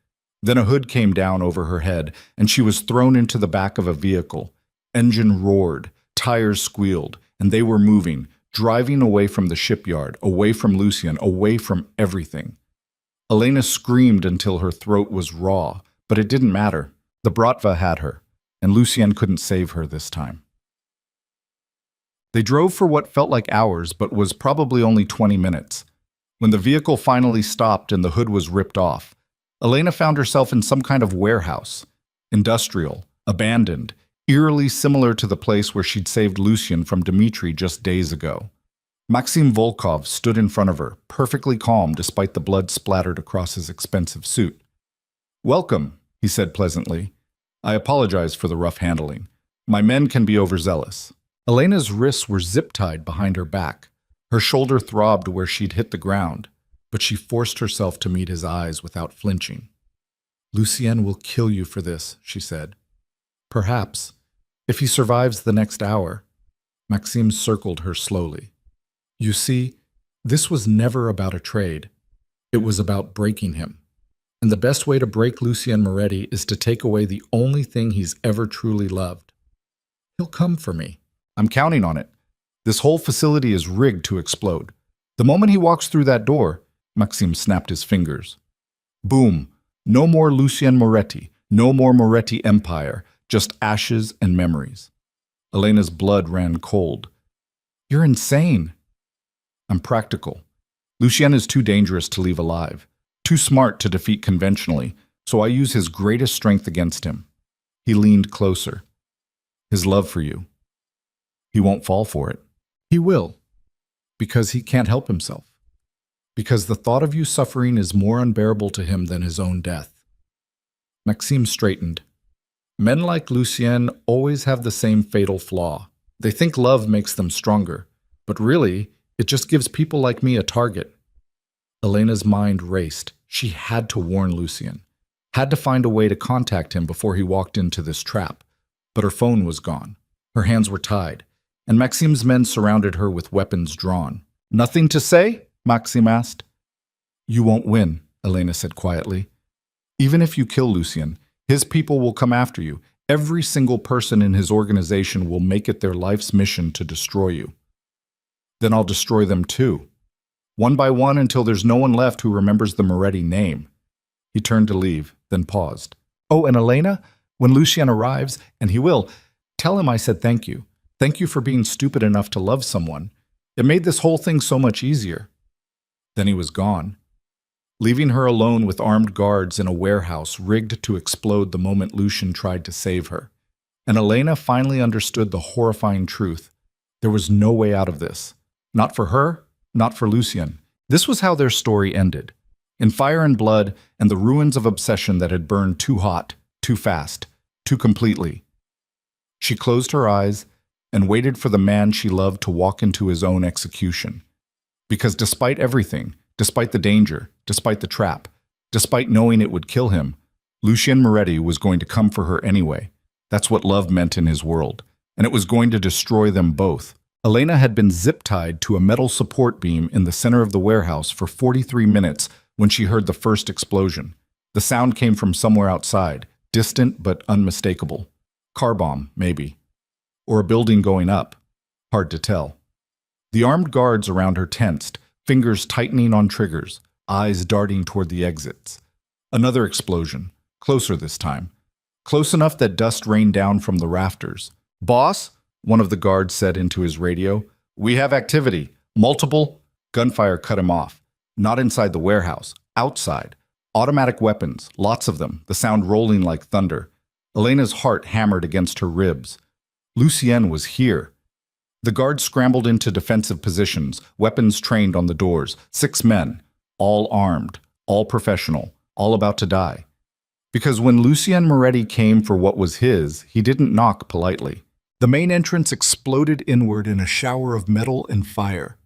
Then a hood came down over her head, and she was thrown into the back of a vehicle. Engine roared, tires squealed, and they were moving, driving away from the shipyard, away from Lucien, away from everything. Elena screamed until her throat was raw, but it didn't matter. The Bratva had her, and Lucien couldn't save her this time. They drove for what felt like hours, but was probably only 20 minutes. When the vehicle finally stopped and the hood was ripped off, Elena found herself in some kind of warehouse. Industrial, abandoned, eerily similar to the place where she'd saved Lucien from Dmitri just days ago. Maxim Volkov stood in front of her, perfectly calm despite the blood splattered across his expensive suit. "Welcome," he said pleasantly. "I apologize for the rough handling. My men can be overzealous." Elena's wrists were zip-tied behind her back. Her shoulder throbbed where she'd hit the ground, but she forced herself to meet his eyes without flinching. "Lucien will kill you for this," she said. "Perhaps, if he survives the next hour." Maxime circled her slowly. "You see, this was never about a trade. It was about breaking him. And the best way to break Lucien Moretti is to take away the only thing he's ever truly loved. He'll come for me. I'm counting on it. This whole facility is rigged to explode. The moment he walks through that door," Maxime snapped his fingers. "Boom. No more Lucien Moretti. No more Moretti Empire. Just ashes and memories." Elena's blood ran cold. "You're insane." "I'm practical. Lucien is too dangerous to leave alive. Too smart to defeat conventionally, so I use his greatest strength against him." He leaned closer. "His love for you. He won't fall for it. He will. Because he can't help himself. Because the thought of you suffering is more unbearable to him than his own death." Maxime straightened. "Men like Lucien always have the same fatal flaw. They think love makes them stronger, but really, it just gives people like me a target." Elena's mind raced. She had to warn Lucien. Had to find a way to contact him before he walked into this trap. But her phone was gone. Her hands were tied, and Maxime's men surrounded her with weapons drawn. "Nothing to say?" Maxime asked. "You won't win," Elena said quietly. "Even if you kill Lucien, his people will come after you. Every single person in his organization will make it their life's mission to destroy you. Then I'll destroy them too. One by one until there's no one left who remembers the Moretti name." He turned to leave, then paused. "Oh, and Elena, when Lucien arrives, and he will, tell him I said thank you. Thank you for being stupid enough to love someone. It made this whole thing so much easier." Then he was gone, leaving her alone with armed guards in a warehouse rigged to explode the moment Lucien tried to save her. And Elena finally understood the horrifying truth. There was no way out of this. Not for her, not for Lucien. This was how their story ended. In fire and blood and the ruins of obsession that had burned too hot, too fast, too completely. She closed her eyes and waited for the man she loved to walk into his own execution. Because despite everything, despite the danger, despite the trap, despite knowing it would kill him, Lucien Moretti was going to come for her anyway. That's what love meant in his world, and it was going to destroy them both. Elena had been zip-tied to a metal support beam in the center of the warehouse for 43 minutes when she heard the first explosion. The sound came from somewhere outside, distant but unmistakable. Car bomb, maybe. Or a building going up. Hard to tell. The armed guards around her tensed, fingers tightening on triggers, eyes darting toward the exits. Another explosion, closer this time. Close enough that dust rained down from the rafters. "Boss," one of the guards said into his radio, "we have activity. Multiple." Gunfire cut him off. Not inside the warehouse. Outside. Automatic weapons. Lots of them. The sound rolling like thunder. Elena's heart hammered against her ribs. Lucien was here. The guards scrambled into defensive positions, weapons trained on the doors. 6 men. All armed. All professional. All about to die. Because when Lucien Moretti came for what was his, he didn't knock politely. The main entrance exploded inward in a shower of metal and fire.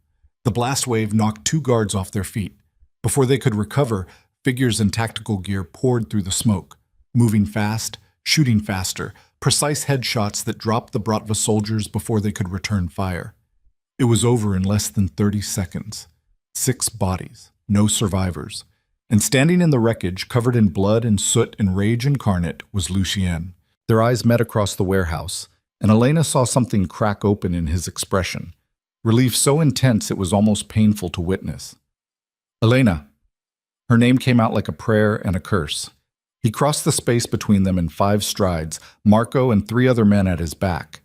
The blast wave knocked 2 guards off their feet. Before they could recover, figures in tactical gear poured through the smoke, moving fast, shooting faster, precise headshots that dropped the Bratva soldiers before they could return fire. It was over in less than 30 seconds. 6 bodies, no survivors. And standing in the wreckage, covered in blood and soot and rage incarnate, was Lucien. Their eyes met across the warehouse, and Elena saw something crack open in his expression. Relief so intense it was almost painful to witness. "Elena." Her name came out like a prayer and a curse. He crossed the space between them in 5 strides, Marco and 3 other men at his back.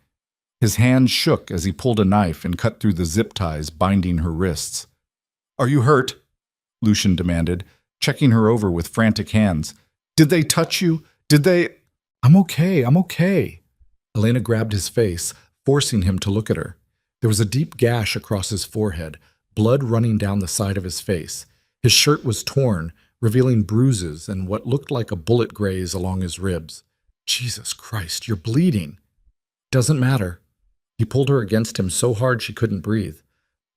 His hands shook as he pulled a knife and cut through the zip ties binding her wrists. "Are you hurt?" Lucian demanded, checking her over with frantic hands. "Did they touch you? Did they—" I'm okay. Elena grabbed his face, forcing him to look at her. There was a deep gash across his forehead, blood running down the side of his face. His shirt was torn, revealing bruises and what looked like a bullet graze along his ribs. "Jesus Christ, you're bleeding." "Doesn't matter." He pulled her against him so hard she couldn't breathe.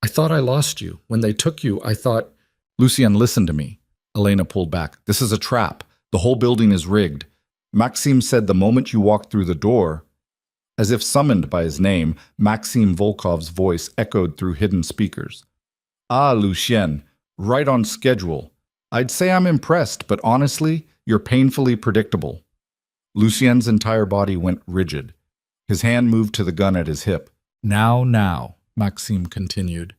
"I thought I lost you. When they took you, I thought—" "Lucien, listen to me." Elena pulled back. "This is a trap. The whole building is rigged. Maxime said the moment you walked through the door—" As if summoned by his name, Maxime Volkov's voice echoed through hidden speakers. "Ah, Lucien, right on schedule. I'd say I'm impressed, but honestly, you're painfully predictable." Lucien's entire body went rigid. His hand moved to the gun at his hip. Now, Maxime continued.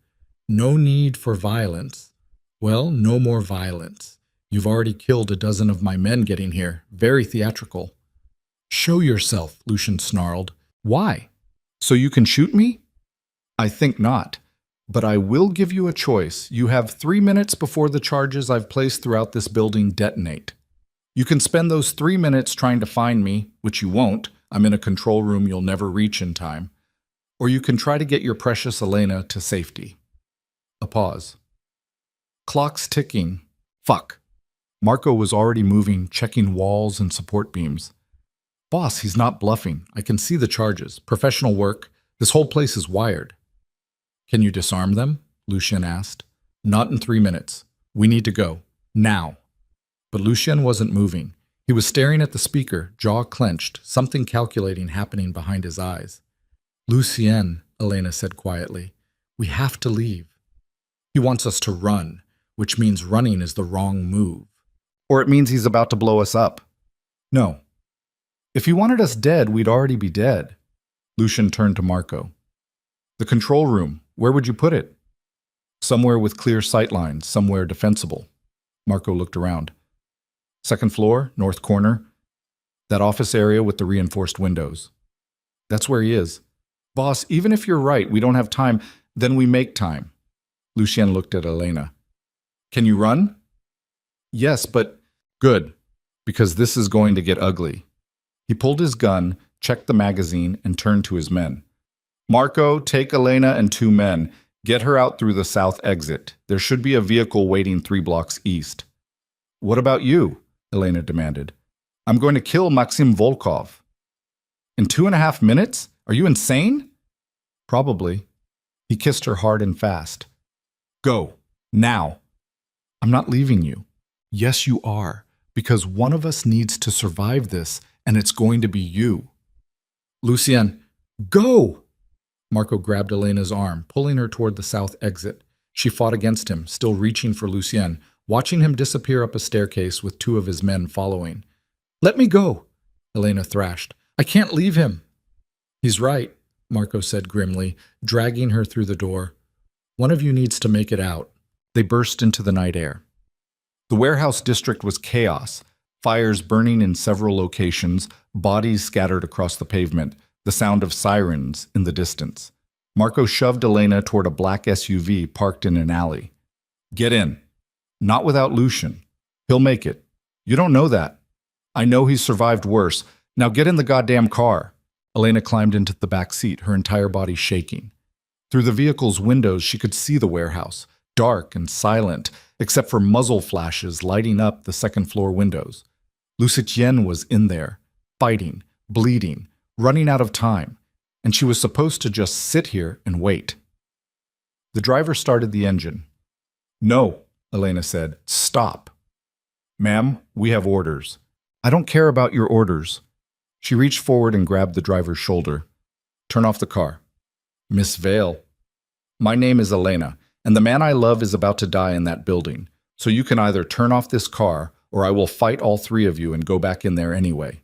"No need for violence. Well, no more violence. You've already killed a dozen of my men getting here. Very theatrical." "Show yourself," Lucian snarled. "Why? So you can shoot me?" "I think not. But I will give you a choice. You have 3 minutes before the charges I've placed throughout this building detonate. You can spend those 3 minutes trying to find me, which you won't. I'm in a control room you'll never reach in time. Or you can try to get your precious Elena to safety." A pause. "Clock's ticking. Fuck." Marco was already moving, checking walls and support beams. "Boss, he's not bluffing. I can see the charges. Professional work. This whole place is wired." "Can you disarm them?" Lucien asked. "Not in 3 minutes. We need to go. Now." But Lucien wasn't moving. He was staring at the speaker, jaw clenched, something calculating happening behind his eyes. "Lucien," Elena said quietly, "we have to leave. He wants us to run, which means running is the wrong move." "Or it means he's about to blow us up." "No. If he wanted us dead, we'd already be dead." Lucien turned to Marco. "The control room, where would you put it?" "Somewhere with clear sightlines, somewhere defensible." Marco looked around. "Second floor, north corner. That office area with the reinforced windows." "That's where he is." "Boss, even if you're right, we don't have time, then we make time." Lucien looked at Elena. "Can you run?" "Yes, but—" "Good, because this is going to get ugly." He pulled his gun, checked the magazine, and turned to his men. "Marco, take Elena and 2 men. Get her out through the south exit. There should be a vehicle waiting 3 blocks east." "What about you?" Elena demanded. "I'm going to kill Maxim Volkov." "In 2.5 minutes? Are you insane?" "Probably." He kissed her hard and fast. "Go. Now." "I'm not leaving you." "Yes, you are. Because one of us needs to survive this, and it's going to be you." "Lucien, go!" Marco grabbed Elena's arm, pulling her toward the south exit. She fought against him, still reaching for Lucien, watching him disappear up a staircase with 2 of his men following. "Let me go!" Elena thrashed. "I can't leave him." "He's right," Marco said grimly, dragging her through the door. "One of you needs to make it out." They burst into the night air. The warehouse district was chaos, fires burning in several locations, bodies scattered across the pavement, the sound of sirens in the distance. Marco shoved Elena toward a black SUV parked in an alley. "Get in." "Not without Lucien. He'll make it." "You don't know that." "I know he's survived worse. Now get in the goddamn car." Elena climbed into the back seat, her entire body shaking. Through the vehicle's windows, she could see the warehouse, dark and silent, except for muzzle flashes lighting up the second-floor windows. Lucien was in there, fighting, bleeding, running out of time, and she was supposed to just sit here and wait. The driver started the engine. "No," Elena said. "Stop." "Ma'am, we have orders." "I don't care about your orders." She reached forward and grabbed the driver's shoulder. "Turn off the car." "Miss Vale." "My name is Elena, and the man I love is about to die in that building. So you can either turn off this car, or I will fight all 3 of you and go back in there anyway.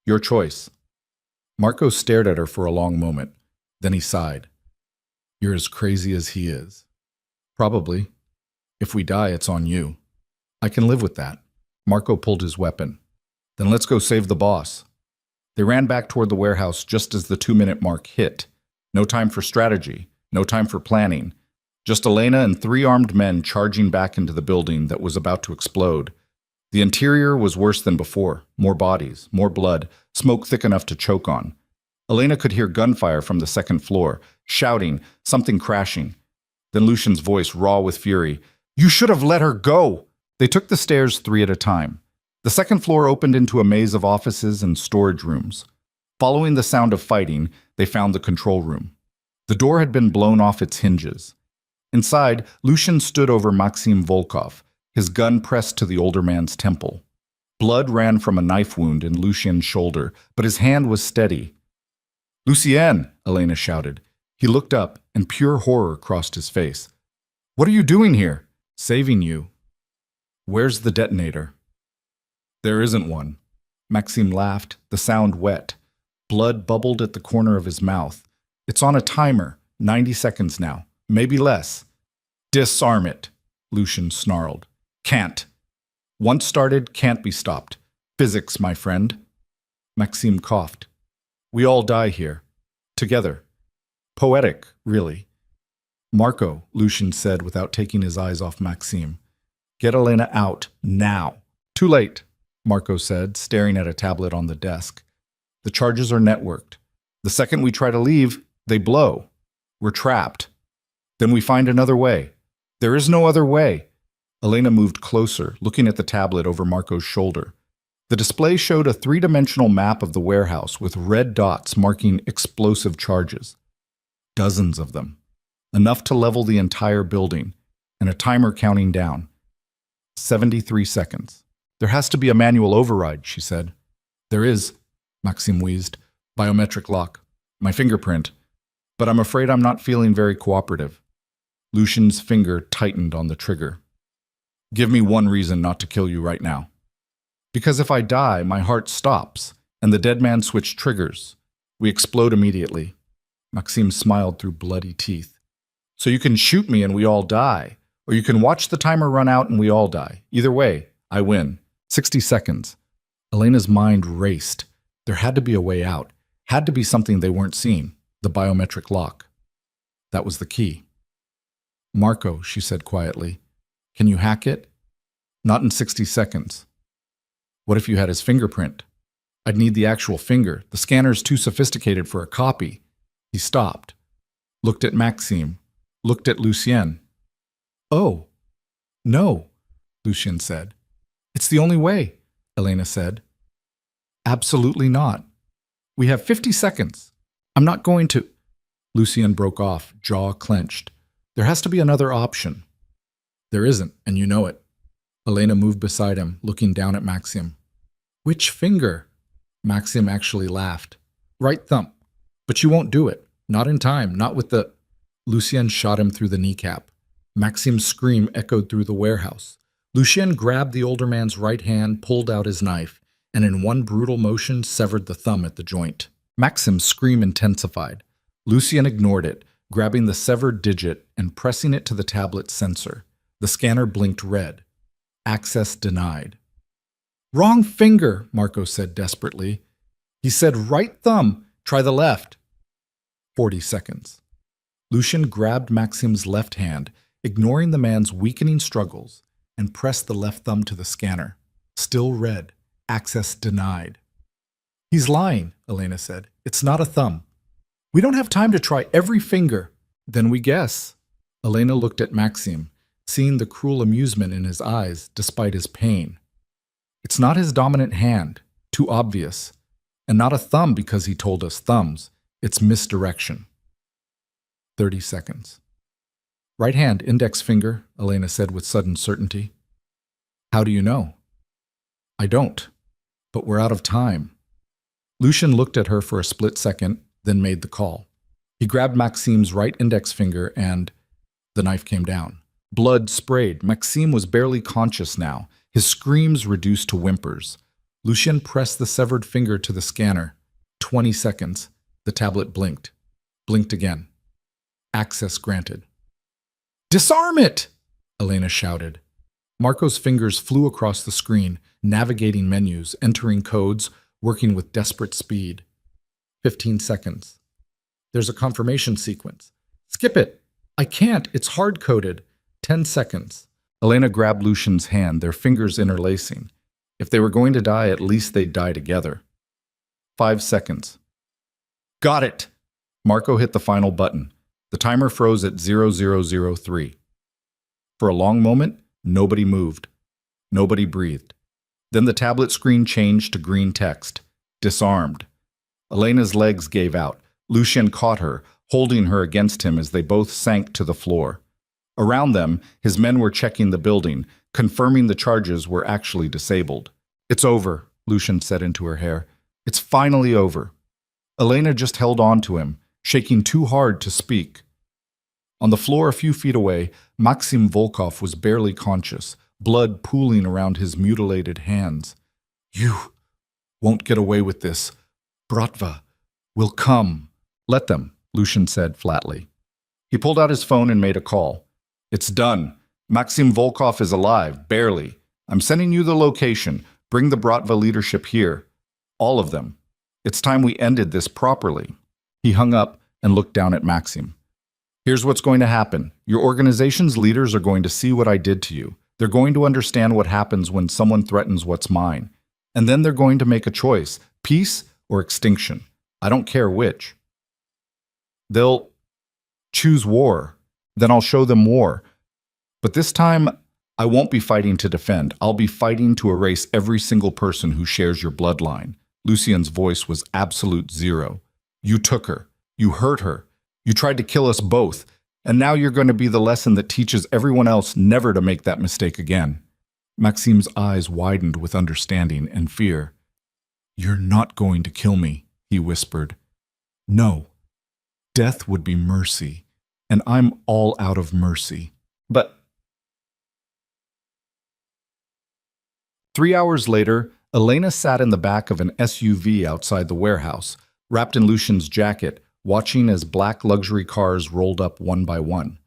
Your choice." Marco stared at her for a long moment. Then he sighed. "You're as crazy as he is." "Probably. If we die, it's on you." I can live with that. Marco pulled his weapon. Then let's go save the boss. They ran back toward the warehouse just as the 2-minute mark hit. No time for strategy, no time for planning. Just Elena and 3 armed men charging back into the building that was about to explode. The interior was worse than before. More bodies, more blood, smoke thick enough to choke on. Elena could hear gunfire from the 2nd floor, shouting, something crashing. Then Lucian's voice raw with fury. "You should have let her go!" They took the stairs 3 at a time. The 2nd floor opened into a maze of offices and storage rooms. Following the sound of fighting, they found the control room. The door had been blown off its hinges. Inside, Lucian stood over Maxim Volkov, his gun pressed to the older man's temple. Blood ran from a knife wound in Lucian's shoulder, but his hand was steady. "Lucien!" Elena shouted. He looked up, and pure horror crossed his face. "What are you doing here?" "Saving you." "Where's the detonator?" "There isn't one." Maxim laughed, the sound wet. Blood bubbled at the corner of his mouth. "It's on a timer, 90 seconds now, maybe less." "Disarm it," Lucian snarled. "Can't. Once started, can't be stopped. Physics, my friend." Maxim coughed. "We all die here. Together. Poetic, really." "Marco," Lucian said without taking his eyes off Maxim. "Get Elena out, now." "Too late," Marco said, staring at a tablet on the desk. "The charges are networked. The second we try to leave, they blow. We're trapped. Then we find another way." "There is no other way." Elena moved closer, looking at the tablet over Marco's shoulder. The display showed a 3-dimensional map of the warehouse with red dots marking explosive charges. Dozens of them. Enough to level the entire building, and a timer counting down. 73 seconds. "There has to be a manual override," she said. "There is," Maxim wheezed. "Biometric lock. My fingerprint. But I'm afraid I'm not feeling very cooperative." Lucian's finger tightened on the trigger. "Give me one reason not to kill you right now." "Because if I die, my heart stops, and the dead man switch triggers. We explode immediately." Maxim smiled through bloody teeth. "So you can shoot me and we all die, or you can watch the timer run out and we all die. Either way, I win. 60 seconds. Elena's mind raced. There had to be a way out. Had to be something they weren't seeing. The biometric lock. That was the key. "Marco," she said quietly, "can you hack it?" "Not in 60 seconds. "What if you had his fingerprint?" "I'd need the actual finger. The scanner's too sophisticated for a copy." He stopped. Looked at Maxime. Looked at Lucien. "Oh, no," Lucien said. "It's the only way," Elena said. "Absolutely not. We have 50 seconds. I'm not going to—" Lucien broke off, jaw clenched. "There has to be another option." "There isn't, and you know it." Elena moved beside him, looking down at Maxim. "Which finger?" Maxim actually laughed. "Right thumb. But you won't do it. Not in time, not with the—" Lucien shot him through the kneecap. Maxim's scream echoed through the warehouse. Lucien grabbed the older man's right hand, pulled out his knife, and in one brutal motion severed the thumb at the joint. Maxim's scream intensified. Lucien ignored it, grabbing the severed digit and pressing it to the tablet's sensor. The scanner blinked red. Access denied. "Wrong finger," Marco said desperately. "He said right thumb. Try the left." 40 seconds. Lucien grabbed Maxim's left hand, ignoring the man's weakening struggles, and pressed the left thumb to the scanner. Still red. Access denied. "He's lying," Elena said. "It's not a thumb." "We don't have time to try every finger." "Then we guess." Elena looked at Maxim, seeing the cruel amusement in his eyes despite his pain. "It's not his dominant hand. Too obvious. And not a thumb because he told us thumbs. It's misdirection." 30 seconds. "Right hand, index finger," Elena said with sudden certainty. "How do you know?" "I don't. But we're out of time." Lucien looked at her for a split second, then made the call. He grabbed Maxim's right index finger and the knife came down. Blood sprayed. Maxime was barely conscious now, his screams reduced to whimpers. Lucien pressed the severed finger to the scanner. 20 seconds. The tablet blinked. Blinked again. Access granted. "Disarm it!" Elena shouted. Marco's fingers flew across the screen, navigating menus, entering codes, working with desperate speed. 15 seconds. There's a confirmation sequence. Skip it. I can't. It's hard-coded. 10 seconds. Elena grabbed Lucian's hand, their fingers interlacing. If they were going to die, at least they'd die together. 5 seconds. Got it! Marco hit the final button. The timer froze at 0003. For a long moment, nobody moved. Nobody breathed. Then the tablet screen changed to green text. Disarmed. Elena's legs gave out. Lucian caught her, holding her against him as they both sank to the floor. Around them, his men were checking the building, confirming the charges were actually disabled. It's over, Lucian said into her hair. It's finally over. Elena just held on to him, shaking too hard to speak. On the floor a few feet away, Maxim Volkov was barely conscious, blood pooling around his mutilated hands. You won't get away with this. Bratva will come. Let them, Lucian said flatly. He pulled out his phone and made a call. It's done. Maxim Volkov is alive, barely. I'm sending you the location. Bring the Bratva leadership here. All of them. It's time we ended this properly. He hung up and looked down at Maxim. Here's what's going to happen. Your organization's leaders are going to see what I did to you. They're going to understand what happens when someone threatens what's mine. And then they're going to make a choice, peace or extinction. I don't care which. They'll choose war. Then I'll show them war. But this time, I won't be fighting to defend. I'll be fighting to erase every single person who shares your bloodline. Lucian's voice was absolute zero. You took her. You hurt her. You tried to kill us both. And now you're going to be the lesson that teaches everyone else never to make that mistake again. Maxim's eyes widened with understanding and fear. You're not going to kill me, he whispered. No. Death would be mercy, and I'm all out of mercy. But 3 hours later, Elena sat in the back of an SUV outside the warehouse, wrapped in Lucian's jacket, watching as black luxury cars rolled up one by one.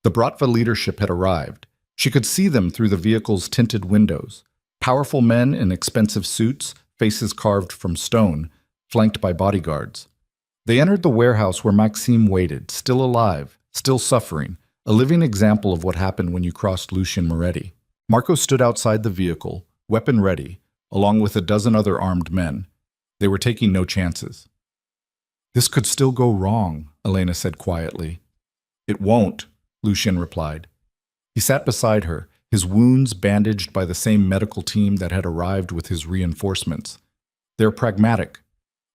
The Bratva leadership had arrived. She could see them through the vehicle's tinted windows. Powerful men in expensive suits, faces carved from stone, flanked by bodyguards. They entered the warehouse where Maxim waited, still alive, still suffering, a living example of what happened when you crossed Lucian Moretti. Marco stood outside the vehicle, weapon ready, along with a dozen other armed men. They were taking no chances. This could still go wrong, Elena said quietly. It won't, Lucian replied. He sat beside her, his wounds bandaged by the same medical team that had arrived with his reinforcements. They're pragmatic.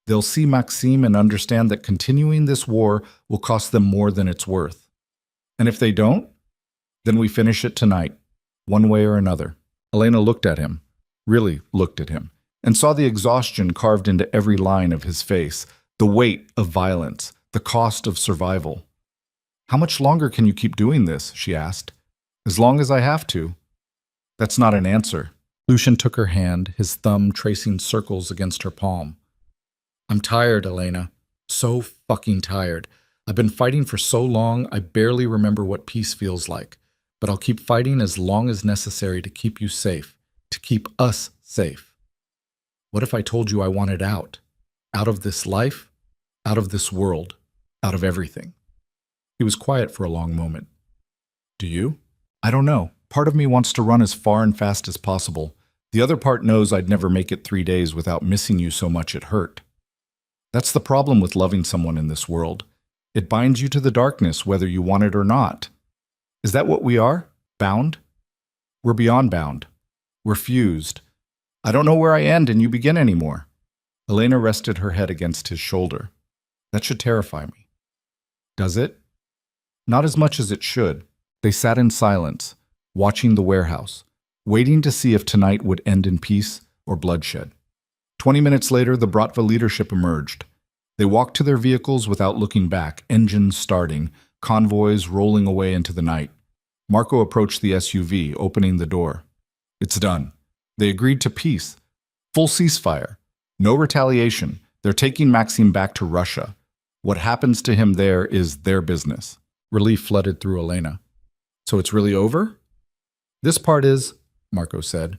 They'll see Maxim and understand that continuing this war will cost them more than it's worth. And if they don't, then we finish it tonight, one way or another. Elena looked at him, really looked at him, and saw the exhaustion carved into every line of his face, the weight of violence, the cost of survival. How much longer can you keep doing this? She asked. As long as I have to. That's not an answer. Lucian took her hand, his thumb tracing circles against her palm. I'm tired, Elena. So fucking tired. I've been fighting for so long, I barely remember what peace feels like. But I'll keep fighting as long as necessary to keep you safe, to keep us safe. What if I told you I wanted out? Out of this life, out of this world, out of everything. He was quiet for a long moment. Do you? I don't know. Part of me wants to run as far and fast as possible. The other part knows I'd never make it 3 days without missing you so much it hurt. That's the problem with loving someone in this world. It binds you to the darkness whether you want it or not. Is that what we are? Bound? We're beyond bound. We're fused. I don't know where I end and you begin anymore. Elena rested her head against his shoulder. That should terrify me. Does it? Not as much as it should. They sat in silence, watching the warehouse, waiting to see if tonight would end in peace or bloodshed. 20 minutes later, the Bratva leadership emerged. They walked to their vehicles without looking back, engines starting, convoys rolling away into the night. Marco approached the SUV, opening the door. It's done. They agreed to peace. Full ceasefire. No retaliation. They're taking Maxim back to Russia. What happens to him there is their business. Relief flooded through Elena. So it's really over? This part is, Marco said.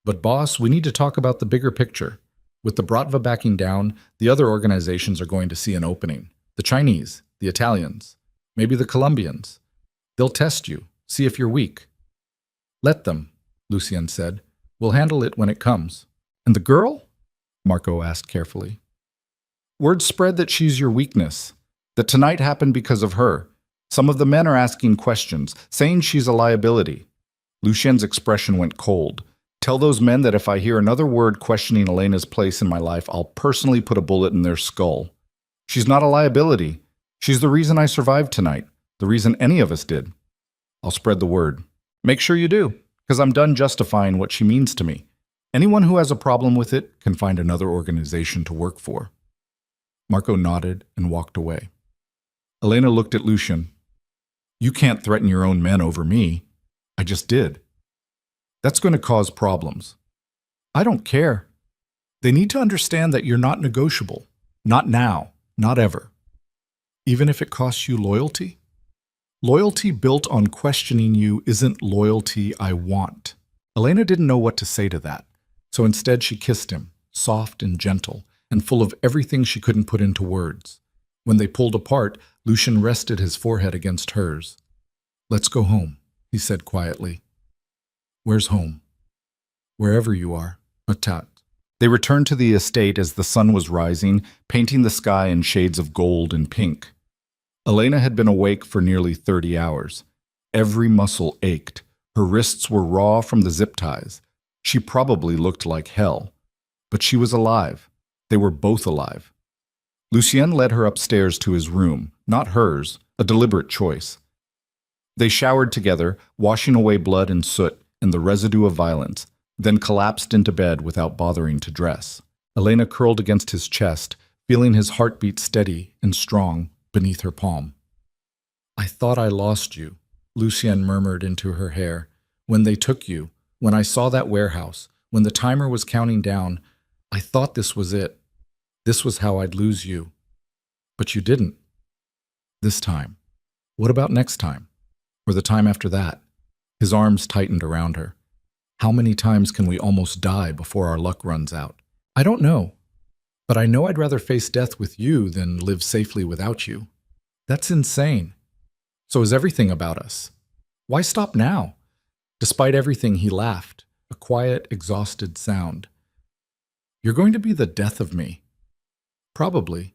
But boss, we need to talk about the bigger picture. With the Bratva backing down, the other organizations are going to see an opening. The Chinese, the Italians, maybe the Colombians. They'll test you, see if you're weak. Let them, Lucien said. We'll handle it when it comes. And the girl? Marco asked carefully. Word spread that she's your weakness, that tonight happened because of her. Some of the men are asking questions, saying she's a liability. Lucien's expression went cold. Tell those men that if I hear another word questioning Elena's place in my life, I'll personally put a bullet in their skull. She's not a liability. She's the reason I survived tonight, the reason any of us did. I'll spread the word. Make sure you do, because I'm done justifying what she means to me. Anyone who has a problem with it can find another organization to work for. Marco nodded and walked away. Elena looked at Lucien. You can't threaten your own men over me. I just did. That's going to cause problems. I don't care. They need to understand that you're not negotiable. Not now, not ever. Even if it costs you loyalty? Loyalty built on questioning you isn't loyalty I want. Elena didn't know what to say to that, so instead she kissed him, soft and gentle, and full of everything she couldn't put into words. When they pulled apart, Lucien rested his forehead against hers. Let's go home, he said quietly. Where's home? Wherever you are, Matat. They returned to the estate as the sun was rising, painting the sky in shades of gold and pink. Elena had been awake for nearly 30 hours. Every muscle ached. Her wrists were raw from the zip ties. She probably looked like hell. But she was alive. They were both alive. Lucien led her upstairs to his room, not hers, a deliberate choice. They showered together, washing away blood and soot and the residue of violence, then collapsed into bed without bothering to dress. Elena curled against his chest, feeling his heartbeat steady and strong beneath her palm. I thought I lost you, Lucien murmured into her hair. When they took you, when I saw that warehouse, when the timer was counting down, I thought this was it. This was how I'd lose you. But you didn't. This time. What about next time? Or the time after that? His arms tightened around her. How many times can we almost die before our luck runs out? I don't know. But I know I'd rather face death with you than live safely without you. That's insane. So is everything about us. Why stop now? Despite everything, he laughed, a quiet, exhausted sound. You're going to be the death of me. Probably.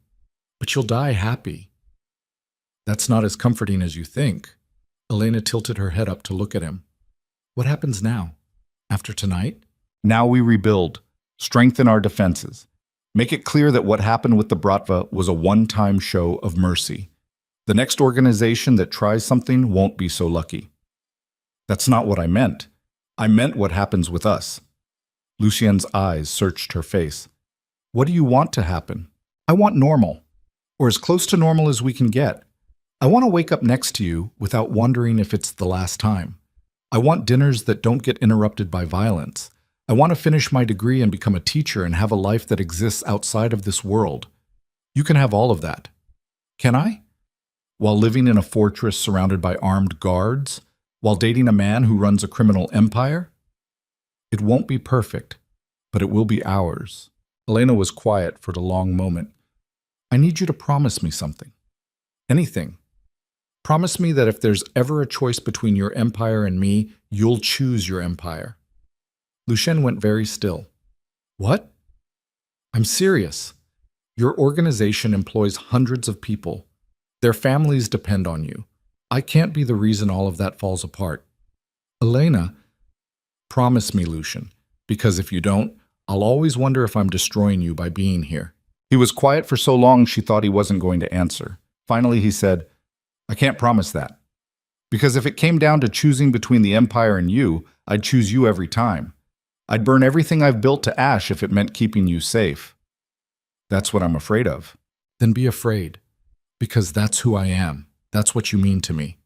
But you'll die happy. That's not as comforting as you think. Elena tilted her head up to look at him. What happens now? After tonight? Now we rebuild, strengthen our defenses. Make it clear that what happened with the Bratva was a one-time show of mercy. The next organization that tries something won't be so lucky. That's not what I meant. I meant what happens with us. Lucien's eyes searched her face. What do you want to happen? I want normal, or as close to normal as we can get. I want to wake up next to you without wondering if it's the last time. I want dinners that don't get interrupted by violence. I want to finish my degree and become a teacher and have a life that exists outside of this world. You can have all of that. Can I? While living in a fortress surrounded by armed guards? While dating a man who runs a criminal empire? It won't be perfect, but it will be ours. Elena was quiet for a long moment. I need you to promise me something. Anything. Promise me that if there's ever a choice between your empire and me, you'll choose your empire. Lucien went very still. What? I'm serious. Your organization employs hundreds of people. Their families depend on you. I can't be the reason all of that falls apart. Elena, promise me, Lucien, because if you don't, I'll always wonder if I'm destroying you by being here. He was quiet for so long she thought he wasn't going to answer. Finally, he said, I can't promise that. Because if it came down to choosing between the Empire and you, I'd choose you every time. I'd burn everything I've built to ash if it meant keeping you safe. That's what I'm afraid of. Then be afraid. Because that's who I am. That's what you mean to me.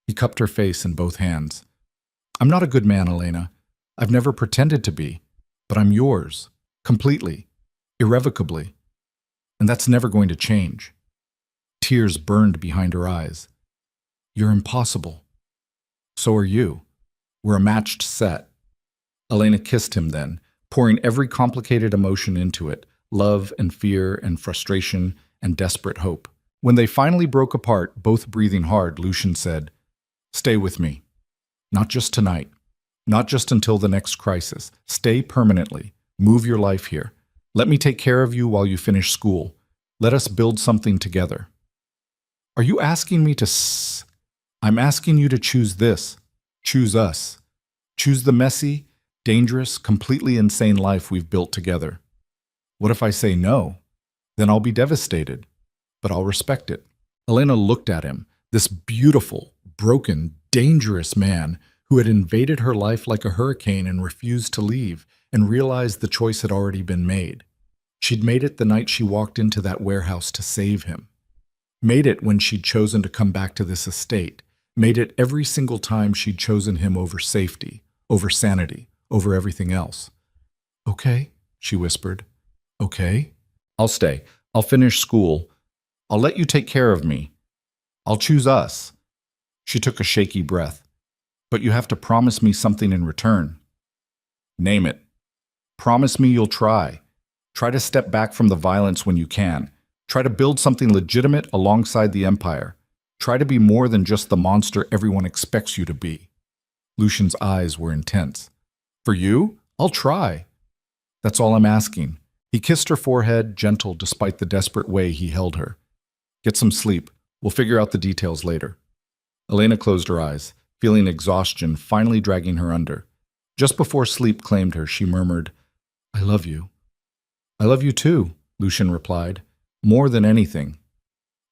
He cupped her face in both hands. I'm not a good man, Elena. I've never pretended to be. But I'm yours. Completely. Irrevocably. And that's never going to change. Tears burned behind her eyes. You're impossible. So are you. We're a matched set. Elena kissed him then, pouring every complicated emotion into it, love and fear and frustration and desperate hope. When they finally broke apart, both breathing hard, Lucian said, "Stay with me. Not just tonight. Not just until the next crisis. Stay permanently. Move your life here. Let me take care of you while you finish school. Let us build something together." Are you asking me to I'm asking you to choose this. Choose us. Choose the messy, dangerous, completely insane life we've built together. What if I say no? Then I'll be devastated, but I'll respect it. Elena looked at him, this beautiful, broken, dangerous man who had invaded her life like a hurricane and refused to leave, and realized the choice had already been made. She'd made it the night she walked into that warehouse to save him. Made it when she'd chosen to come back to this estate. Made it every single time she'd chosen him over safety, over sanity, over everything else. "Okay," she whispered. "Okay. I'll stay. I'll finish school. I'll let you take care of me. I'll choose us." She took a shaky breath. "But you have to promise me something in return." "Name it. Promise me you'll try. Try to step back from the violence when you can. Try to build something legitimate alongside the Empire. Try to be more than just the monster everyone expects you to be." Lucian's eyes were intense. "For you? I'll try. That's all I'm asking." He kissed her forehead, gentle despite the desperate way he held her. "Get some sleep. We'll figure out the details later." Elena closed her eyes, feeling exhaustion finally dragging her under. Just before sleep claimed her, she murmured, "I love you." "I love you too," Lucian replied. "More than anything."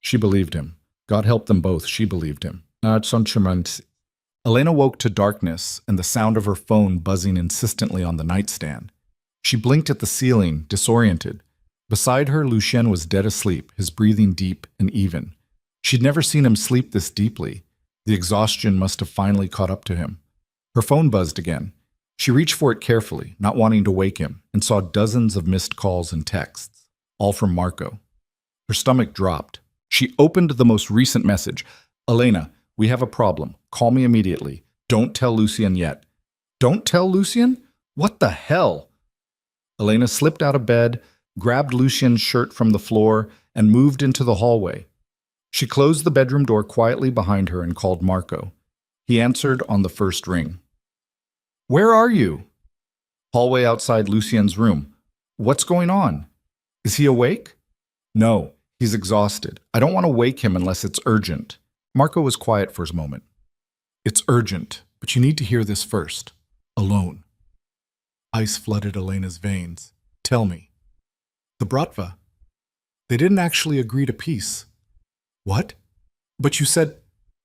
She believed him. God help them both, she believed him. Elena woke to darkness and the sound of her phone buzzing insistently on the nightstand. She blinked at the ceiling, disoriented. Beside her, Lucien was dead asleep, his breathing deep and even. She'd never seen him sleep this deeply. The exhaustion must have finally caught up to him. Her phone buzzed again. She reached for it carefully, not wanting to wake him, and saw dozens of missed calls and texts, all from Marco. Her stomach dropped. She opened the most recent message. "Elena, we have a problem. Call me immediately. Don't tell Lucien yet." "Don't tell Lucien? What the hell?" Elena slipped out of bed, grabbed Lucien's shirt from the floor, and moved into the hallway. She closed the bedroom door quietly behind her and called Marco. He answered on the first ring. "Where are you?" "Hallway outside Lucien's room." "What's going on? Is he awake?" "No, he's exhausted. I don't want to wake him unless it's urgent." Marco was quiet for a moment. "It's urgent, but you need to hear this first. Alone." Ice flooded Elena's veins. "Tell me." "The Bratva. They didn't actually agree to peace." "What? But you said—"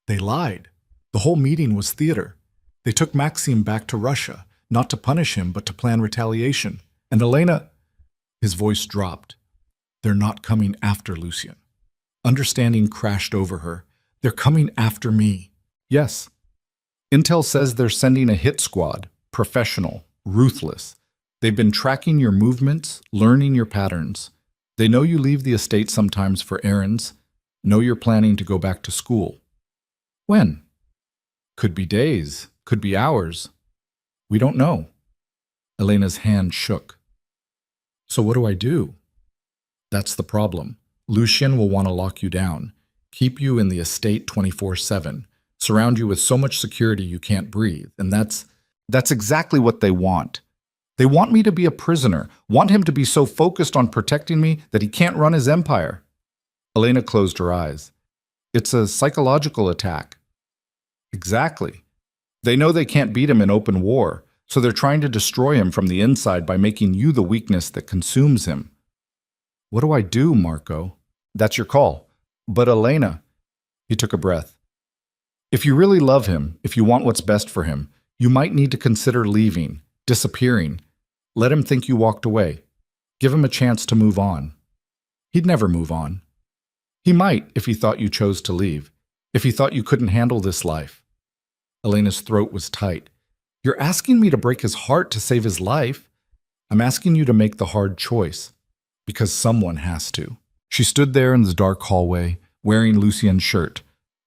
"They lied. The whole meeting was theater. They took Maxim back to Russia, not to punish him, but to plan retaliation. And Elena—" His voice dropped. "They're not coming after Lucien." Understanding crashed over her. "They're coming after me." "Yes. Intel says they're sending a hit squad, professional, ruthless. They've been tracking your movements, learning your patterns. They know you leave the estate sometimes for errands, know you're planning to go back to school." "When?" "Could be days, could be hours. We don't know." Elena's hand shook. "So what do I do?" "That's the problem. Lucien will want to lock you down, keep you in the estate 24/7, surround you with so much security you can't breathe, and that's exactly what they want. They want me to be a prisoner, want him to be so focused on protecting me that he can't run his empire." Elena closed her eyes. "It's a psychological attack." "Exactly. They know they can't beat him in open war, so they're trying to destroy him from the inside by making you the weakness that consumes him." "What do I do, Marco?" "That's your call." "But Elena—" He took a breath. "If you really love him, if you want what's best for him, you might need to consider leaving, disappearing. Let him think you walked away. Give him a chance to move on." "He'd never move on." "He might if he thought you chose to leave, if he thought you couldn't handle this life." Elena's throat was tight. "You're asking me to break his heart to save his life. I'm asking you to make the hard choice, because someone has to." She stood there in the dark hallway, wearing Lucien's shirt,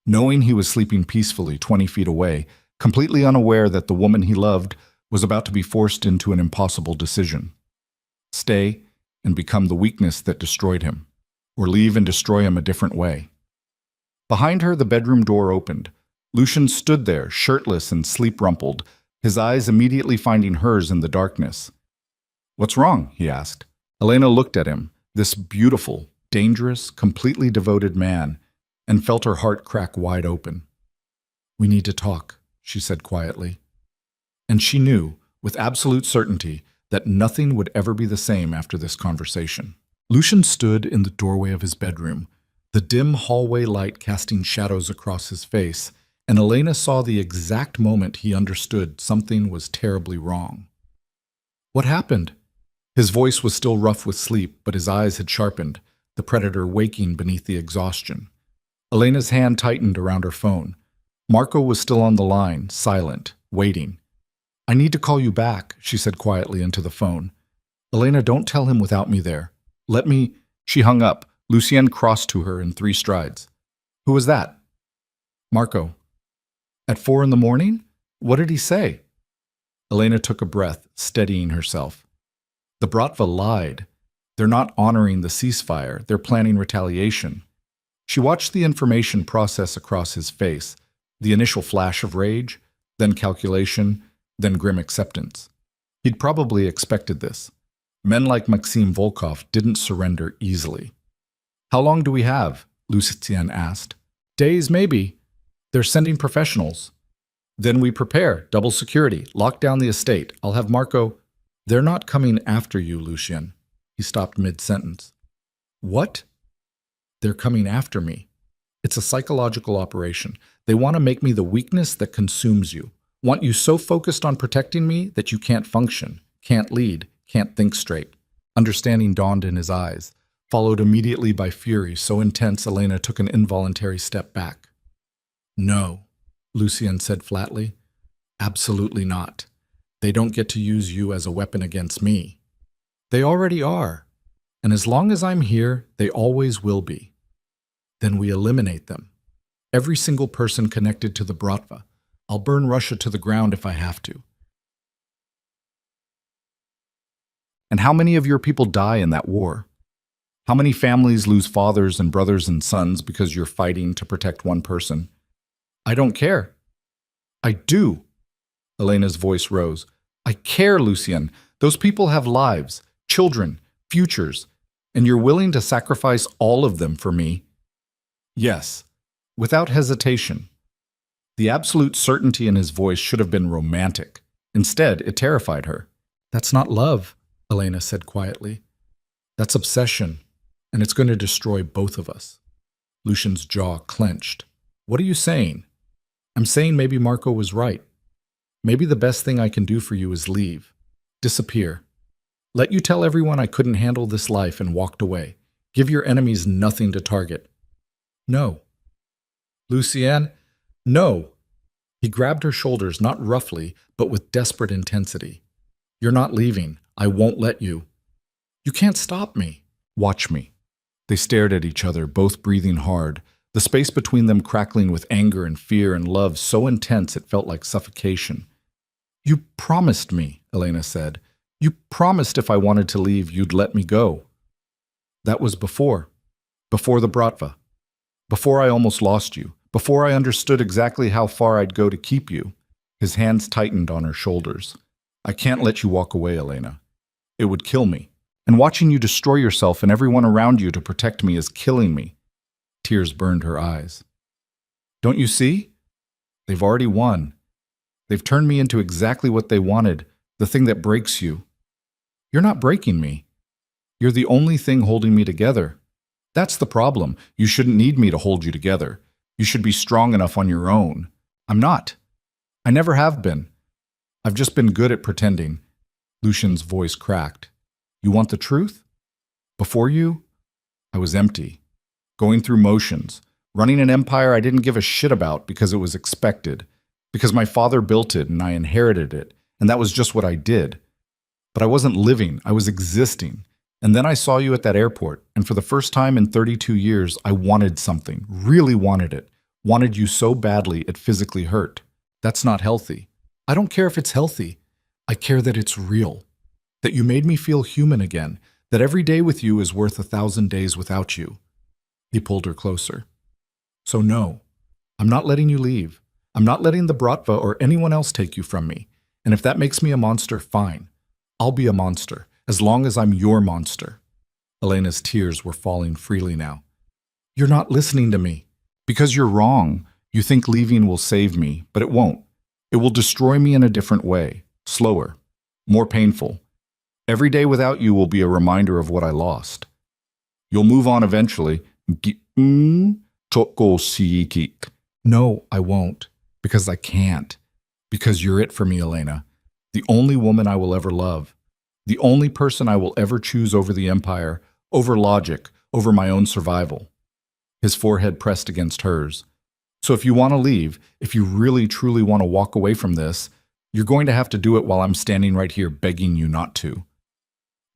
knowing he was sleeping peacefully 20 feet away, completely unaware that the woman he loved was about to be forced into an impossible decision. Stay and become the weakness that destroyed him, or leave and destroy him a different way. Behind her, the bedroom door opened. Lucian stood there, shirtless and sleep-rumpled, his eyes immediately finding hers in the darkness. "What's wrong?" he asked. Elena looked at him, this beautiful, dangerous, completely devoted man, and felt her heart crack wide open. "We need to talk," she said quietly. And she knew, with absolute certainty, that nothing would ever be the same after this conversation. Lucian stood in the doorway of his bedroom, the dim hallway light casting shadows across his face, and Elena saw the exact moment he understood something was terribly wrong. "What happened?" His voice was still rough with sleep, but his eyes had sharpened, the predator waking beneath the exhaustion. Elena's hand tightened around her phone. Marco was still on the line, silent, waiting. "I need to call you back," she said quietly into the phone. "Elena, don't tell him without me there. Let me—" She hung up. Lucien crossed to her in 3 strides. "Who was that?" "Marco." "At 4 in the morning? What did he say?" Elena took a breath, steadying herself. The Bratva lied. They're not honoring the ceasefire. They're planning retaliation. She watched the information process across his face, the initial flash of rage, then calculation, then grim acceptance. He'd probably expected this. Men like Maxim Volkov didn't surrender easily. "How long do we have?" Lucien asked. "Days, maybe. They're sending professionals." "Then we prepare, double security, lock down the estate. I'll have Marco—" "They're not coming after you, Lucien." He stopped mid-sentence. "What?" "They're coming after me. It's a psychological operation. They want to make me the weakness that consumes you. Want you so focused on protecting me that you can't function, can't lead, can't think straight." Understanding dawned in his eyes, followed immediately by fury so intense Elena took an involuntary step back. "No," Lucien said flatly. "Absolutely not. They don't get to use you as a weapon against me. They already are. And as long as I'm here, they always will be. Then we eliminate them. Every single person connected to the Bratva. I'll burn Russia to the ground if I have to." "And how many of your people die in that war? How many families lose fathers and brothers and sons because you're fighting to protect one person?" "I don't care." "I do." Elena's voice rose. "I care, Lucien. Those people have lives, children, futures, and you're willing to sacrifice all of them for me." "Yes," without hesitation. The absolute certainty in his voice should have been romantic. Instead, it terrified her. "That's not love," Elena said quietly. "That's obsession, and it's going to destroy both of us." Lucian's jaw clenched. "What are you saying?" "I'm saying maybe Marco was right. Maybe the best thing I can do for you is leave. Disappear. Let you tell everyone I couldn't handle this life and walked away. Give your enemies nothing to target." "No." "Lucien, no." He grabbed her shoulders, not roughly, but with desperate intensity. "You're not leaving. I won't let you." "You can't stop me." "Watch me." They stared at each other, both breathing hard, the space between them crackling with anger and fear and love so intense it felt like suffocation. "You promised me," Elena said. "You promised if I wanted to leave, you'd let me go." "That was before the Bratva. Before I almost lost you. Before I understood exactly how far I'd go to keep you." His hands tightened on her shoulders. "I can't let you walk away, Elena. It would kill me. And watching you destroy yourself and everyone around you to protect me is killing me." Tears burned her eyes. "Don't you see? They've already won. They've turned me into exactly what they wanted, the thing that breaks you. You're not breaking me. You're the only thing holding me together. That's the problem. You shouldn't need me to hold you together. You should be strong enough on your own. I'm not. I never have been. I've just been good at pretending." Lucian's voice cracked. "You want the truth? Before you, I was empty, going through motions, running an empire I didn't give a shit about because it was expected, because my father built it and I inherited it, and that was just what I did. But I wasn't living, I was existing. And then I saw you at that airport, and for the first time in 32 years, I wanted something, really wanted it. Wanted you so badly it physically hurt. That's not healthy. I don't care if it's healthy. I care that it's real, that you made me feel human again, that every day with you is worth 1,000 days without you. He pulled her closer. So no, I'm not letting you leave. I'm not letting the Bratva or anyone else take you from me. And if that makes me a monster, fine. I'll be a monster, as long as I'm your monster. Elena's tears were falling freely now. You're not listening to me. Because you're wrong. You think leaving will save me, but it won't. It will destroy me in a different way, slower, more painful. Every day without you will be a reminder of what I lost. You'll move on eventually. No, I won't. Because I can't. Because you're it for me, Elena. The only woman I will ever love. The only person I will ever choose over the Empire, over logic, over my own survival. His forehead pressed against hers. So if you want to leave, if you really truly want to walk away from this, you're going to have to do it while I'm standing right here begging you not to.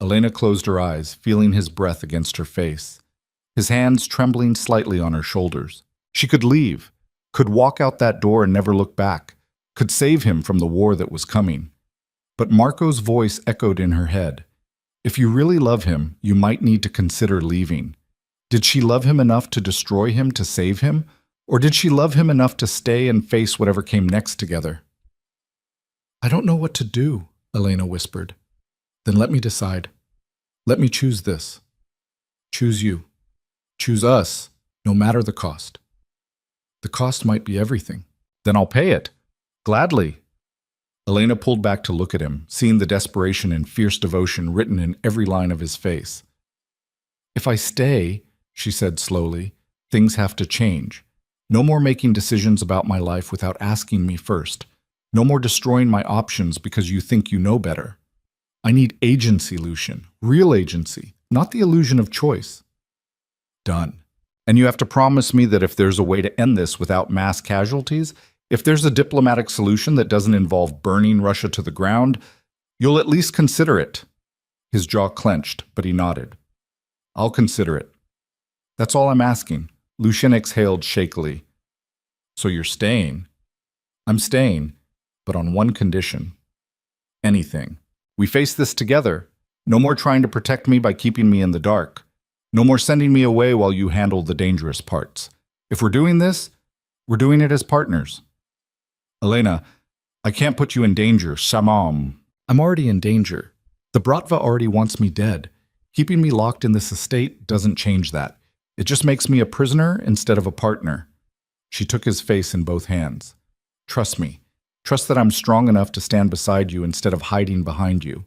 Elena closed her eyes, feeling his breath against her face, his hands trembling slightly on her shoulders. She could leave, could walk out that door and never look back, could save him from the war that was coming. But Marco's voice echoed in her head. If you really love him, you might need to consider leaving. Did she love him enough to destroy him to save him? Or did she love him enough to stay and face whatever came next together? I don't know what to do, Elena whispered. Then let me decide. Let me choose this. Choose you. Choose us, no matter the cost. The cost might be everything. Then I'll pay it. Gladly. Elena pulled back to look at him, seeing the desperation and fierce devotion written in every line of his face. If I stay, she said slowly, things have to change. No more making decisions about my life without asking me first. No more destroying my options because you think you know better. I need agency, Lucian. Real agency, not the illusion of choice. Done. And you have to promise me that if there's a way to end this without mass casualties, if there's a diplomatic solution that doesn't involve burning Russia to the ground, you'll at least consider it. His jaw clenched, but he nodded. I'll consider it. That's all I'm asking. Lucian exhaled shakily. So you're staying? I'm staying, but on one condition. Anything. We face this together. No more trying to protect me by keeping me in the dark. No more sending me away while you handle the dangerous parts. If we're doing this, we're doing it as partners. Elena, I can't put you in danger, Shamam. I'm already in danger. The Bratva already wants me dead. Keeping me locked in this estate doesn't change that. It just makes me a prisoner instead of a partner. She took his face in both hands. Trust me. Trust that I'm strong enough to stand beside you instead of hiding behind you.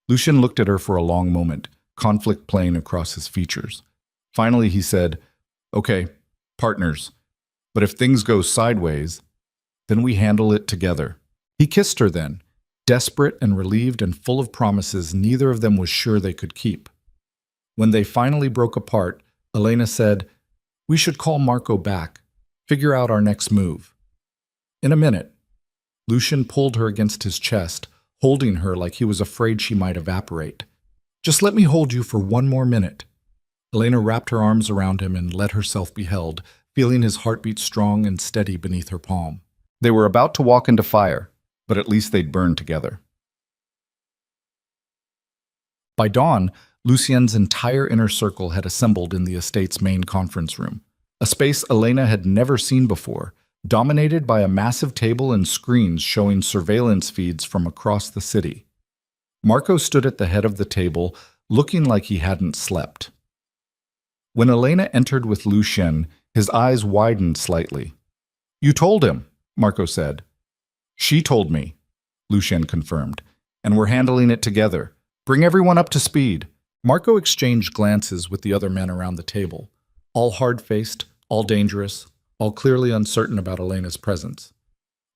Lucian looked at her for a long moment, conflict playing across his features. Finally, he said, Okay, partners. But if things go sideways, then we handle it together. He kissed her then, desperate and relieved and full of promises neither of them was sure they could keep. When they finally broke apart, Elena said, We should call Marco back, figure out our next move. In a minute. Lucian pulled her against his chest, holding her like he was afraid she might evaporate. Just let me hold you for one more minute. Elena wrapped her arms around him and let herself be held, feeling his heartbeat strong and steady beneath her palm. They were about to walk into fire, but at least they'd burn together. By dawn, Lucien's entire inner circle had assembled in the estate's main conference room, a space Elena had never seen before, dominated by a massive table and screens showing surveillance feeds from across the city. Marco stood at the head of the table, looking like he hadn't slept. When Elena entered with Lucien, his eyes widened slightly. You told him, Marco said. She told me, Lucien confirmed, and we're handling it together. Bring everyone up to speed. Marco exchanged glances with the other men around the table, all hard-faced, all dangerous, all clearly uncertain about Elena's presence.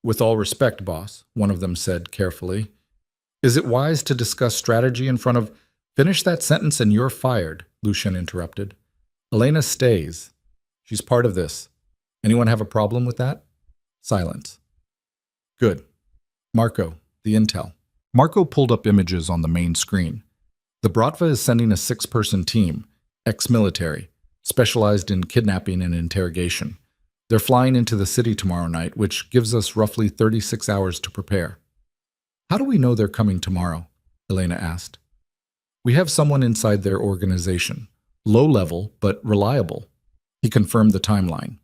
With all respect, boss, one of them said carefully. Is it wise to discuss strategy in front of— Finish that sentence and you're fired, Lucien interrupted. Elena stays. She's part of this. Anyone have a problem with that? Silence. Good. Marco, the intel. Marco pulled up images on the main screen. The Bratva is sending a 6-person team, ex-military, specialized in kidnapping and interrogation. They're flying into the city tomorrow night, which gives us roughly 36 hours to prepare. How do we know they're coming tomorrow? Elena asked. We have someone inside their organization. Low level, but reliable. He confirmed the timeline.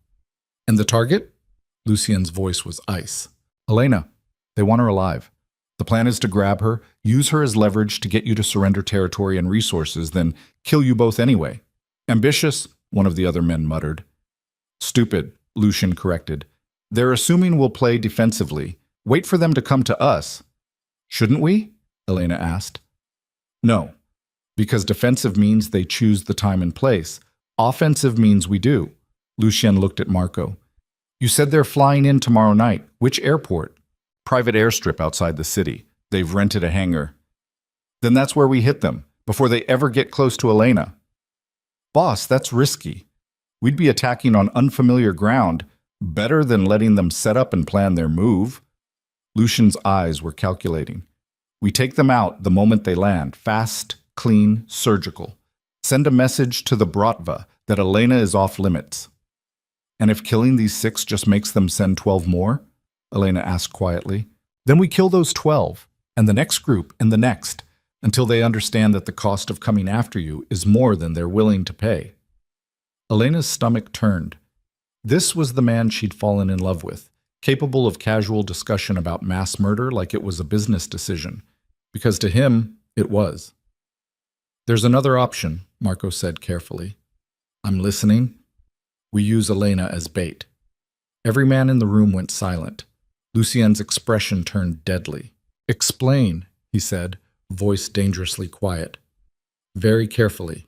And the target? Lucien's voice was ice. Elena, they want her alive. The plan is to grab her, use her as leverage to get you to surrender territory and resources, then kill you both anyway. Ambitious, one of the other men muttered. Stupid, Lucien corrected. They're assuming we'll play defensively. Wait for them to come to us. Shouldn't we? Elena asked. No, because defensive means they choose the time and place. Offensive means we do. Lucien looked at Marco. You said they're flying in tomorrow night. Which airport? Private airstrip outside the city. They've rented a hangar. Then that's where we hit them, before they ever get close to Elena. Boss, that's risky. We'd be attacking on unfamiliar ground, better than letting them set up and plan their move. Lucien's eyes were calculating. We take them out the moment they land, fast, clean, surgical. Send a message to the Bratva that Elena is off limits. And if killing these 6 just makes them send 12 more? Elena asked quietly. Then we kill those 12, and the next group, and the next, until they understand that the cost of coming after you is more than they're willing to pay. Elena's stomach turned. This was the man she'd fallen in love with, capable of casual discussion about mass murder like it was a business decision, because to him, it was. There's another option, Marco said carefully. I'm listening. We use Elena as bait. Every man in the room went silent. Lucien's expression turned deadly. Explain, he said, voice dangerously quiet. Very carefully.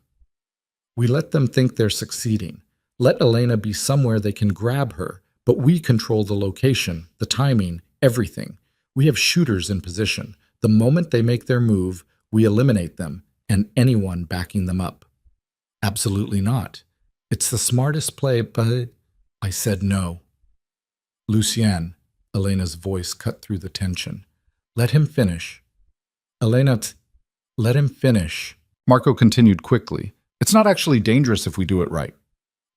We let them think they're succeeding. Let Elena be somewhere they can grab her, but we control the location, the timing, everything. We have shooters in position. The moment they make their move, we eliminate them and anyone backing them up. Absolutely not. It's the smartest play, but I said no. Lucien, Elena's voice cut through the tension. Let him finish. Elena, let him finish. Marco continued quickly. It's not actually dangerous if we do it right.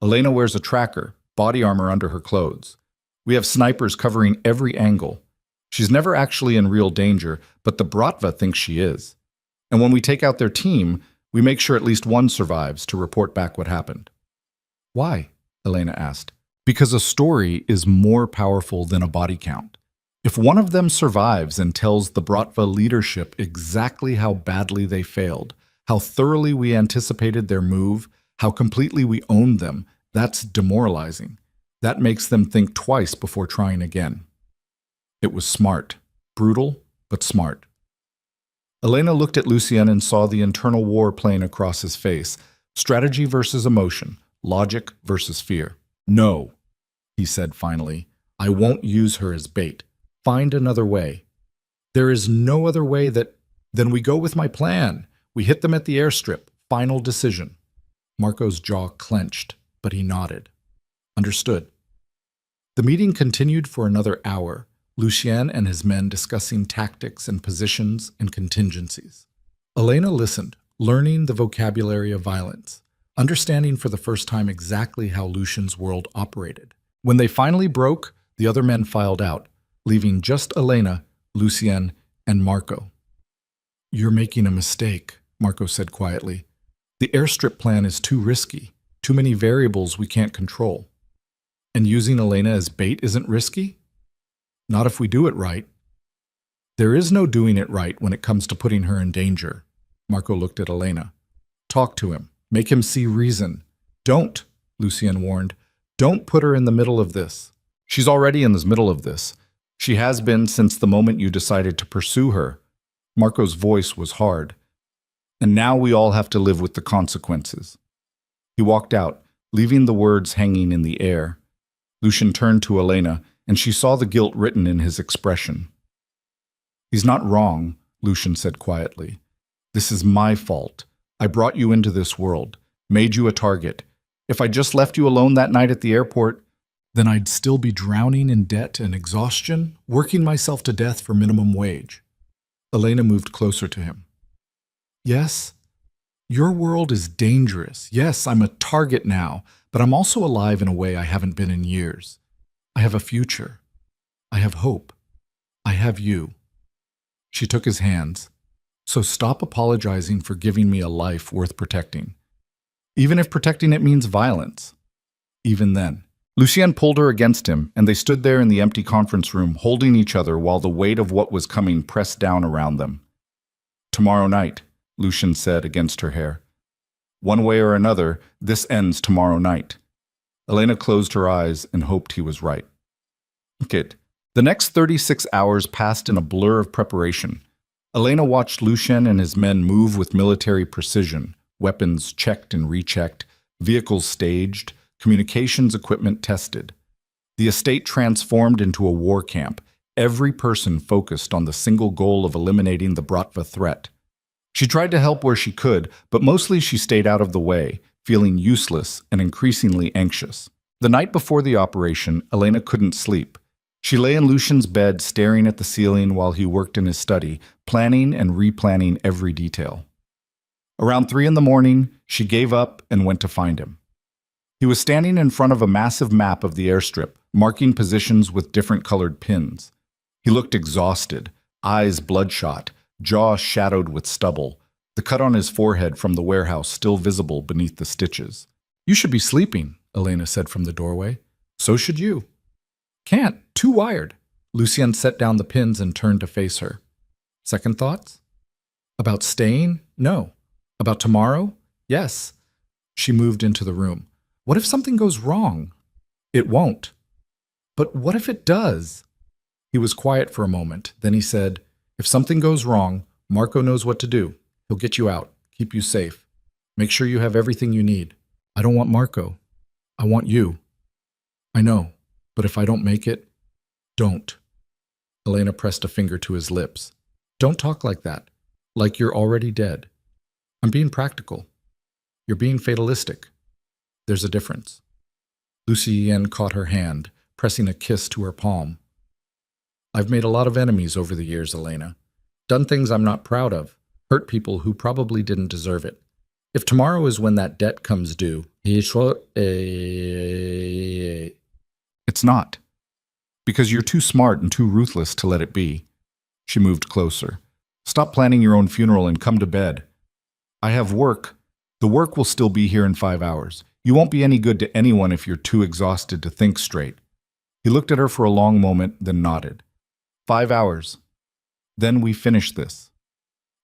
Elena wears a tracker, body armor under her clothes. We have snipers covering every angle. She's never actually in real danger, but the Bratva thinks she is. And when we take out their team, we make sure at least one survives to report back what happened. Why? Elena asked. Because a story is more powerful than a body count. If one of them survives and tells the Bratva leadership exactly how badly they failed, how thoroughly we anticipated their move, how completely we owned them, that's demoralizing. That makes them think twice before trying again. It was smart. Brutal, but smart. Elena looked at Lucien and saw the internal war playing across his face. Strategy versus emotion. Logic versus fear. No, he said finally. I won't use her as bait. Find another way. There is no other way that... Then we go with my plan. We hit them at the airstrip. Final decision. Marco's jaw clenched, but he nodded. Understood. The meeting continued for another hour, Lucien and his men discussing tactics and positions and contingencies. Elena listened, learning the vocabulary of violence, understanding for the first time exactly how Lucien's world operated. When they finally broke, the other men filed out, leaving just Elena, Lucien, and Marco. You're making a mistake, Marco said quietly. The airstrip plan is too risky, too many variables we can't control. And using Elena as bait isn't risky? Not if we do it right. There is no doing it right when it comes to putting her in danger. Marco looked at Elena. Talk to him. Make him see reason. Don't, Lucien warned. Don't put her in the middle of this. She's already in the middle of this. She has been since the moment you decided to pursue her. Marco's voice was hard. And now we all have to live with the consequences. He walked out, leaving the words hanging in the air. Lucien turned to Elena, and she saw the guilt written in his expression. He's not wrong, Lucien said quietly. This is my fault. I brought you into this world, made you a target. If I just left you alone that night at the airport, then I'd still be drowning in debt and exhaustion, working myself to death for minimum wage. Elena moved closer to him. Yes, your world is dangerous. Yes, I'm a target now, but I'm also alive in a way I haven't been in years. I have a future. I have hope. I have you. She took his hands. So stop apologizing for giving me a life worth protecting. Even if protecting it means violence. Even then. Lucien pulled her against him, and they stood there in the empty conference room, holding each other while the weight of what was coming pressed down around them. Tomorrow night, Lucien said against her hair. One way or another, this ends tomorrow night. Elena closed her eyes and hoped he was right. Kid. The next 36 hours passed in a blur of preparation. Elena watched Lucien and his men move with military precision, weapons checked and rechecked, vehicles staged, communications equipment tested. The estate transformed into a war camp, every person focused on the single goal of eliminating the Bratva threat. She tried to help where she could, but mostly she stayed out of the way, feeling useless and increasingly anxious. The night before the operation, Elena couldn't sleep. She lay in Lucien's bed staring at the ceiling while he worked in his study, planning and replanning every detail. Around 3 a.m, she gave up and went to find him. He was standing in front of a massive map of the airstrip, marking positions with different colored pins. He looked exhausted, eyes bloodshot, jaw shadowed with stubble, the cut on his forehead from the warehouse still visible beneath the stitches. You should be sleeping, Elena said from the doorway. So should you. Can't, too wired. Lucien set down the pins and turned to face her. Second thoughts? About staying? No. About tomorrow? Yes. She moved into the room. What if something goes wrong? It won't. But what if it does? He was quiet for a moment. Then he said, if something goes wrong, Marco knows what to do. He'll get you out, keep you safe. Make sure you have everything you need. I don't want Marco. I want you. I know, but if I don't make it, don't. Elena pressed a finger to his lips. Don't talk like that, like you're already dead. I'm being practical. You're being fatalistic. There's a difference. Lucien caught her hand, pressing a kiss to her palm. I've made a lot of enemies over the years, Elena. Done things I'm not proud of. Hurt people who probably didn't deserve it. If tomorrow is when that debt comes due, it's not. Because you're too smart and too ruthless to let it be. She moved closer. Stop planning your own funeral and come to bed. I have work. The work will still be here in 5 hours. You won't be any good to anyone if you're too exhausted to think straight. He looked at her for a long moment, then nodded. 5 hours. Then we finish this.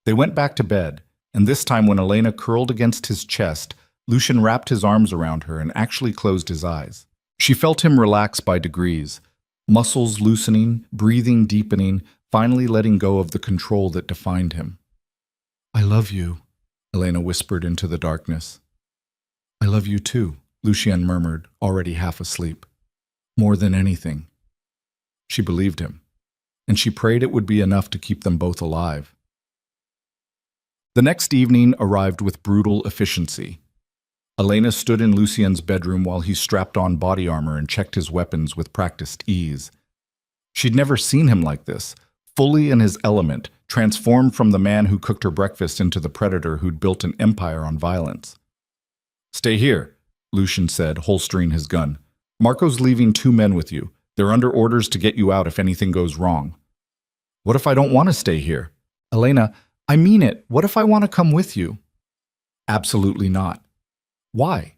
They went back to bed, and this time when Elena curled against his chest, Lucien wrapped his arms around her and actually closed his eyes. She felt him relax by degrees, muscles loosening, breathing deepening, finally letting go of the control that defined him. I love you, Elena whispered into the darkness. I love you too, Lucien murmured, already half asleep. More than anything. She believed him, and she prayed it would be enough to keep them both alive. The next evening arrived with brutal efficiency. Elena stood in Lucien's bedroom while he strapped on body armor and checked his weapons with practiced ease. She'd never seen him like this, fully in his element, transformed from the man who cooked her breakfast into the predator who'd built an empire on violence. Stay here, Lucien said, holstering his gun. Marco's leaving 2 men with you. They're under orders to get you out if anything goes wrong. What if I don't want to stay here? Elena, I mean it. What if I want to come with you? Absolutely not. Why?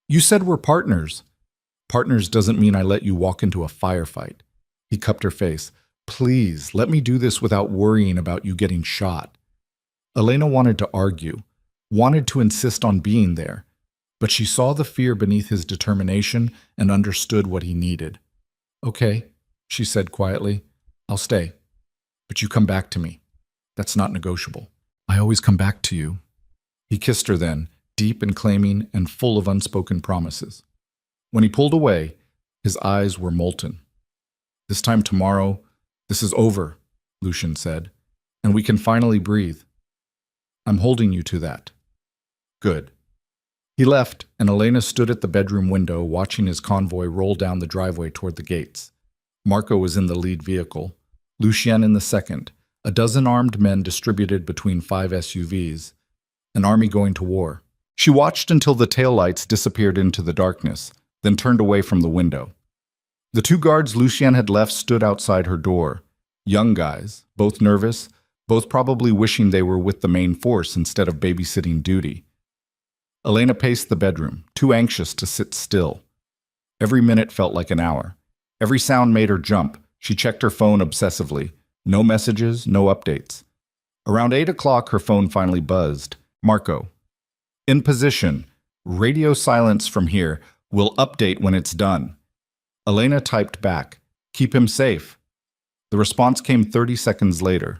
You said we're partners. Partners doesn't mean I let you walk into a firefight. He cupped her face. Please, let me do this without worrying about you getting shot. Elena wanted to argue, wanted to insist on being there, but she saw the fear beneath his determination and understood what he needed. Okay, she said quietly, I'll stay. But you come back to me. That's not negotiable. I always come back to you. He kissed her then, deep and claiming and full of unspoken promises. When he pulled away, his eyes were molten. This time tomorrow, this is over, Lucien said, and we can finally breathe. I'm holding you to that. Good. He left, and Elena stood at the bedroom window watching his convoy roll down the driveway toward the gates. Marco was in the lead vehicle, Lucien in the second, a dozen armed men distributed between 5 SUVs, an army going to war. She watched until the taillights disappeared into the darkness, then turned away from the window. The 2 guards Lucien had left stood outside her door, young guys, both nervous, both probably wishing they were with the main force instead of babysitting duty. Elena paced the bedroom, too anxious to sit still. Every minute felt like an hour. Every sound made her jump. She checked her phone obsessively. No messages, no updates. Around 8 o'clock, her phone finally buzzed. Marco. In position. Radio silence from here. We'll update when it's done. Elena typed back. Keep him safe. The response came 30 seconds later.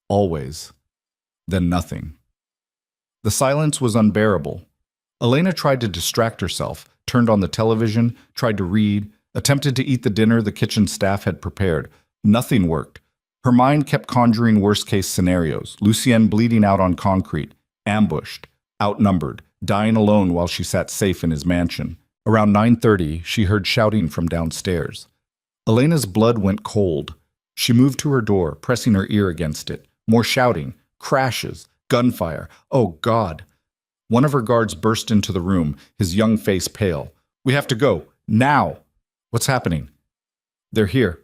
Always. Then nothing. The silence was unbearable. Elena tried to distract herself, turned on the television, tried to read, attempted to eat the dinner the kitchen staff had prepared. Nothing worked. Her mind kept conjuring worst-case scenarios. Lucien bleeding out on concrete, ambushed, outnumbered, dying alone while she sat safe in his mansion. Around 9:30, she heard shouting from downstairs. Elena's blood went cold. She moved to her door, pressing her ear against it. More shouting, crashes, gunfire. Oh, God! One of her guards burst into the room, his young face pale. We have to go. Now! What's happening? They're here.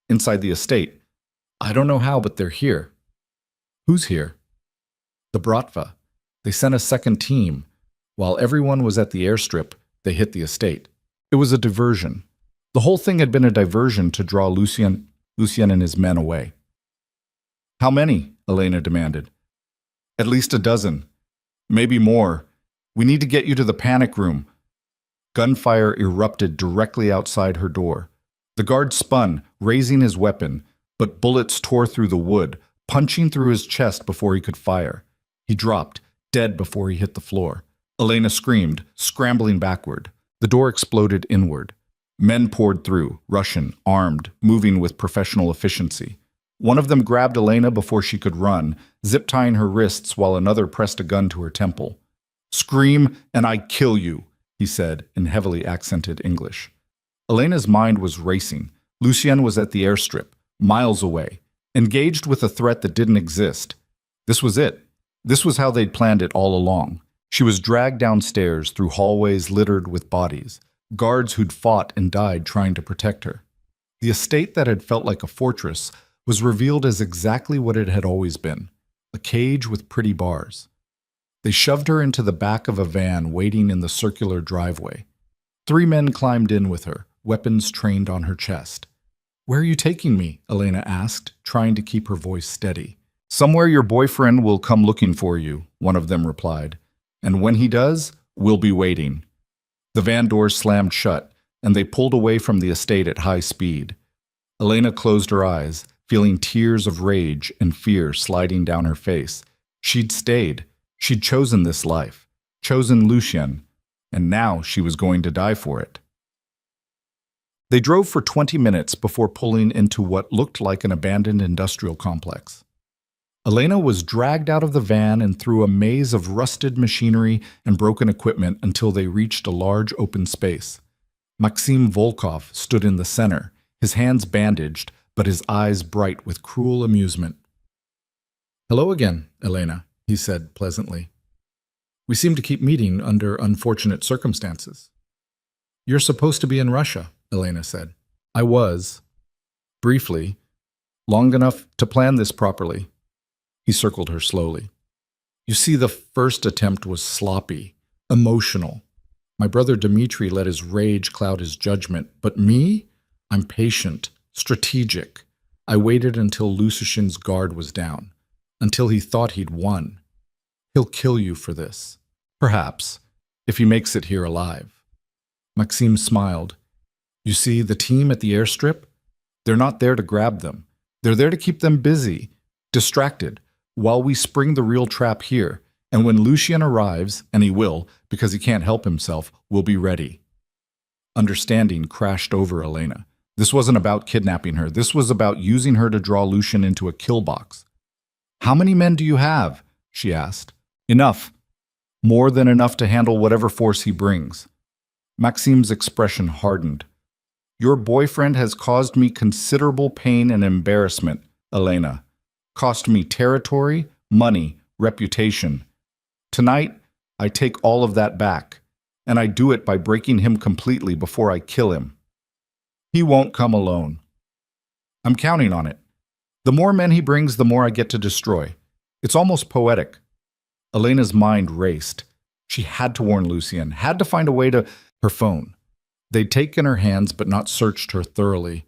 Inside the estate. I don't know how, but they're here. Who's here? The Bratva. They sent a second team. While everyone was at the airstrip, they hit the estate. It was a diversion. The whole thing had been a diversion to draw Lucien and his men away. How many? Elena demanded. At least a dozen. Maybe more. We need to get you to the panic room. Gunfire erupted directly outside her door. The guard spun, raising his weapon, but bullets tore through the wood, punching through his chest before he could fire. He dropped, dead before he hit the floor. Elena screamed, scrambling backward. The door exploded inward. Men poured through, Russian, armed, moving with professional efficiency. One of them grabbed Elena before she could run, zip-tying her wrists while another pressed a gun to her temple. Scream and I kill you, he said in heavily accented English. Elena's mind was racing. Lucien was at the airstrip, miles away, engaged with a threat that didn't exist. This was it. This was how they'd planned it all along. She was dragged downstairs through hallways littered with bodies, guards who'd fought and died trying to protect her. The estate that had felt like a fortress was revealed as exactly what it had always been, a cage with pretty bars. They shoved her into the back of a van waiting in the circular driveway. 3 men climbed in with her, weapons trained on her chest. Where are you taking me? Elena asked, trying to keep her voice steady. Somewhere your boyfriend will come looking for you, one of them replied. And when he does, we'll be waiting. The van doors slammed shut, and they pulled away from the estate at high speed. Elena closed her eyes, feeling tears of rage and fear sliding down her face. She'd stayed. She'd chosen this life, chosen Lucien, and now she was going to die for it. They drove for 20 minutes before pulling into what looked like an abandoned industrial complex. Elena was dragged out of the van and through a maze of rusted machinery and broken equipment until they reached a large open space. Maxim Volkov stood in the center, his hands bandaged, but his eyes bright with cruel amusement. Hello again, Elena, he said pleasantly. We seem to keep meeting under unfortunate circumstances. You're supposed to be in Russia, Elena said. I was. Briefly. Long enough to plan this properly. He circled her slowly. You see, the first attempt was sloppy, emotional. My brother Dmitri let his rage cloud his judgment, but me? I'm patient, strategic. I waited until Lucian's guard was down, until he thought he'd won. He'll kill you for this. Perhaps, if he makes it here alive. Maxime smiled. You see, the team at the airstrip? They're not there to grab them. They're there to keep them busy, distracted, while we spring the real trap here. And when Lucien arrives, and he will, because he can't help himself, we'll be ready. Understanding crashed over Elena. This wasn't about kidnapping her. This was about using her to draw Lucien into a kill box. How many men do you have? She asked. Enough. More than enough to handle whatever force he brings. Maxime's expression hardened. Your boyfriend has caused me considerable pain and embarrassment, Elena. Cost me territory, money, reputation. Tonight, I take all of that back, and I do it by breaking him completely before I kill him. He won't come alone. I'm counting on it. The more men he brings, the more I get to destroy. It's almost poetic. Elena's mind raced. She had to warn Lucien, had to find a way to... Her phone. They'd taken her hands but not searched her thoroughly.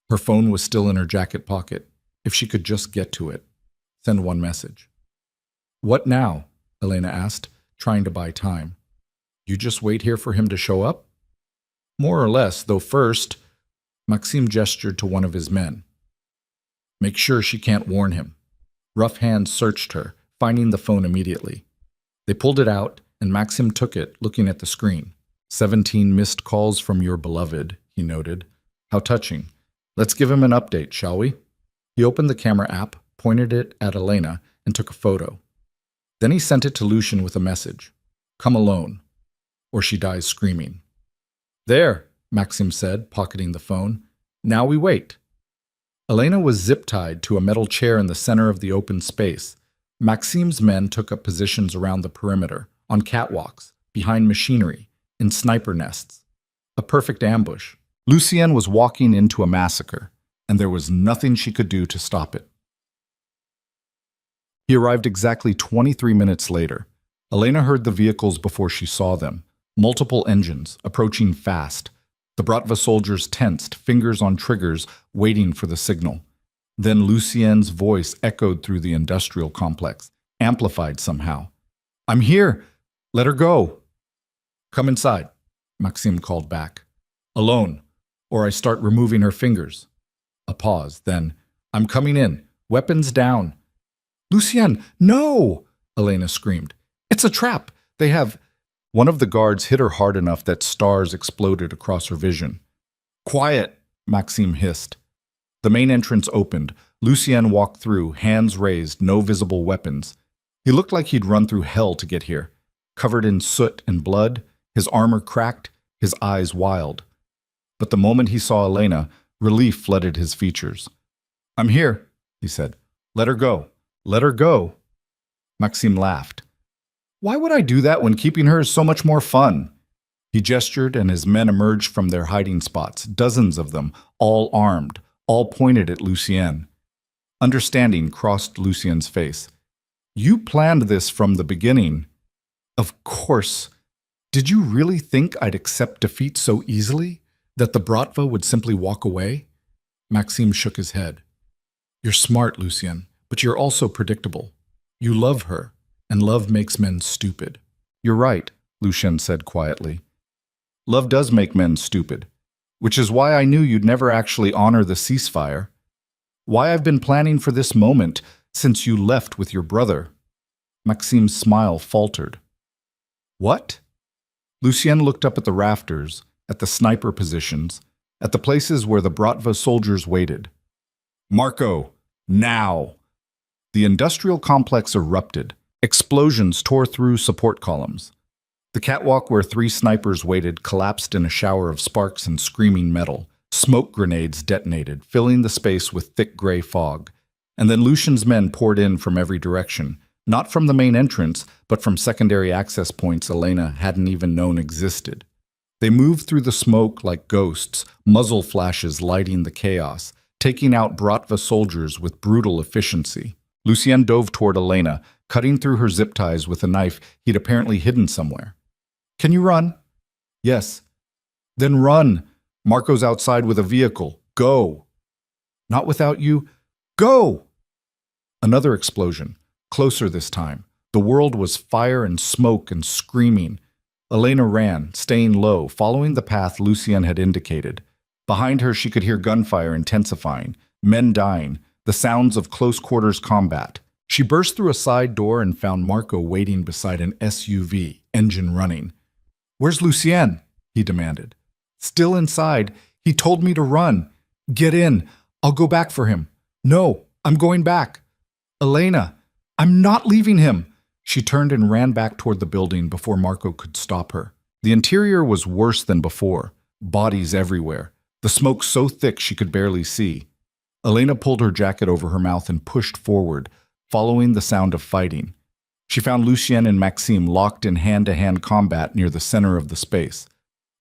Her phone was still in her jacket pocket. If she could just get to it. Send one message. What now? Elena asked, trying to buy time. You just wait here for him to show up? More or less, though first, Maxime gestured to one of his men. Make sure she can't warn him. Rough hands searched her, finding the phone immediately. They pulled it out, and Maxime took it, looking at the screen. 17 missed calls from your beloved, he noted. How touching. Let's give him an update, shall we? He opened the camera app, pointed it at Elena, and took a photo. Then he sent it to Lucien with a message. Come alone, or she dies screaming. There, Maxime said, pocketing the phone. Now we wait. Elena was zip-tied to a metal chair in the center of the open space. Maxime's men took up positions around the perimeter, on catwalks, behind machinery, in sniper nests. A perfect ambush. Lucien was walking into a massacre, and there was nothing she could do to stop it. He arrived exactly 23 minutes later. Elena heard the vehicles before she saw them. Multiple engines, approaching fast. The Bratva soldiers tensed, fingers on triggers, waiting for the signal. Then Lucien's voice echoed through the industrial complex, amplified somehow. I'm here! Let her go! Come inside, Maxime called back. Alone, or I start removing her fingers. A pause, then, I'm coming in. Weapons down. Lucien, no! Elena screamed. It's a trap! They have... One of the guards hit her hard enough that stars exploded across her vision. Quiet, Maxime hissed. The main entrance opened. Lucien walked through, hands raised, no visible weapons. He looked like he'd run through hell to get here. Covered in soot and blood, his armor cracked, his eyes wild. But the moment he saw Elena, relief flooded his features. I'm here, he said. Let her go. Let her go. Maxime laughed. Why would I do that when keeping her is so much more fun? He gestured, and his men emerged from their hiding spots, dozens of them, all armed, all pointed at Lucien. Understanding crossed Lucien's face. You planned this from the beginning. Of course. Did you really think I'd accept defeat so easily? That the Bratva would simply walk away? Maxime shook his head. You're smart, Lucien, but you're also predictable. You love her, and love makes men stupid. You're right, Lucien said quietly. Love does make men stupid, which is why I knew you'd never actually honor the ceasefire. Why I've been planning for this moment since you left with your brother. Maxime's smile faltered. What? Lucien looked up at the rafters, at the sniper positions, at the places where the Bratva soldiers waited. Marco, now! The industrial complex erupted. Explosions tore through support columns. The catwalk where 3 snipers waited collapsed in a shower of sparks and screaming metal. Smoke grenades detonated, filling the space with thick gray fog. And then Lucien's men poured in from every direction, not from the main entrance, but from secondary access points Elena hadn't even known existed. They moved through the smoke like ghosts, muzzle flashes lighting the chaos, taking out Bratva soldiers with brutal efficiency. Lucien dove toward Elena, cutting through her zip ties with a knife he'd apparently hidden somewhere. Can you run? Yes. Then run. Marco's outside with a vehicle. Go. Not without you. Go! Another explosion, closer this time. The world was fire and smoke and screaming. Elena ran, staying low, following the path Lucien had indicated. Behind her, she could hear gunfire intensifying, men dying, the sounds of close-quarters combat. She burst through a side door and found Marco waiting beside an SUV, engine running. Where's Lucien? He demanded. Still inside. He told me to run. Get in. I'll go back for him. No, I'm going back. Elena, I'm not leaving him. She turned and ran back toward the building before Marco could stop her. The interior was worse than before. Bodies everywhere. The smoke so thick she could barely see. Elena pulled her jacket over her mouth and pushed forward, following the sound of fighting. She found Lucien and Maxime locked in hand-to-hand combat near the center of the space.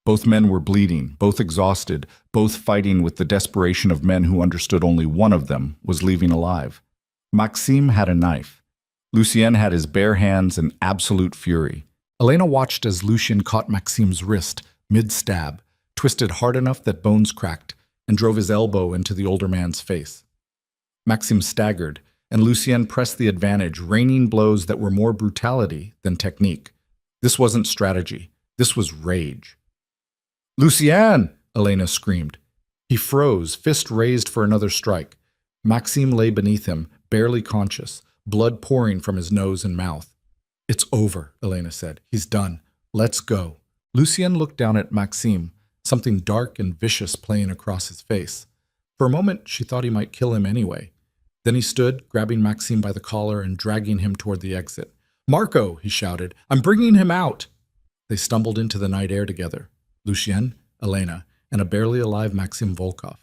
Both men were bleeding, both exhausted, both fighting with the desperation of men who understood only one of them was leaving alive. Maxime had a knife. Lucien had his bare hands in absolute fury. Elena watched as Lucien caught Maxime's wrist, mid-stab, twisted hard enough that bones cracked, and drove his elbow into the older man's face. Maxime staggered, and Lucien pressed the advantage, raining blows that were more brutality than technique. This wasn't strategy. This was rage. "Lucien!" Elena screamed. He froze, fist raised for another strike. Maxime lay beneath him, barely conscious, blood pouring from his nose and mouth. "It's over," Elena said. "He's done. Let's go." Lucien looked down at Maxime, something dark and vicious playing across his face. For a moment, she thought he might kill him anyway. Then he stood, grabbing Maxime by the collar and dragging him toward the exit. "Marco!" he shouted. "I'm bringing him out!" They stumbled into the night air together. Lucien, Elena, and a barely alive Maxim Volkov.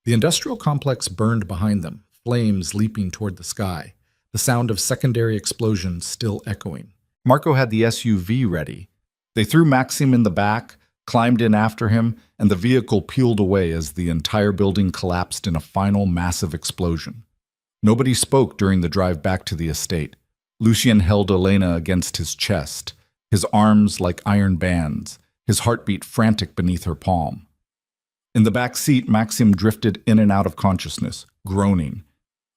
The industrial complex burned behind them, flames leaping toward the sky, the sound of secondary explosions still echoing. Marco had the SUV ready. They threw Maxim in the back, climbed in after him, and the vehicle peeled away as the entire building collapsed in a final massive explosion. Nobody spoke during the drive back to the estate. Lucien held Elena against his chest, his arms like iron bands, his heartbeat frantic beneath her palm. In the back seat, Maxim drifted in and out of consciousness, groaning.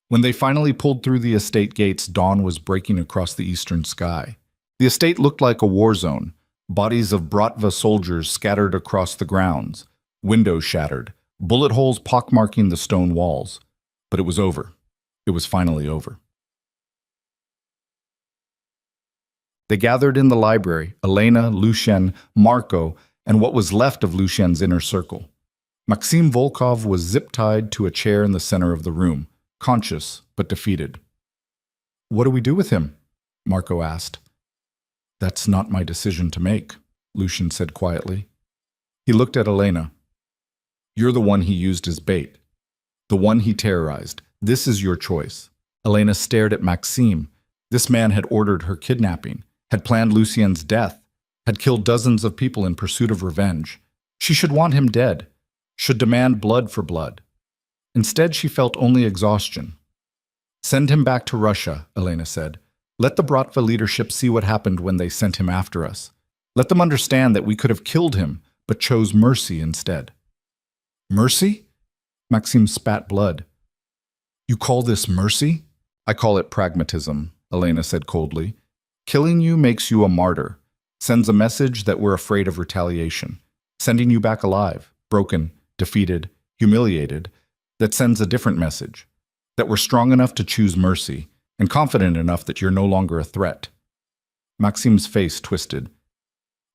When they finally pulled through the estate gates, dawn was breaking across the eastern sky. The estate looked like a war zone, bodies of Bratva soldiers scattered across the grounds, windows shattered, bullet holes pockmarking the stone walls. But it was over. It was finally over. They gathered in the library, Elena, Lucien, Marco, and what was left of Lucien's inner circle. Maxime Volkov was zip-tied to a chair in the center of the room, conscious but defeated. "What do we do with him?" Marco asked. "That's not my decision to make," Lucien said quietly. He looked at Elena. "You're the one he used as bait, the one he terrorized. This is your choice." Elena stared at Maxime. This man had ordered her kidnapping, had planned Lucien's death, had killed dozens of people in pursuit of revenge. She should want him dead, should demand blood for blood. Instead, she felt only exhaustion. "Send him back to Russia," Elena said. "Let the Bratva leadership see what happened when they sent him after us. Let them understand that we could have killed him, but chose mercy instead." "Mercy?" Maxime spat blood. "You call this mercy?" "I call it pragmatism," Elena said coldly. "Killing you makes you a martyr, sends a message that we're afraid of retaliation. Sending you back alive, broken, defeated, humiliated, that sends a different message, that we're strong enough to choose mercy, and confident enough that you're no longer a threat." Maxime's face twisted.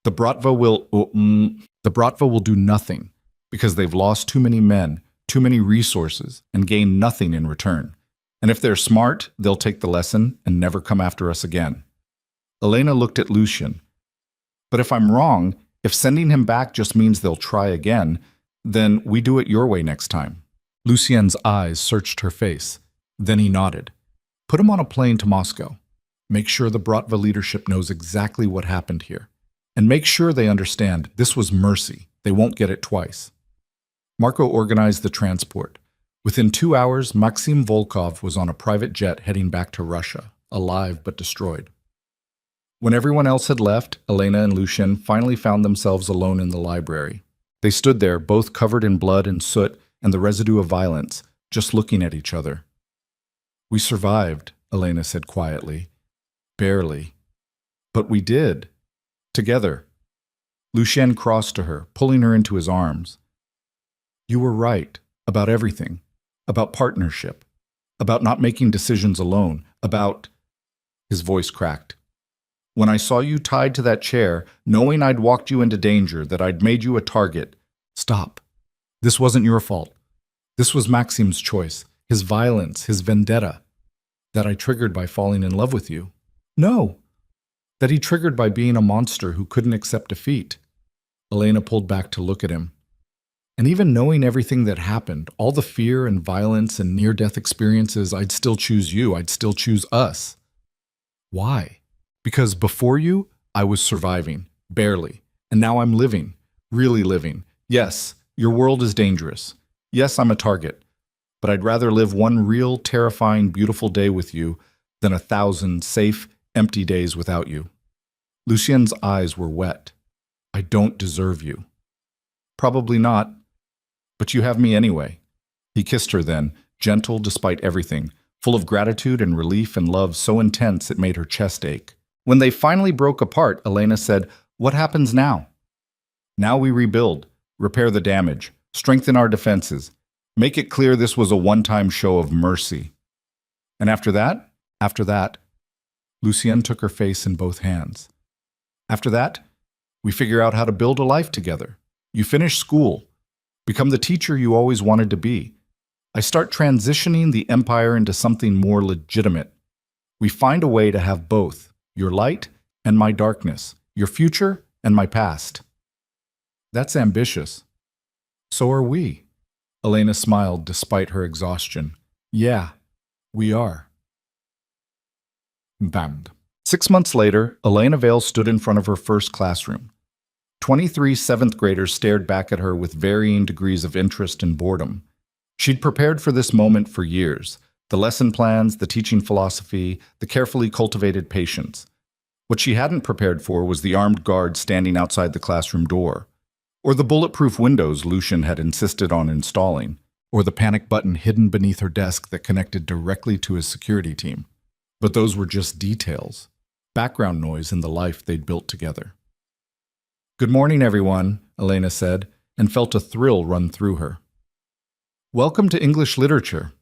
The Bratva will do nothing, because they've lost too many men, too many resources, and gained nothing in return. And if they're smart, they'll take the lesson and never come after us again. Elena looked at Lucien. "But if I'm wrong, if sending him back just means they'll try again, then we do it your way next time." Lucien's eyes searched her face. Then he nodded. "Put him on a plane to Moscow. Make sure the Bratva leadership knows exactly what happened here. And make sure they understand this was mercy. They won't get it twice." Marco organized the transport. Within 2 hours, Maxim Volkov was on a private jet heading back to Russia, alive but destroyed. When everyone else had left, Elena and Lucien finally found themselves alone in the library. They stood there, both covered in blood and soot and the residue of violence, just looking at each other. "We survived," Elena said quietly. "Barely. But we did. Together." Lucien crossed to her, pulling her into his arms. "You were right about everything, about partnership, about not making decisions alone, about—" His voice cracked. "When I saw you tied to that chair, knowing I'd walked you into danger, that I'd made you a target—" "Stop. This wasn't your fault. This was Maxim's choice, his violence, his vendetta. That I triggered by falling in love with you. No. That he triggered by being a monster who couldn't accept defeat." Elena pulled back to look at him. "And even knowing everything that happened, all the fear and violence and near-death experiences, I'd still choose you. I'd still choose us." "Why?" "Because before you, I was surviving, barely, and now I'm living, Really living. Yes, your world is dangerous. Yes, I'm a target. But I'd rather live one real, terrifying, beautiful day with you than 1,000 safe, empty days without you. Lucien's eyes were wet. I don't deserve you. Probably not, but you have me anyway. He kissed her then, gentle despite everything, full of gratitude and relief and love so intense it made her chest ache. When they finally broke apart, Elena said, "What happens now?" "Now we rebuild, repair the damage, strengthen our defenses, make it clear this was a one-time show of mercy." And after that, Lucien took her face in both hands. "After that, we figure out how to build a life together. You finish school, become the teacher you always wanted to be. I start transitioning the empire into something more legitimate. We find a way to have both, your light and my darkness, your future and my past." "That's ambitious." "So are we." Elena smiled despite her exhaustion. "Yeah, we are." Band. 6 months later, Elena Vale stood in front of her first classroom. 23 seventh graders stared back at her with varying degrees of interest and boredom. She'd prepared for this moment for years. The lesson plans, the teaching philosophy, the carefully cultivated patience. What she hadn't prepared for was the armed guard standing outside the classroom door, or the bulletproof windows Lucian had insisted on installing, or the panic button hidden beneath her desk that connected directly to his security team. But those were just details, background noise in the life they'd built together. "Good morning, everyone," Elena said, and felt a thrill run through her. "Welcome to English literature.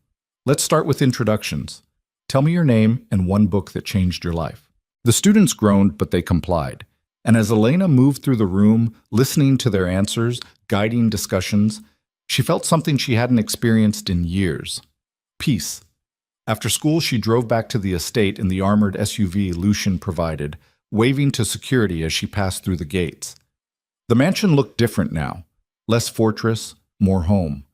Let's start with introductions. Tell me your name and one book that changed your life." The students groaned, but they complied. And as Elena moved through the room, listening to their answers, guiding discussions, she felt something she hadn't experienced in years: peace. After school, she drove back to the estate in the armored SUV Lucian provided, waving to security as she passed through the gates. The mansion looked different now, less fortress, more home.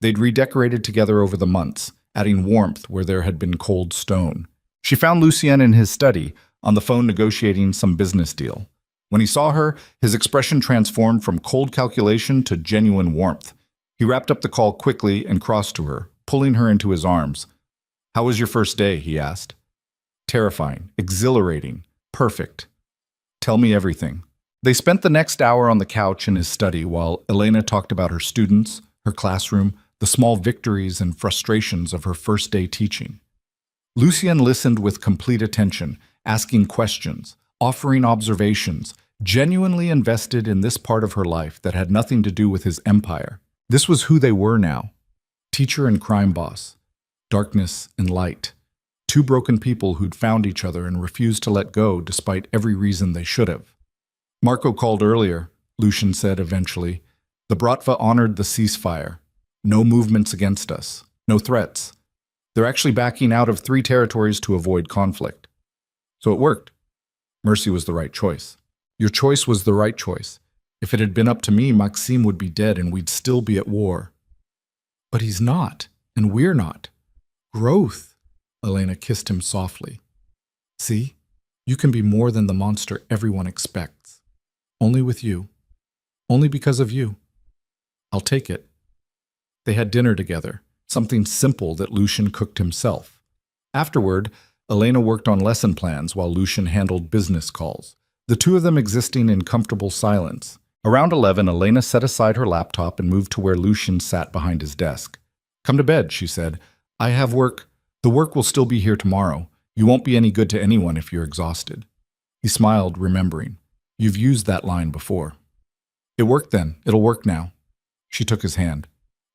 They'd redecorated together over the months, adding warmth where there had been cold stone. She found Lucien in his study, on the phone negotiating some business deal. When he saw her, his expression transformed from cold calculation to genuine warmth. He wrapped up the call quickly and crossed to her, pulling her into his arms. "How was your first day?" he asked. "Terrifying, exhilarating, perfect. Tell me everything." They spent the next hour on the couch in his study while Elena talked about her students, her classroom, the small victories and frustrations of her first day teaching. Lucien listened with complete attention, asking questions, offering observations, genuinely invested in this part of her life that had nothing to do with his empire. This was who they were now: teacher and crime boss, darkness and light, two broken people who'd found each other and refused to let go despite every reason they should have. "Marco called earlier," Lucian said eventually. "The Bratva honored the ceasefire. No movements against us. No threats. They're actually backing out of 3 territories to avoid conflict. So it worked. Mercy was the right choice." "Your choice was the right choice. If it had been up to me, Maxime would be dead and we'd still be at war." "But he's not, and we're not. Growth." Elena kissed him softly. "See, you can be more than the monster everyone expects. Only with you. Only because of you. I'll take it." They had dinner together, something simple that Lucian cooked himself. Afterward, Elena worked on lesson plans while Lucian handled business calls, the two of them existing in comfortable silence. Around 11, Elena set aside her laptop and moved to where Lucian sat behind his desk. "Come to bed," she said. "I have work. The work will still be here tomorrow. You won't be any good to anyone if you're exhausted." He smiled, remembering. "You've used that line before." "It worked then. It'll work now." She took his hand.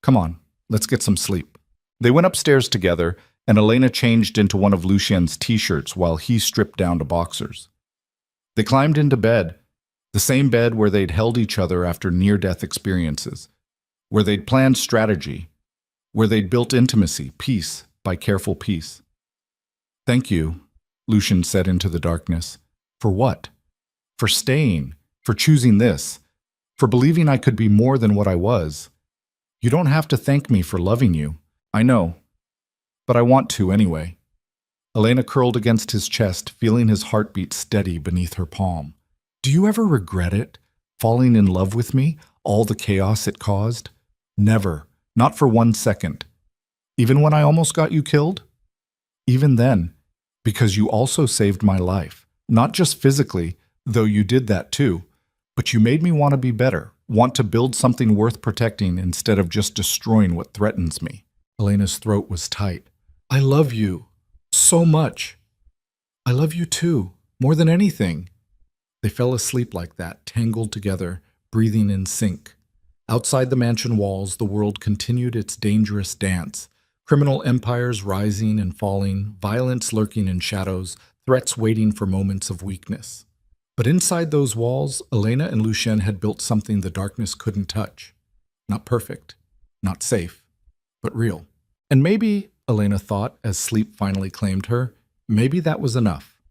"Come on, let's get some sleep." They went upstairs together, and Elena changed into one of Lucien's t-shirts while he stripped down to boxers. They climbed into bed, the same bed where they'd held each other after near-death experiences, where they'd planned strategy, where they'd built intimacy, piece by careful piece. "Thank you," Lucian said into the darkness. "For what? For staying, for choosing this, for believing I could be more than what I was. You don't have to thank me for loving you. I know. But I want to anyway." Elena curled against his chest, feeling his heartbeat steady beneath her palm. "Do you ever regret it? Falling in love with me? All the chaos it caused? Never. Not for 1 second. Even when I almost got you killed? Even then. Because you also saved my life. Not just physically, though you did that too, but you made me want to be better, want to build something worth protecting instead of just destroying what threatens me. Elena's throat was tight. I love you. So much. I love you too. More than anything. They fell asleep like that, tangled together, breathing in sync. Outside the mansion walls, the world continued its dangerous dance. Criminal empires rising and falling, violence lurking in shadows, threats waiting for moments of weakness. But inside those walls, Elena and Lucien had built something the darkness couldn't touch. Not perfect, not safe, but real. And maybe, Elena thought as sleep finally claimed her, maybe that was enough.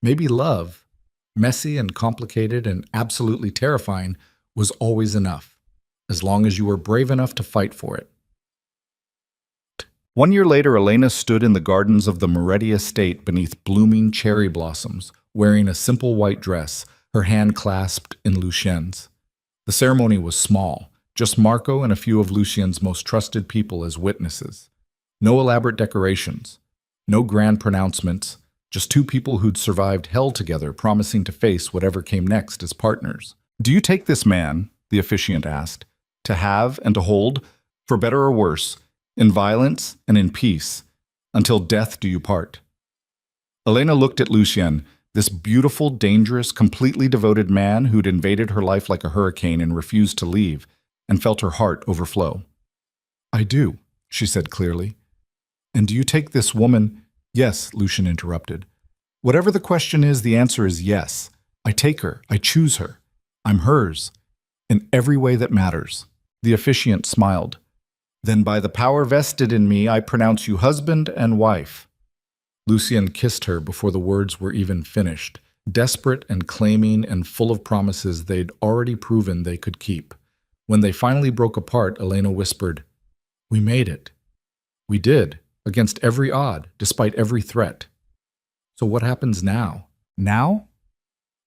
Maybe love, messy and complicated and absolutely terrifying, was always enough, as long as you were brave enough to fight for it. 1 year later, Elena stood in the gardens of the Moretti estate beneath blooming cherry blossoms, wearing a simple white dress, her hand clasped in Lucien's. The ceremony was small, just Marco and a few of Lucien's most trusted people as witnesses. No elaborate decorations, no grand pronouncements, just two people who'd survived hell together, promising to face whatever came next as partners. Do you take this man, the officiant asked, to have and to hold, for better or worse, in violence and in peace, until death do you part? Elena looked at Lucien, this beautiful, dangerous, completely devoted man who'd invaded her life like a hurricane and refused to leave, and felt her heart overflow. I do, she said clearly. And do you take this woman? Yes, Lucien interrupted. Whatever the question is, the answer is yes. I take her. I choose her. I'm hers. In every way that matters. The officiant smiled. Then by the power vested in me, I pronounce you husband and wife. Lucien kissed her before the words were even finished, desperate and claiming and full of promises they'd already proven they could keep. When they finally broke apart, Elena whispered, We made it. We did, against every odd, despite every threat. So what happens now? Now?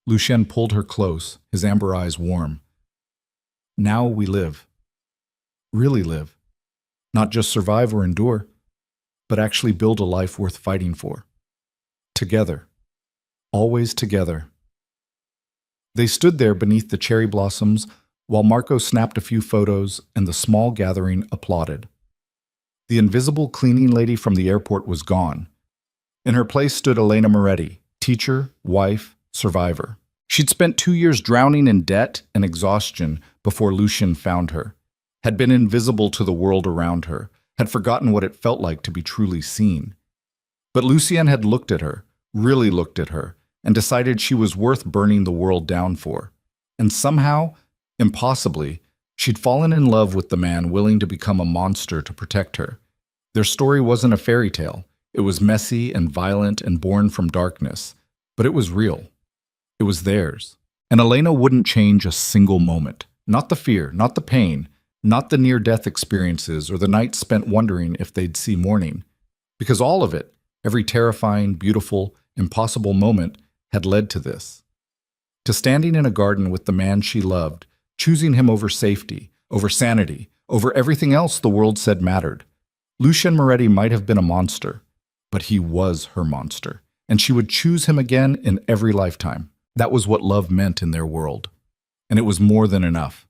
Lucien pulled her close, his amber eyes warm. Now we live. Really live. Not just survive or endure, but actually build a life worth fighting for. Together. Always together. They stood there beneath the cherry blossoms while Marco snapped a few photos and the small gathering applauded. The invisible cleaning lady from the airport was gone. In her place stood Elena Moretti, teacher, wife, survivor. She'd spent 2 years drowning in debt and exhaustion before Lucien found her, had been invisible to the world around her, had forgotten what it felt like to be truly seen. But Lucien had looked at her, really looked at her, and decided she was worth burning the world down for. And somehow, impossibly, she'd fallen in love with the man willing to become a monster to protect her. Their story wasn't a fairy tale. It was messy and violent and born from darkness, but it was real. It was theirs. And Elena wouldn't change a single moment. Not the fear, not the pain, not the near-death experiences or the nights spent wondering if they'd see morning. Because all of it, every terrifying, beautiful, impossible moment, had led to this. To standing in a garden with the man she loved, choosing him over safety, over sanity, over everything else the world said mattered. Lucien Moretti might have been a monster, but he was her monster, and she would choose him again in every lifetime. That was what love meant in their world. And it was more than enough.